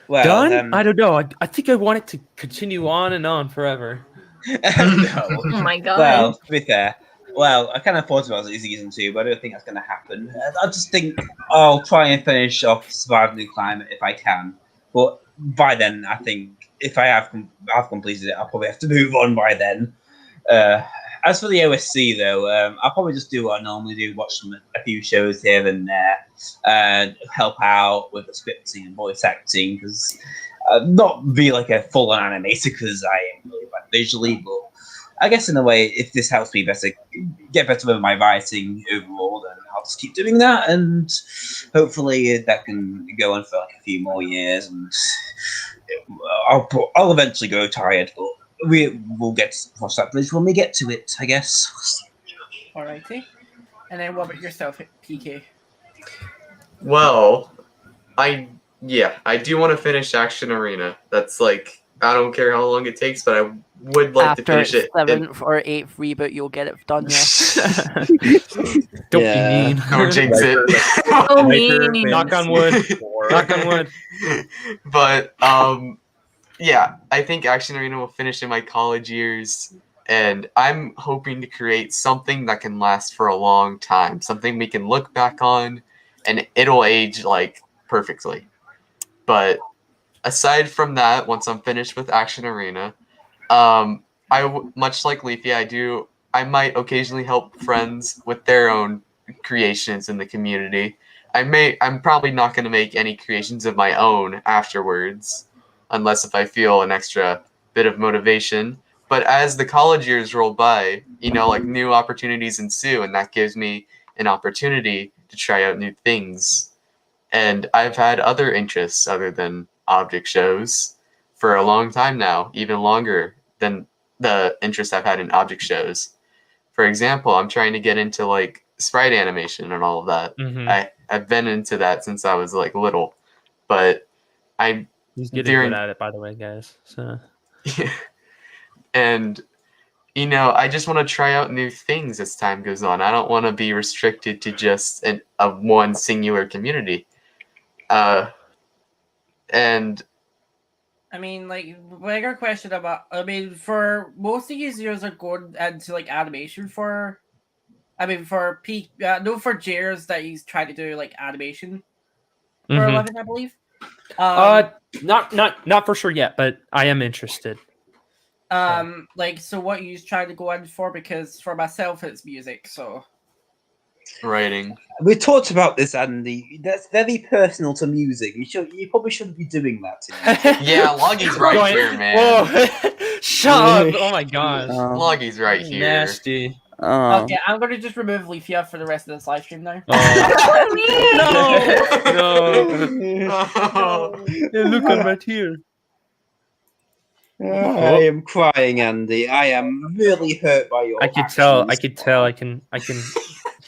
Well, done? I don't know. I think I want it to continue on and on forever. No. Oh my God. Well, to be fair, I kind of thought about it in season 2, but I don't think that's going to happen. I just think I'll try and finish off Survival New Climate if I can. But by then, I think if I have completed it, I'll probably have to move on by then. As for the OSC, though, I'll probably just do what I normally do, watch a few shows here and there, help out with the scripting and voice acting, because not be like a full-on animator, because I am really bad visually, but I guess in a way, if this helps me get better with my writing overall, then I'll just keep doing that, and hopefully that can go on for like a few more years, and I'll eventually grow tired, but we'll get to cross that bridge when we get to it, I guess. Alrighty. And then what about yourself, PK? Well, I do want to finish Action Arena. That's like, I don't care how long it takes, but I would like to finish it. After 7th or 8th reboot, you'll get it done, yeah. Don't be mean. Don't jinx it. So mean. Knock on wood. Knock on wood. But, yeah, I think Action Arena will finish in my college years, and I'm hoping to create something that can last for a long time, something we can look back on, and it'll age, like, perfectly. But aside from that, once I'm finished with Action Arena, much like Leafea, I might occasionally help friends with their own creations in the community. I'm probably not going to make any creations of my own afterwards, unless if I feel an extra bit of motivation. But as the college years roll by, like new opportunities ensue, and that gives me an opportunity to try out new things. And I've had other interests other than object shows for a long time now, even longer than the interest I've had in object shows. For example, I'm trying to get into like sprite animation and all of that. Mm-hmm. I've been into that since I was like little, but He's getting good at it, by the way, guys. So. Yeah. And, I just want to try out new things as time goes on. I don't want to be restricted to just one singular community. And I mean, like, bigger question about, for most of these years are going into, like, animation for Jayers that he's trying to do, like, animation for a living, I believe. Not for sure yet, but I am interested. So what you trying to go in for? Because for myself, it's music, so. Writing. We talked about this, Andy. That's very personal to music. You probably shouldn't be doing that. Yeah, Logi's right here, man. Whoa. Shut up! Oh my god. Logi's right here. Nasty. Okay, I'm going to just remove Leafea for the rest of this live stream now. No. Hey, look, I'm right here. I am crying, Andy. I am really hurt by your. I could tell. I actions. could tell. I can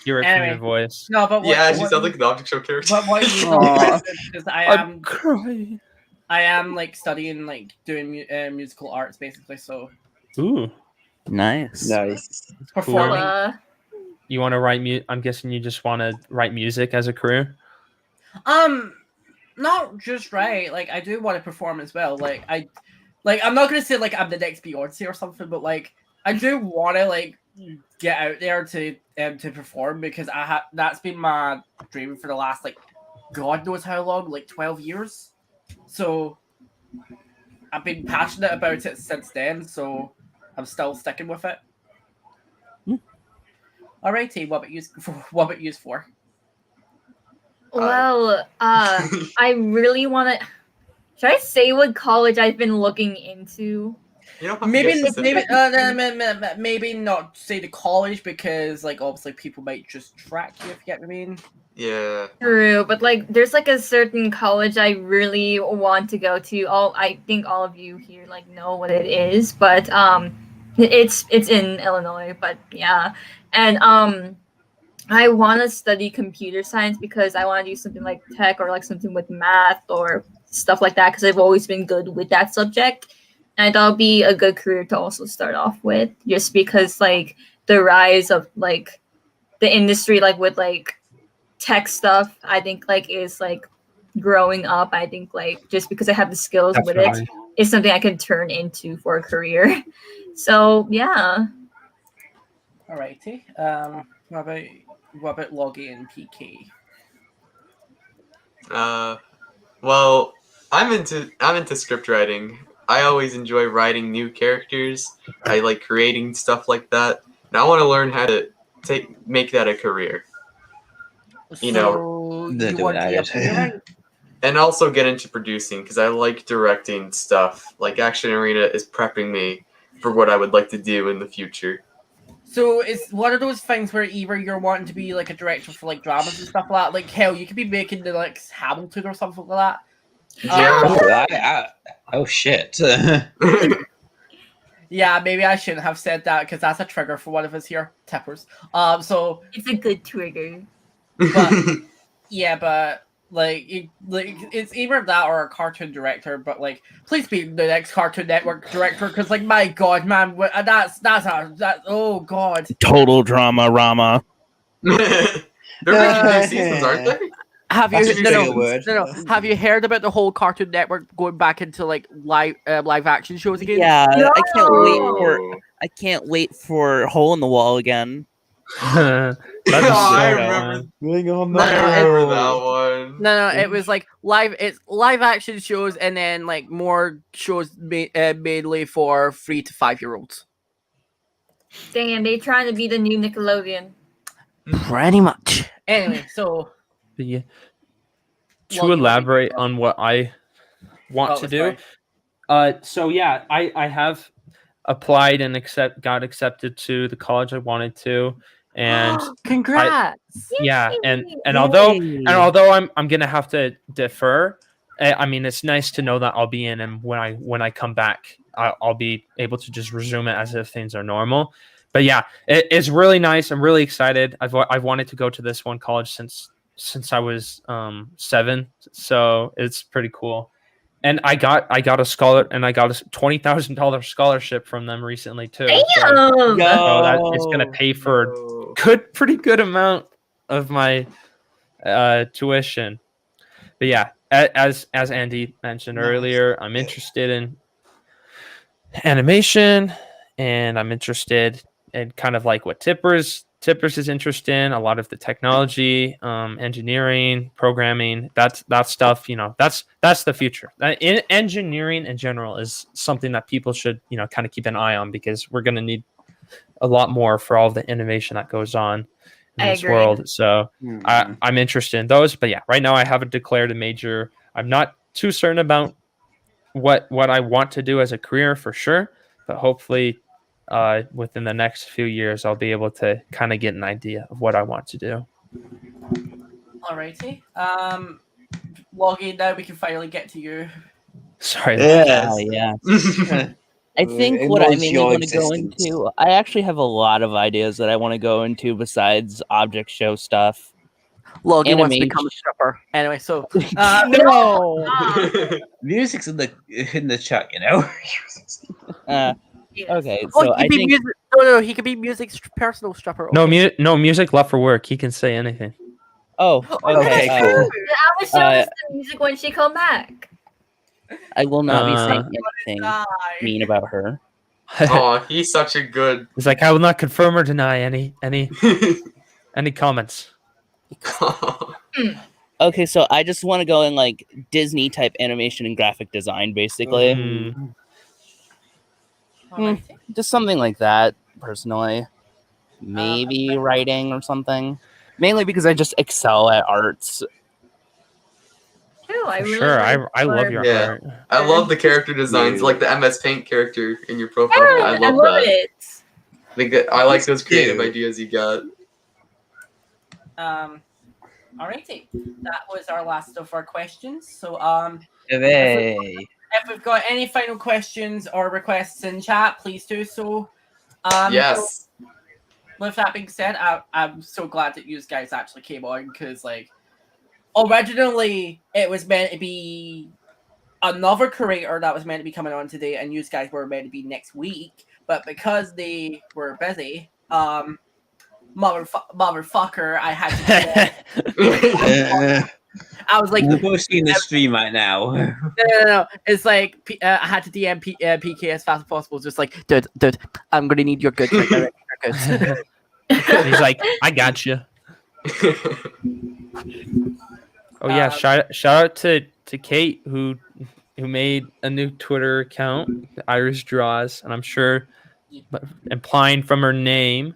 hear it from Anyway. your voice. No, but what, Yeah, she what sounds you- like an object show character. But what you Aw. know is I I'm am crying. I am like studying like doing musical arts basically. So Ooh, Nice. Nice. performing. you want to write? I'm guessing you just want to write music as a career. Not just right. Like I do want to perform as well. I'm not gonna say like I'm the next Beyonce or something, but like I do want to like get out there to perform because that's been my dream for the last like God knows how long, like 12 years. So I've been passionate about it since then. So I'm still sticking with it. Alrighty, what about you for? Well, I really want to. Should I say what college I've been looking into? You don't have to Maybe get specific. maybe not say the college because like obviously people might just track you if you get what I mean. Yeah. True, but like there's like a certain college I really want to go to. I think all of you here like know what it is, but it's in Illinois, but yeah. And I want to study computer science because I want to do something like tech or like something with math or stuff like that because I've always been good with that subject. And I thought it'd be a good career to also start off with just because like the rise of like the industry like with like tech stuff I think like is like growing up. I think like just because I have the skills with it is something I can turn into for a career. So yeah. Alrighty. What about Logi and PK? Well, I'm into script writing. I always enjoy writing new characters. I like creating stuff like that. And I want to learn how to make that a career. You know, and also get into producing because I like directing stuff. Like Action Arena is prepping me for what I would like to do in the future. So it's one of those things where either you're wanting to be like a director for like dramas and stuff like that. Like hell, you could be making the like Hamilton or something like that. Yeah. Oh shit. Yeah, maybe I shouldn't have said that because that's a trigger for one of us here, Tippers. So it's a good trigger. But yeah, but like it's either that or a cartoon director. But like, please be the next Cartoon Network director because like my God, man, that's oh God. Total drama, Rama. They're making new seasons, aren't they? Have That's you a word. no, have you heard about the whole Cartoon Network going back into like live action shows again? Yeah, I can't wait for Hole in the Wall again. I remember that one. No, it was like live action shows and then like more shows mainly for 3 to 5 year olds. Damn, they trying to be the new Nickelodeon. Pretty much. Anyway, so to elaborate on what I want to do. So yeah, I have applied and got accepted to the college I wanted to. And congrats! And although I'm gonna have to defer, I mean it's nice to know that I'll be in, and when I come back, I'll be able to just resume it as if things are normal. But yeah, it's really nice. I'm really excited. I've wanted to go to this one college since I was 7, so it's pretty cool. And I got a $20,000 scholarship from them recently too. Damn! So that is gonna pay for pretty good amount of my tuition. But yeah, as Andy mentioned earlier, I'm interested in animation, and I'm interested in kind of like what Tippers is interested in, a lot of the technology, engineering, programming, that stuff, that's the future. In engineering in general is something that people should, kind of keep an eye on because we're going to need a lot more for all of the innovation that goes on in this world. So I'm interested in those, but yeah, right now I haven't declared a major. I'm not too certain about what I want to do as a career for sure, but hopefully within the next few years, I'll be able to kind of get an idea of what I want to do. Alrighty. Logi, now we can finally get to you. Sorry. Yeah. I think what I mainly want to go into, I actually have a lot of ideas that I want to go into besides object show stuff. Logie wants to become a stripper. Anyway, so no. Music's in the chat, you know. Okay, Oh, so he I could be think music. No, he could be music's personal stripper. No, okay. no music left for work. He can say anything. Oh, okay. I will show us the music when she come back. I will not be saying anything mean about her. Oh, he's such a good. He's like, I will not confirm or deny any comments. Okay, so I just want to go in like Disney type animation and graphic design, basically. Just something like that, personally. Maybe writing or something. Mainly because I just excel at arts. I really Sure, like I love your Yeah, art. I love the character designs, like the MS Paint character in your profile. I love that. it. I like those creative ideas you got. Alrighty, that was our last of our questions. So Hooray. if we've got any final questions or requests in chat, please do so. Yes. So with that being said, I'm so glad that you guys actually came on because, like, originally it was meant to be another creator that was meant to be coming on today, and you guys were meant to be next week. But because they were busy, motherfucker, I had to. I was like, we're posting the stream right now. No. It's like I had to DM PK as fast as possible. Just like, dude, I'm gonna need your goods right now. He's like, I got you. Oh yeah, shout out to Kate who made a new Twitter account, Irish Draws, and I'm sure, implying from her name,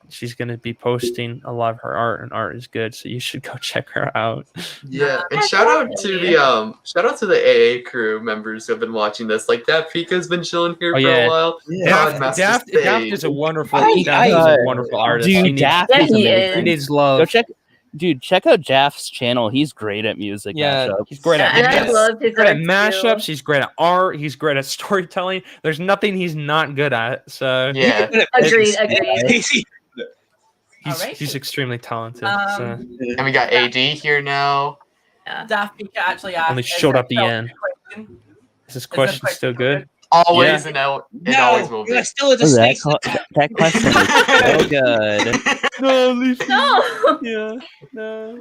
she's gonna be posting a lot of her art, and art is good, so you should go check her out. Yeah, and shout out to the AA crew members who have been watching this. Like that Pika's been chilling here for a while. Daft is a wonderful, artist. Dude, Daft is amazing. He needs love. Go check out Jaff's channel. He's great at music mashups. He's great at I love his art mashups. He's great at art. He's great at storytelling. There's nothing he's not good at. So yeah, agreed. He's extremely talented. And we got AD here now. Daft Pika actually asked. Only showed up the end. Is this question still good? Always and it always will be. You're still a that question is so good. No, Leafea. No. Yeah, no.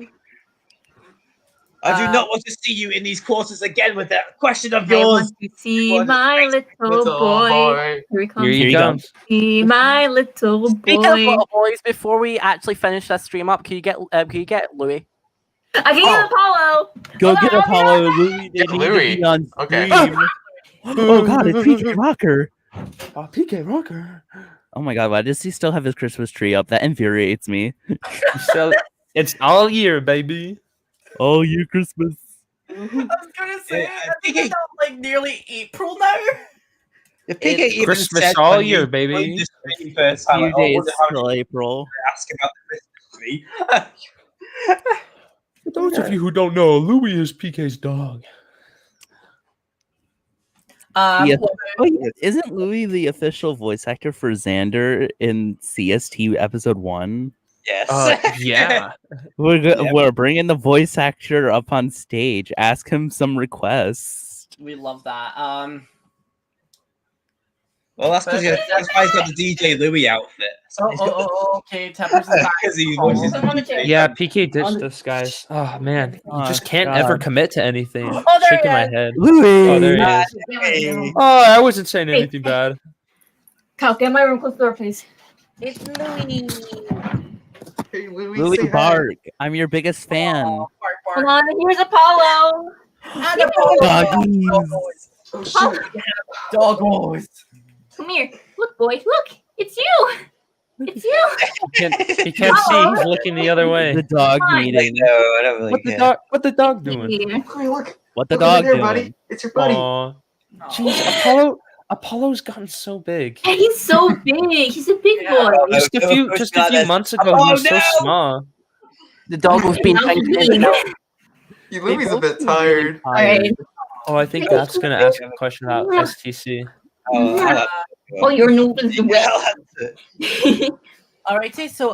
I do not want to see you in these courses again with that question of I yours. want to see my little boy. Here he comes. Here he comes. See my little Speaking of boy. little boys, before we actually finish this stream up, can you get Louis? I can get Apollo. Go Hold get on, Apollo. Louis. They Get need Louis. to be on Okay. stream. Oh god, it's PK Rocker. Oh, PK Rocker. Oh my god, why does he still have his Christmas tree up? That infuriates me. So it's all year, baby. All year Christmas. I was gonna say, I think it's like nearly April now. If PK even Christmas said all when year, you baby. joined this stream first time, Few like, days wonder how till April. ask about the Christmas tree. For those of you who don't know, Louis is PK's dog. Isn't Louis the official voice actor for Xander in CST episode 1? Yes. Yeah. We're bringing the voice actor up on stage. Ask him some requests. We love that. Well, that's because he's got the DJ Louis outfit. So Okay, Teppers is back. because he watches the DJ. Yeah, PK ditched us, guys. Oh man, you just can't ever commit to anything. Oh, there Shaking he my is. head. Louis! Oh, there he is. Oh, I wasn't saying anything bad. Kyle, get in my room. Close the door, please. It's Louis. Hey, Louis, Louis say hi. Bark. I'm your biggest fan. Bark, Hold on. Here's Apollo. And Apollo. Doggies. Oh, shit. Doggos. Come here. Look, boy. Look. It's you. It's you. He can't see. He's looking the other way. The dog meeting. No, I don't really care. What the dog doing? Hey, look. What the Look dog over there, doing? buddy. It's your buddy. Aw. Jeez, Apollo's gotten so big. And he's so big. He's a big boy. Just a few months ago, he was so small. The dog was being thanked. Louis a bit tired. Alright. Oh, I think that's gonna ask a question about STC. Oh, your noodles the way. Alrighty, so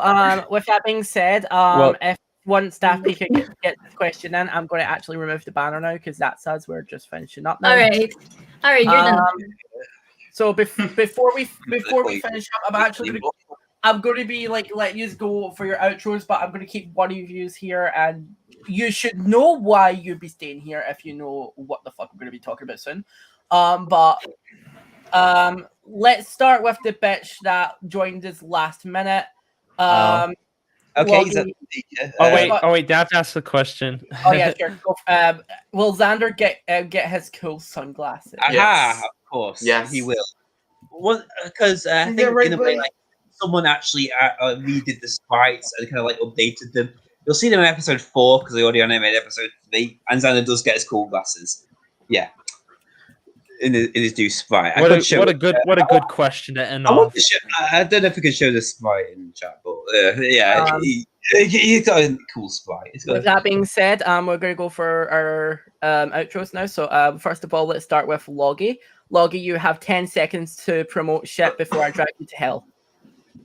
with that being said, if once Staff PK gets the question in, I'm going to actually remove the banner now because that's us. We're just finishing up now. All right, you're done. So before we finish up, I'm going to be like let you go for your outros, but I'm going to keep one of you here, and you should know why you'd be staying here if you know what the fuck we're going to be talking about soon. Let's start with the bitch that joined us last minute. Okay. Logi, wait, Dad asked the question. Oh yeah, sure. Go, will Xander get his cool sunglasses? Aha, of course. Yes, he will. Because I think in a way, like someone actually redid the sprites and kind of like updated them. You'll see them in episode 4 because they already animated episode 3, and Xander does get his cool glasses. Yeah, in his new sprite. What a good question to end off. I don't know if we could show the sprite in the chat, but yeah, he's got a cool sprite. With that being said, we're going to go for our outros now. So first of all, let's start with Logi. Logi, you have 10 seconds to promote shit before I drag you to hell.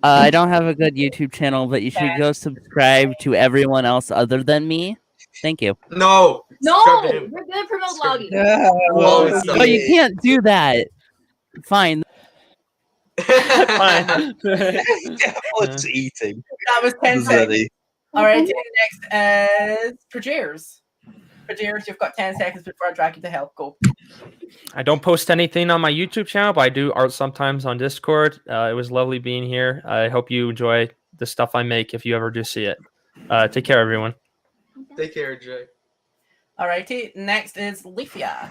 I don't have a good YouTube channel, but you should go subscribe to everyone else other than me. Thank you. No, we're gonna promote Logi. No, you can't do that. Fine. Fine. What's eating? That was 10 seconds. All right, next is PuhJayers. PuhJayers, you've got 10 seconds before I drag you to hell. Go. I don't post anything on my YouTube channel, but I do art sometimes on Discord. It was lovely being here. I hope you enjoy the stuff I make if you ever do see it. Take care, everyone. Take care, Jay. Alrighty, next is Leafea.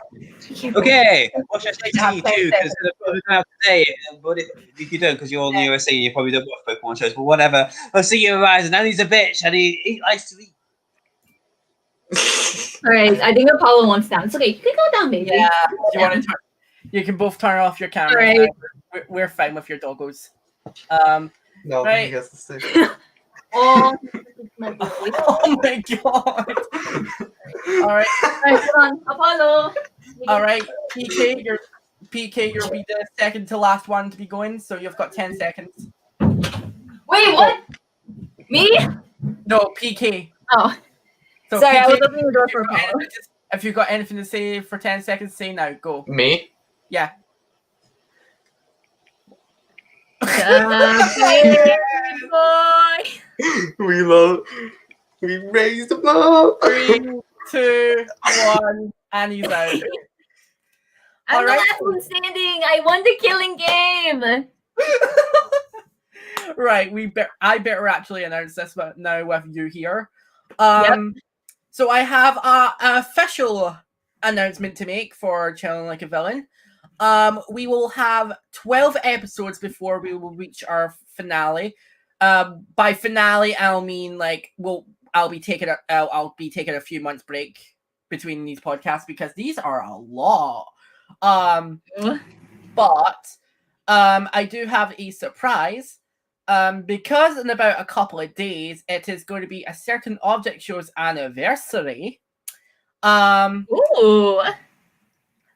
Okay, what should I say to you too? Because the problem out today, but if you don't, because you're all in the USA, you probably don't watch Pokemon shows, but whatever. I'll see you arise, and now he's a bitch, and he likes to eat. All right, I think Apollo wants down. It's okay, you can go down, baby. Yeah, you can both turn off your camera. Right. We're fine with your doggos. No, right. he has to say. Oh my god! All right, hold on, Apollo. All right, PK, you'll be the second to last one to be going, so you've got 10 seconds. Wait, what? Me? No, PK. Oh, so sorry, PK, I was opening the door for Apollo. If you've got anything to say for 10 seconds, say now. Go. Me? Yeah. Boy. We raised him up. 3, 2, 1, and he's out. I'm the last one standing. I won the killing game. Right, I better actually announce this now with you here. So I have an official announcement to make for Chillin Like a Villain. We will have 12 episodes before we will reach our finale. By finale, I'll mean like I'll be taking a few months break between these podcasts because these are a lot. But I do have a surprise. Because in about a couple of days, it is going to be a certain object show's anniversary. Ooh.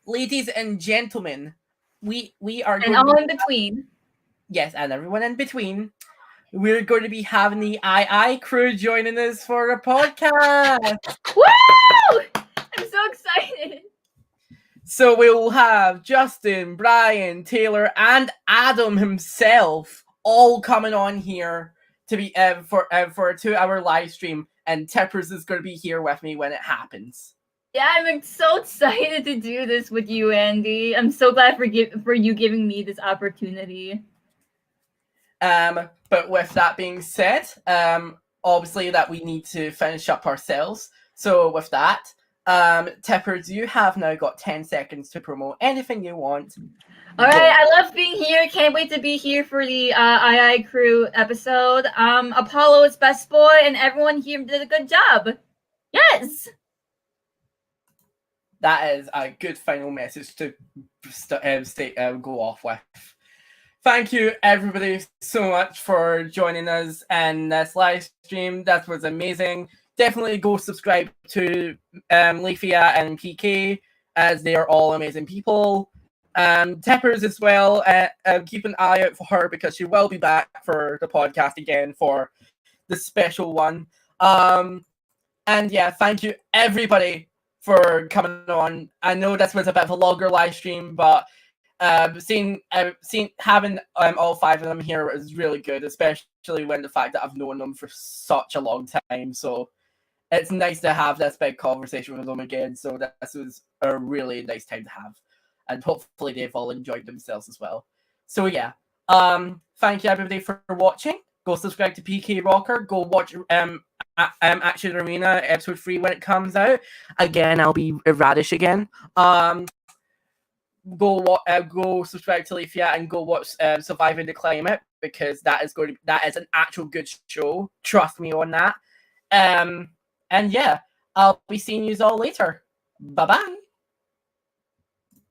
Ladies and gentlemen, we are and all in between. Yes, and everyone in between. We're going to be having the II crew joining us for a podcast. Woo! I'm so excited. So we'll have Justin, Brian, Taylor, and Adam himself all coming on here to be for a 2-hour live stream, and Tippers is going to be here with me when it happens. Yeah, I'm so excited to do this with you, Andy. I'm so glad for you giving me this opportunity. But with that being said, obviously that we need to finish up ourselves. So with that, Tippers, you have now got 10 seconds to promote anything you want. All right, I love being here. Can't wait to be here for the II crew episode. Apollo is best boy, and everyone here did a good job. Yes. That is a good final message to go off with. Thank you, everybody, so much for joining us in this live stream. That was amazing. Definitely go subscribe to Leafea and PK, as they are all amazing people. Tippers as well. Keep an eye out for her because she will be back for the podcast again for the special one. And yeah, thank you everybody for coming on. I know this was a bit of a longer live stream, but having all 5 of them here is really good, especially when the fact that I've known them for such a long time. So it's nice to have this big conversation with them again. So this was a really nice time to have, and hopefully they've all enjoyed themselves as well. So yeah, thank you everybody for watching. Go subscribe to PK Rocker. Go watch Action Arena episode 3 when it comes out. Again, I'll be Radish again. Go subscribe to Leafea and go watch Surviving the Climate, because that is an actual good show. Trust me on that. And yeah, I'll be seeing you all later. Bye bye.